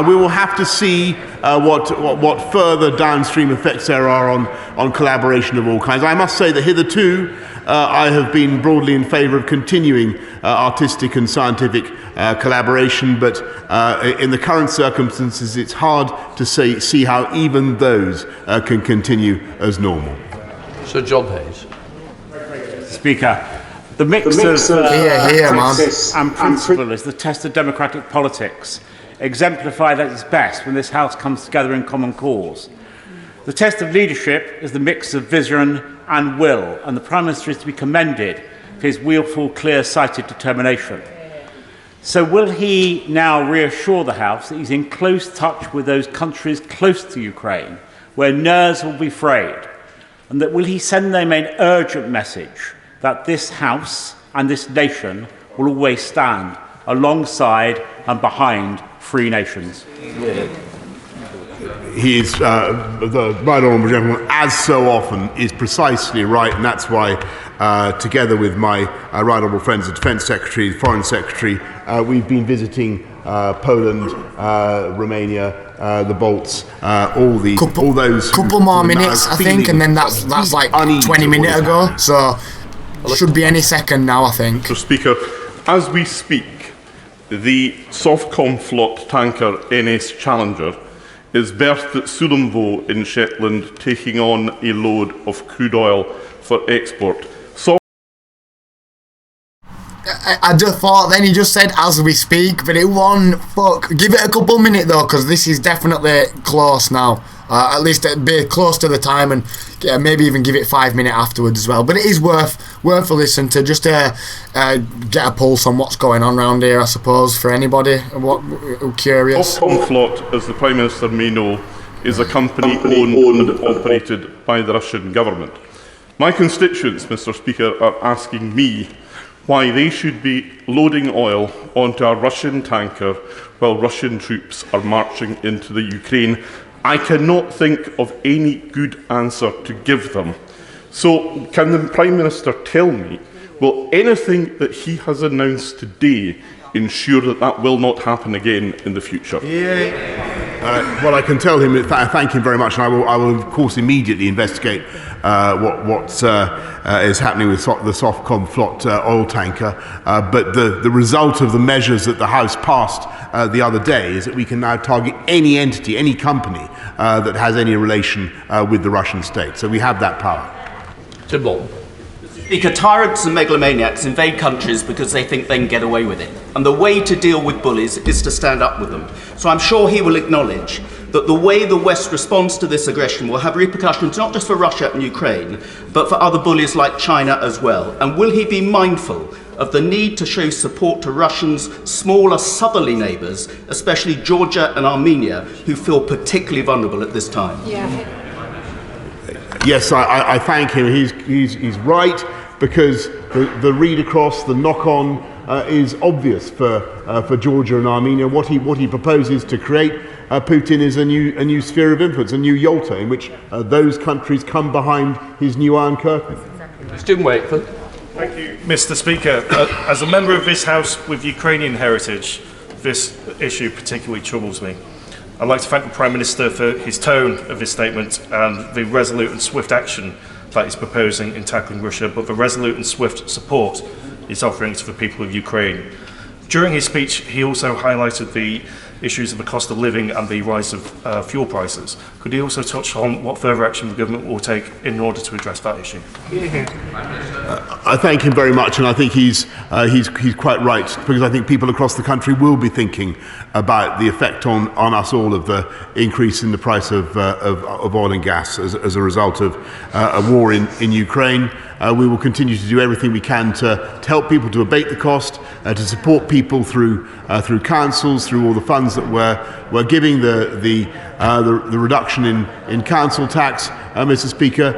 We will have to see what further downstream effects there are on collaboration of all kinds. I must say that hitherto I have been broadly in favour of continuing artistic and scientific collaboration, but in the current circumstances, it's hard to see how even those can continue as normal. Sir John Hayes. Speaker. The mix of practice and principle is the test of democratic politics, exemplified at its best when this House comes together in common cause. The test of leadership is the mix of vision and will, and the Prime Minister is to be commended for his willful, clear-sighted determination. So will he now reassure the House that he's in close touch with those countries close to Ukraine, where nerves will be frayed, and that will he send them an urgent message that this House and this nation will always stand alongside and behind free nations? He is, the right honourable gentleman, as so often, is precisely right, and that's why, together with my right honourable friends, the Defence Secretary, the Foreign Secretary, we've been visiting Poland, Romania, the Balts, all those. Couple more minutes, I think, and then that's like 20 minutes ago. So. Should be any second now, I think. Mr. Speaker, as we speak, the Softcom flot tanker NS Challenger is berthed at Sullomvo in Shetland, taking on a load of crude oil for export. I just thought then he just said as we speak, but it won't. Fuck. Give it a couple minutes though, because this is definitely close now. At least it'd be close to the time, and maybe even give it 5 minutes afterwards as well. But it is worth a listen to, just to get a pulse on what's going on around here, I suppose, for anybody curious. Softcom flot, as the Prime Minister may know, is a company owned and operated by the Russian government. My constituents, Mr. Speaker, are asking me why they should be loading oil onto a Russian tanker while Russian troops are marching into the Ukraine. I cannot think of any good answer to give them. So can the Prime Minister tell me, will anything that he has announced today ensure that that will not happen again in the future? Well, I can tell him, thank him very much, and I will of course immediately investigate what is happening with the Softcom Flot oil tanker. But the result of the measures that the House passed the other day is that we can now target any entity, any company that has any relation with the Russian state. So we have that power. Tim Bolton. Speaker, tyrants and megalomaniacs invade countries because they think they can get away with it. And the way to deal with bullies is to stand up with them. So I'm sure he will acknowledge that the way the West responds to this aggression will have repercussions not just for Russia and Ukraine, but for other bullies like China as well. And will he be mindful of the need to show support to Russia's smaller southerly neighbours, especially Georgia and Armenia, who feel particularly vulnerable at this time? Yes, I thank him. He's right, because the read across, the knock on is obvious for Georgia and Armenia. What he proposes to create, Putin, is a new sphere of influence, a new Yalta, in which those countries come behind his new Iron Curtain. Stephen Wakefield. Thank you, Mr. Speaker. As a member of this House with Ukrainian heritage, this issue particularly troubles me. I'd like to thank the Prime Minister for his tone of his statement and the resolute and swift action that he's proposing in tackling Russia, but the resolute and swift support he's offering to the people of Ukraine. During his speech, he also highlighted the issues of the cost of living and the rise of fuel prices. Could he also touch on what further action the government will take in order to address that issue? I thank him very much, and I think he's quite right, because I think people across the country will be thinking about the effect on us all of the increase in the price of oil and gas as a result of a war in Ukraine. We will continue to do everything we can to help people to abate the cost, to support people through councils, through all the funds that we're giving, the reduction in council tax, Mr. Speaker.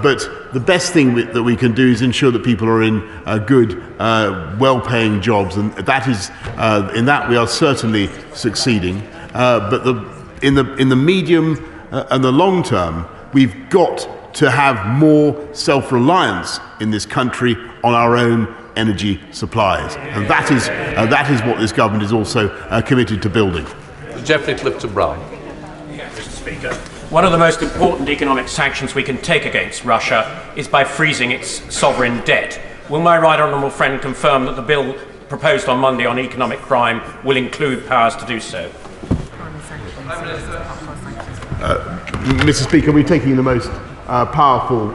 But the best thing that we can do is ensure that people are in good, well-paying jobs, and that is in that we are certainly succeeding. But in the medium and the long term, we've got to have more self-reliance in this country on our own energy supplies, and that is what this government is also committed to building. Geoffrey Clifton-Brown. Mr. Speaker, one of the most important economic sanctions we can take against Russia is by freezing its sovereign debt. Will my right honourable friend confirm that the bill proposed on Monday on economic crime will include powers to do so? Mr. Speaker, we're taking the most powerful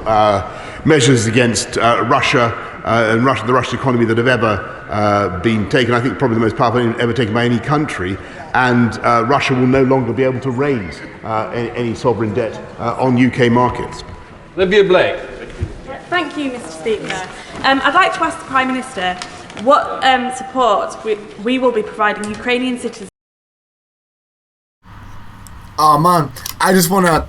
measures against Russia and the Russian economy that have ever been taken. I think probably the most powerful ever taken by any country. And Russia will no longer be able to raise any sovereign debt on UK markets. Olivia Blake. Thank you, Mr. Speaker. I'd like to ask the Prime Minister what support we will be providing Ukrainian citizens. Oh man, I just wanna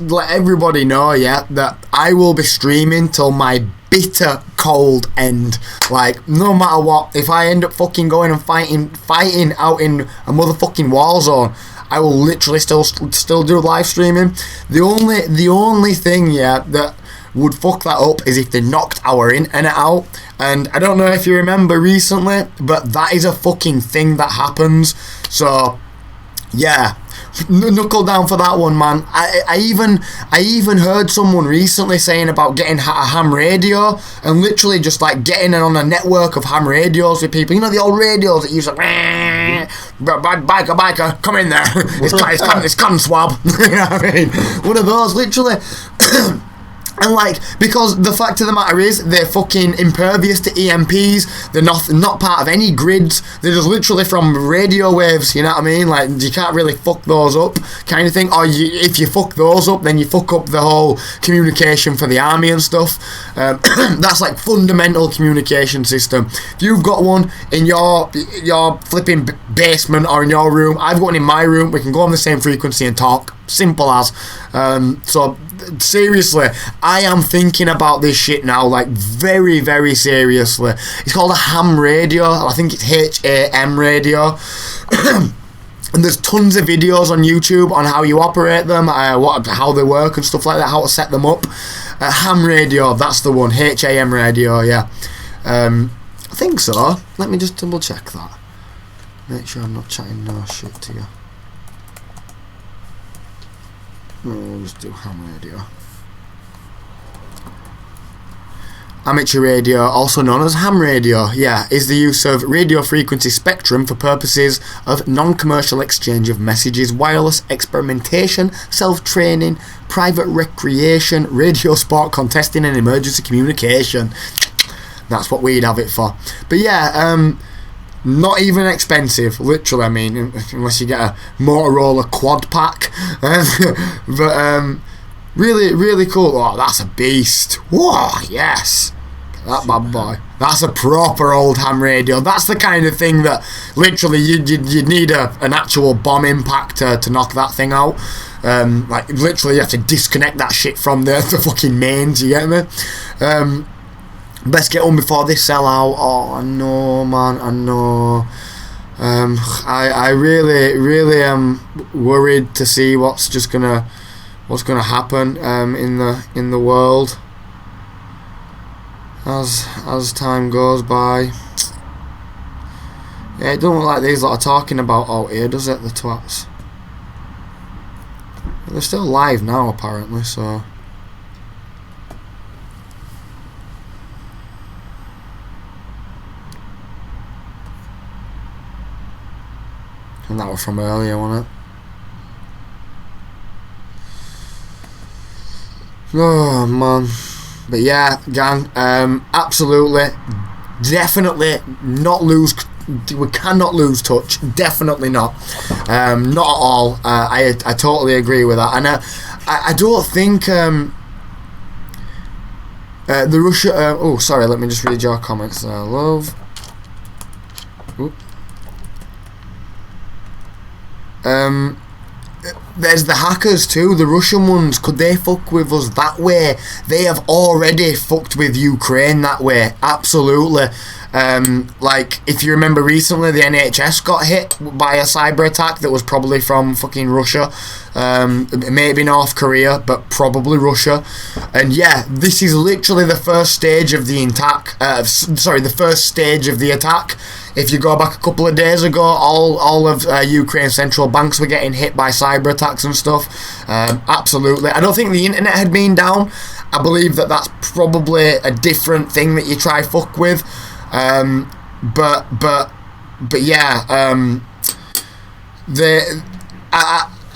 let everybody know, yeah, that I will be streaming till my bitter cold end. Like, no matter what, if I end up fucking going and fighting out in a motherfucking war zone, I will literally still do live streaming. The only thing, yeah, that would fuck that up is if they knocked our internet out. And I don't know if you remember recently, but that is a fucking thing that happens. So yeah, knuckle down for that one, man. I even heard someone recently saying about getting a ham radio and literally just like getting on a network of ham radios with people. You know, the old radios that use like biker, come in there. It's cotton swab. You know what I mean? One of those, literally. And like, because the fact of the matter is, they're fucking impervious to EMPs. They're not part of any grids. They're just literally from radio waves. You know what I mean? Like, you can't really fuck those up, kind of thing. Or if you fuck those up, then you fuck up the whole communication for the army and stuff. That's like fundamental communication system. If you've got one in your flipping basement or in your room, I've got one in my room. We can go on the same frequency and talk. Simple as. So seriously, I am thinking about this shit now, like very, very seriously. It's called a ham radio. I think it's HAM radio. And there's tons of videos on YouTube on how you operate them, how they work and stuff like that, how to set them up. Ham radio, that's the one. HAM radio, yeah. I think so. Let me just double check that. Make sure I'm not chatting no shit to you. We'll just do ham radio. Amateur radio, also known as ham radio, is the use of radio frequency spectrum for purposes of non-commercial exchange of messages, wireless experimentation, self-training, private recreation, radio sport contesting and emergency communication. That's what we'd have it for. But not even expensive, literally, I mean, unless you get a Motorola quad pack. But really, really cool. Oh, that's a beast. Whoa, yes. That bad boy. That's a proper old ham radio. That's the kind of thing that literally you'd need an actual bomb impact to knock that thing out. Like literally you have to disconnect that shit from the fucking mains, you get me? Best get on before they sell out. Oh, I know, man, I know. I really am worried to see what's gonna happen in the world as time goes by. Yeah, it don't look like these lot are talking about out here, does it, the twats? They're still live now, apparently, so. And that was from earlier, wasn't it? Oh man. But yeah, gang, absolutely, definitely not lose. We cannot lose touch. Definitely not. Not at all. I totally agree with that. And I don't think the Russia. Oh, sorry. Let me just read your comments there, love. Oop. There's the hackers too, the Russian ones. Could they fuck with us that way? They have already fucked with Ukraine that way, absolutely. Like, if you remember recently, the NHS got hit by a cyber attack that was probably from fucking Russia. Maybe North Korea, but probably Russia. And yeah, this is literally the first stage of the attack. The first stage of the attack. If you go back a couple of days ago, all of Ukraine's central banks were getting hit by cyber attacks and stuff. Absolutely. I don't think the internet had been down. I believe that that's probably a different thing that you try fuck with. But yeah,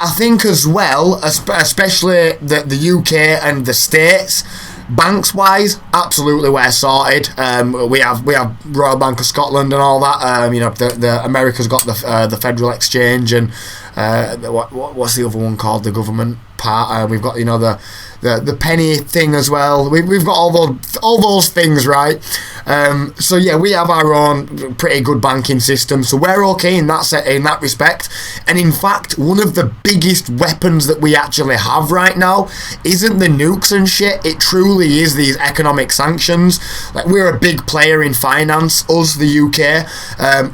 I think as well, especially the UK and the States, banks wise, absolutely we're sorted. We have Royal Bank of Scotland and all that. You know, the America's got the Federal Exchange and what's the other one called? The government part. We've got, you know, the penny thing as well. We've got all those things, right? So yeah, we have our own pretty good banking system, so we're okay in that respect. And in fact, one of the biggest weapons that we actually have right now isn't the nukes and shit. It truly is these economic sanctions. Like, we're a big player in finance, us, the UK,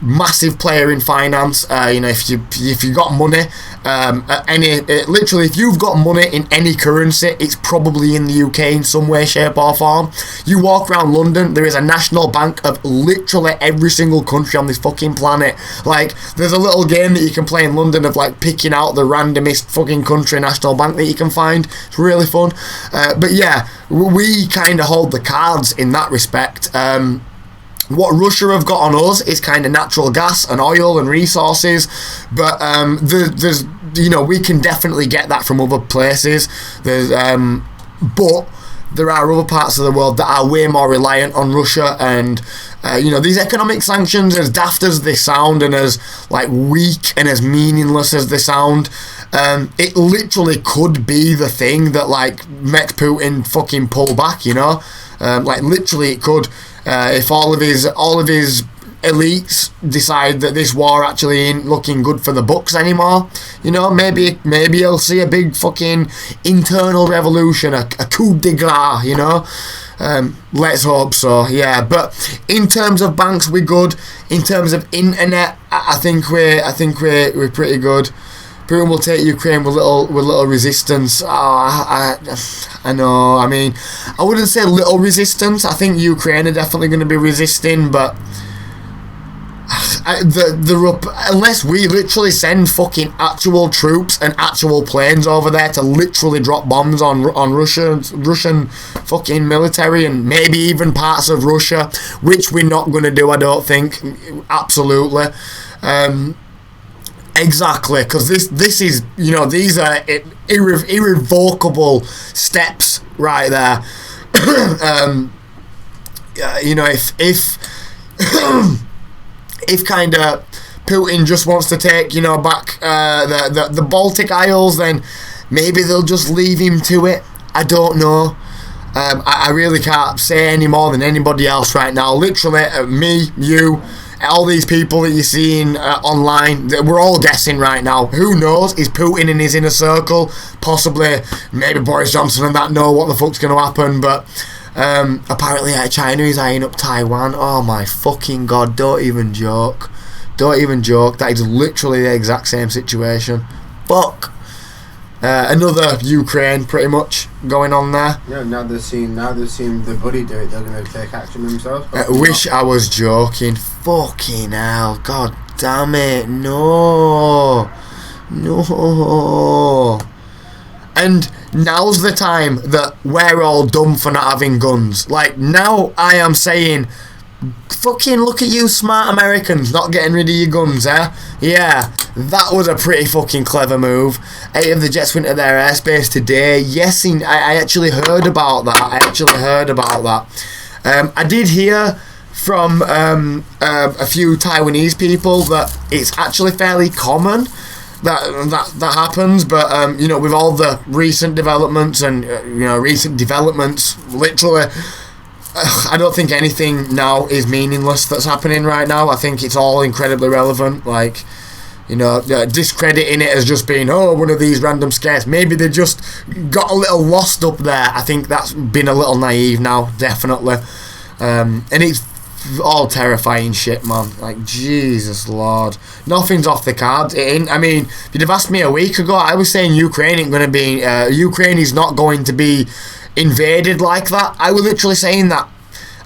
massive player in finance. You know, if you got money, literally, if you've got money in any currency, it's probably in the UK in some way, shape or form. You walk around London, there is a national bank of literally every single country on this fucking planet. Like, there's a little game that you can play in London of like picking out the randomest fucking country national bank that you can find. It's really fun. But yeah, we kind of hold the cards in that respect. What Russia have got on us is kind of natural gas and oil and resources, but there's, you know, we can definitely get that from other places. There's but there are other parts of the world that are way more reliant on Russia, and you know, these economic sanctions, as daft as they sound and as like weak and as meaningless as they sound, it literally could be the thing that like makes Putin fucking pull back, you know. Like, literally it could. If all of his elites decide that this war actually ain't looking good for the Bucks anymore. You know, maybe you'll see a big fucking internal revolution, a coup de grace, you know. Let's hope so, yeah. But in terms of banks, we're good. In terms of internet, I think we're pretty good. Putin will take Ukraine with little resistance. I know. I mean, I wouldn't say little resistance. I think Ukraine are definitely going to be resisting, but unless we literally send fucking actual troops and actual planes over there to literally drop bombs on Russian fucking military and maybe even parts of Russia, which we're not going to do, I don't think. Absolutely. Exactly, because this is, you know, these are irrevocable steps right there. You know, if kind of Putin just wants to take, you know, back the Baltic Isles, then maybe they'll just leave him to it. I don't know. I really can't say any more than anybody else right now. Literally, me, you, all these people that you're seeing online, we're all guessing right now. Who knows? Is Putin in his inner circle? Possibly, maybe Boris Johnson and that know what the fuck's going to happen, but apparently China is eyeing up Taiwan. Oh my fucking god, don't even joke. Don't even joke. That is literally the exact same situation. Fuck. Another Ukraine pretty much going on there. Yeah, now they've seen the buddy do it, they're going to take action themselves. Wish I was joking. Fucking hell. God damn it. No. And now's the time that we're all dumb for not having guns. Like, now I am saying, fucking look at you smart Americans not getting rid of your guns, eh? Yeah, that was a pretty fucking clever move. 8 of the jets went to their airspace today. Yes, I actually heard about that. I did hear from a few Taiwanese people that it's actually fairly common that happens, but you know, with all the recent developments and literally, I don't think anything now is meaningless that's happening right now. I think it's all incredibly relevant. Like, you know, discrediting it as just being, oh, one of these random scares. Maybe they just got a little lost up there. I think that's been a little naive now, definitely. And it's all terrifying shit, man. Like, Jesus Lord. Nothing's off the cards. I mean, if you'd have asked me a week ago, I was saying Ukraine is not going to be invaded like that. I was literally saying that.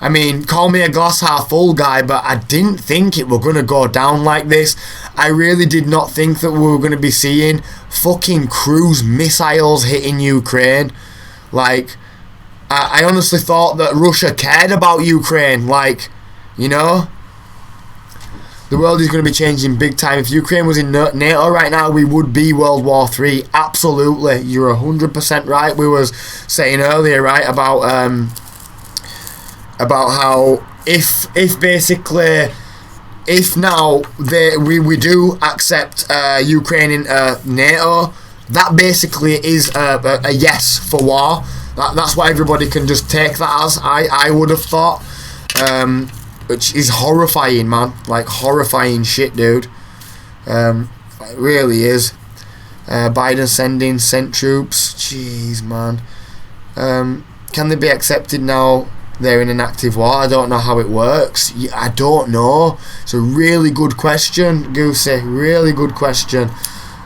I mean, call me a glass half full guy, but I didn't think it were going to go down like this. I really did not think that we were going to be seeing fucking cruise missiles hitting Ukraine. Like, I honestly thought that Russia cared about Ukraine. Like, you know, the world is going to be changing big time. If Ukraine was in NATO right now, we would be World War III. Absolutely, you're 100% right. We was saying earlier, right, about how if now we do accept Ukraine in NATO, that basically is a yes for war. That's what everybody can just take that as. I would have thought. Which is horrifying, man. Like, horrifying shit, dude. It really is. Biden sent troops. Jeez, man. Can they be accepted now they're in an active war? I don't know how it works. I don't know. It's a really good question, Goosey. Really good question.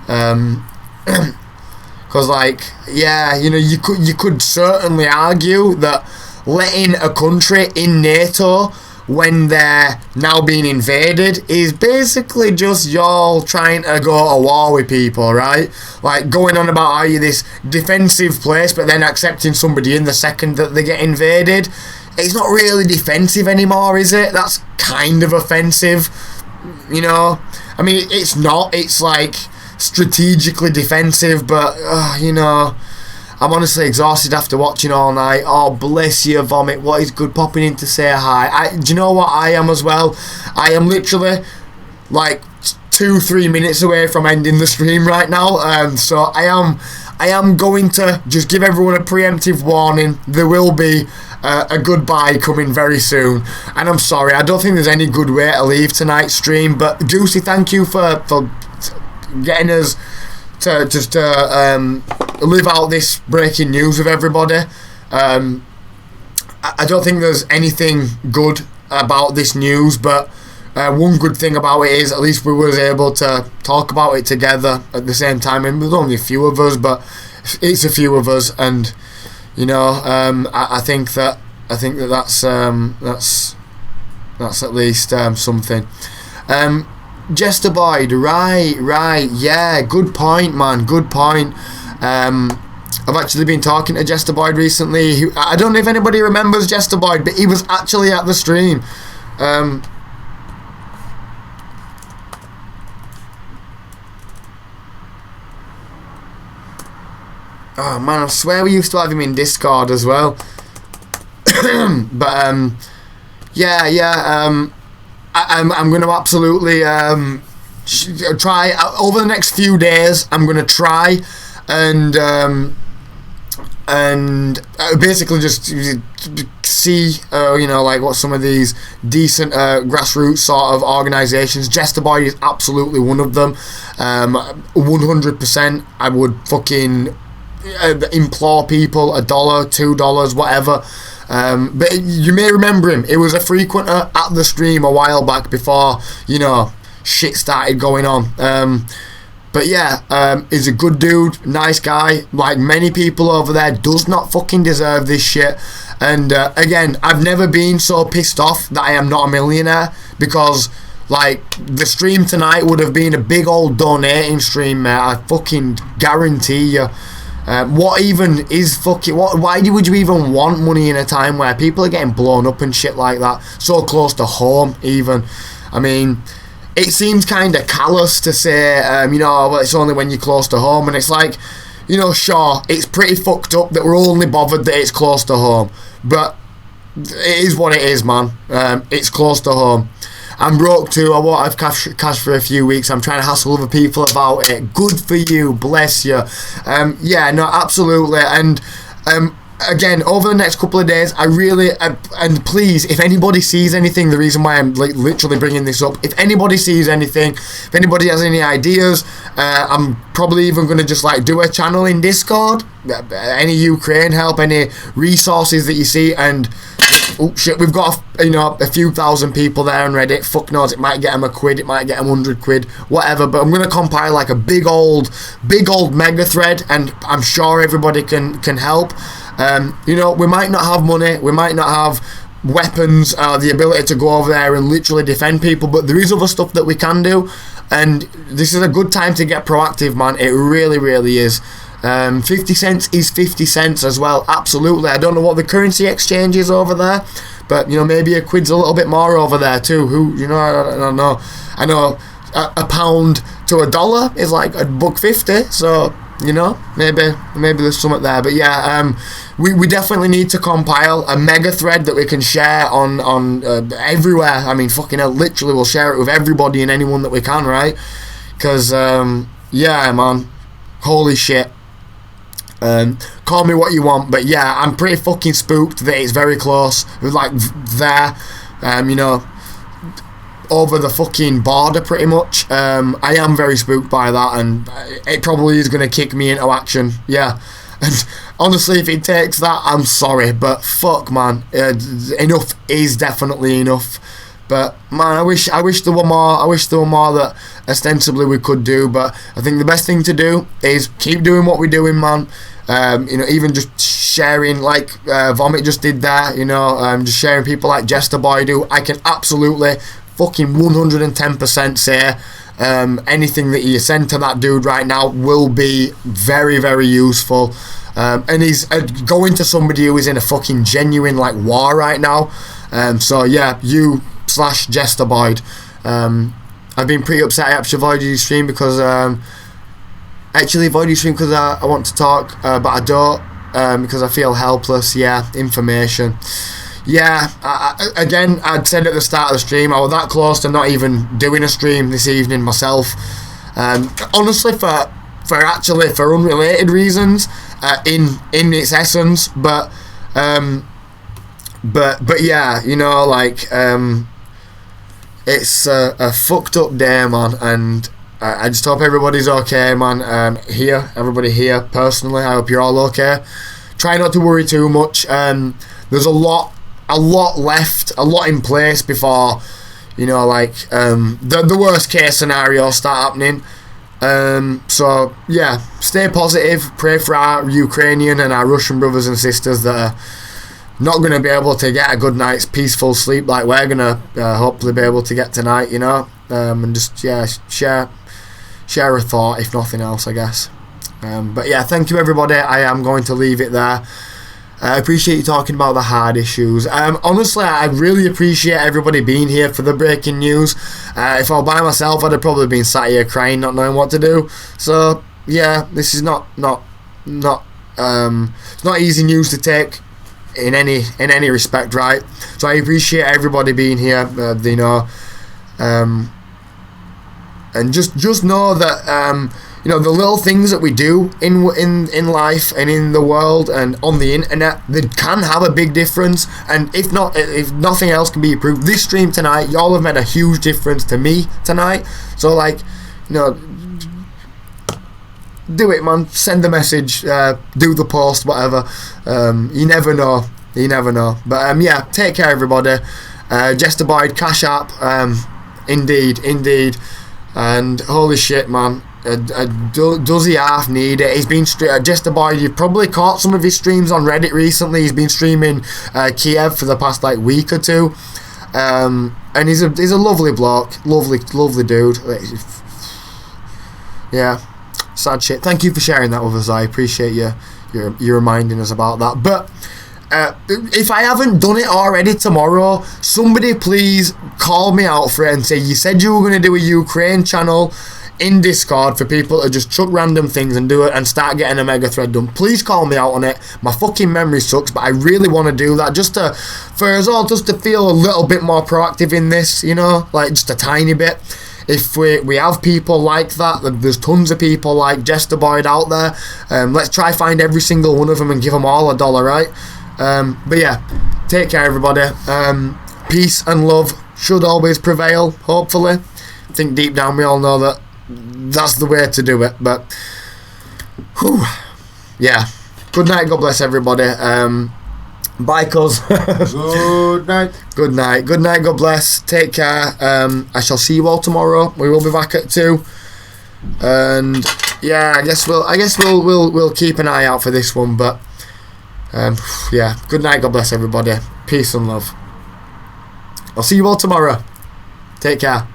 Because, like, yeah, you know, you could certainly argue that letting a country in NATO when they're now being invaded is basically just y'all trying to go to war with people, right? Like, going on about how you're this defensive place but then accepting somebody in the second that they get invaded. It's not really defensive anymore, is it? That's kind of offensive, you know? I mean, it's not. It's like strategically defensive, but you know, I'm honestly exhausted after watching all night. Oh, bless you, Vomit. What is good popping in to say hi? Do you know what I am as well? I am literally like 2-3 minutes away from ending the stream right now. So I am going to just give everyone a preemptive warning. There will be a goodbye coming very soon. And I'm sorry, I don't think there's any good way to leave tonight's stream. But Juicy, thank you for getting us to just live out this breaking news with everybody. I don't think there's anything good about this news, but one good thing about it is at least we was able to talk about it together at the same time. And there's only a few of us, but it's a few of us, and you know, I think that's at least something. Jester Boyd, right, yeah, good point, man, good point. I've actually been talking to Jester Boyd recently. I don't know if anybody remembers Jester Boyd, but he was actually at the stream. Oh man, I swear we used to have him in Discord as well. But I'm going to absolutely try over the next few days. I'm going to try and basically just see you know, like what some of these decent grassroots sort of organisations. Jester Boy is absolutely one of them. 100%. I would fucking implore people $1, $2, whatever. But you may remember him. He was a frequenter at the stream a while back before, you know, shit started going on. But yeah, he's a good dude, nice guy. Like many people over there, does not fucking deserve this shit. And again, I've never been so pissed off that I am not a millionaire, because like the stream tonight would have been a big old donating stream, mate. I fucking guarantee you. What even is fucking why would you even want money in a time where people are getting blown up and shit like that, so close to home even? I mean, it seems kind of callous to say, you know, well, it's only when you're close to home, and it's like, you know, sure, it's pretty fucked up that we're only bothered that it's close to home, but it is what it is, man. It's close to home. I'm broke too. I won't have cash for a few weeks. I'm trying to hassle other people about it. Good for you, bless you. Yeah, no, absolutely. And again, over the next couple of days, I really and please, if anybody sees anything, the reason why I'm like literally bringing this up, if anybody sees anything, if anybody has any ideas, I'm probably even going to just like do a channel in Discord. Any Ukraine help, any resources that you see, and oh shit, we've got a few thousand people there on Reddit. Fuck knows, it might get them £1, it might get them 100 quid, whatever. But I'm gonna compile like a big old mega thread, and I'm sure everybody can help. You know, we might not have money, we might not have weapons, the ability to go over there and literally defend people, but there is other stuff that we can do, and this is a good time to get proactive, man. It really, really is. 50 cents is 50 cents as well, absolutely. I don't know what the currency exchange is over there, but you know, maybe a quid's a little bit more over there too. Who, you know, I don't know. I know a pound to $1 is like $1.50, so you know, maybe there's something there. But yeah, we definitely need to compile a mega thread that we can share on everywhere. I mean, fucking hell, literally we'll share it with everybody and anyone that we can, right? Because yeah, man, holy shit. Call me what you want, but yeah, I'm pretty fucking spooked that it's very close, like there, you know, over the fucking border pretty much. I am very spooked by that, and it probably is going to kick me into action, yeah. And honestly, if it takes that, I'm sorry, but fuck, man, enough is definitely enough. But man, I wish there were more. I wish there were more that ostensibly we could do. But I think the best thing to do is keep doing what we're doing, man. You know, even just sharing like Vomit just did there. You know, just sharing people like Jester Boy do. I can absolutely fucking 110% say anything that you send to that dude right now will be very, very useful. And he's going to somebody who is in a fucking genuine like war right now. So yeah, you/Jester Boyd. I've been pretty upset I actually avoided your stream because I want to talk, but I don't, because I feel helpless. Yeah, information. Yeah, again, I'd said at the start of the stream, I was that close to not even doing a stream this evening myself. Honestly, for unrelated reasons, in its essence, but But yeah, you know, like it's a fucked up day, man, and I just hope everybody's okay, man. Everybody here personally, I hope you're all okay. Try not to worry too much. There's a lot left, a lot in place before, you know, like the worst case scenarios start happening. So yeah, stay positive. Pray for our Ukrainian and our Russian brothers and sisters that are not going to be able to get a good night's peaceful sleep like we're going to hopefully be able to get tonight, you know. And just share a thought, if nothing else, I guess. But yeah, thank you everybody. I am going to leave it there. I appreciate you talking about the hard issues. Honestly, I really appreciate everybody being here for the breaking news. If I were by myself, I'd have probably been sat here crying, not knowing what to do. So yeah, this is not it's not easy news to take in any respect, right? So I appreciate everybody being here, you know, and just know that you know, the little things that we do in life and in the world and on the internet, they can have a big difference. And if nothing else can be approved, this stream tonight, y'all have made a huge difference to me tonight. So like, you know, do it, man. Send the message, do the post, whatever. You never know. But yeah, take care everybody. Jester Boyd, Cash App, indeed. And holy shit, man, does he half need it? He's been Jester Boyd, you've probably caught some of his streams on Reddit recently. He's been streaming Kiev for the past like week or two, and he's a lovely bloke, lovely dude. Yeah, sad shit. Thank you for sharing that with us. I appreciate you reminding us about that. But if I haven't done it already tomorrow, somebody please call me out for it and say, you said you were going to do a Ukraine channel in Discord for people to just chuck random things and do it and start getting a mega thread done. Please call me out on it. My fucking memory sucks, but I really want to do that just to feel a little bit more proactive in this, you know, like just a tiny bit. If we have people like that, there's tons of people like Jester Boyd out there. Let's try find every single one of them and give them all $1, right? But yeah, take care everybody. Peace and love should always prevail, hopefully. I think deep down we all know that that's the way to do it. But whew, yeah, good night, God bless everybody. Bye cuz. Good night, God bless, take care. I shall see you all tomorrow. We will be back at 2. And yeah, I guess we'll keep an eye out for this one. But yeah, good night, God bless everybody. Peace and love. I'll see you all tomorrow. Take care.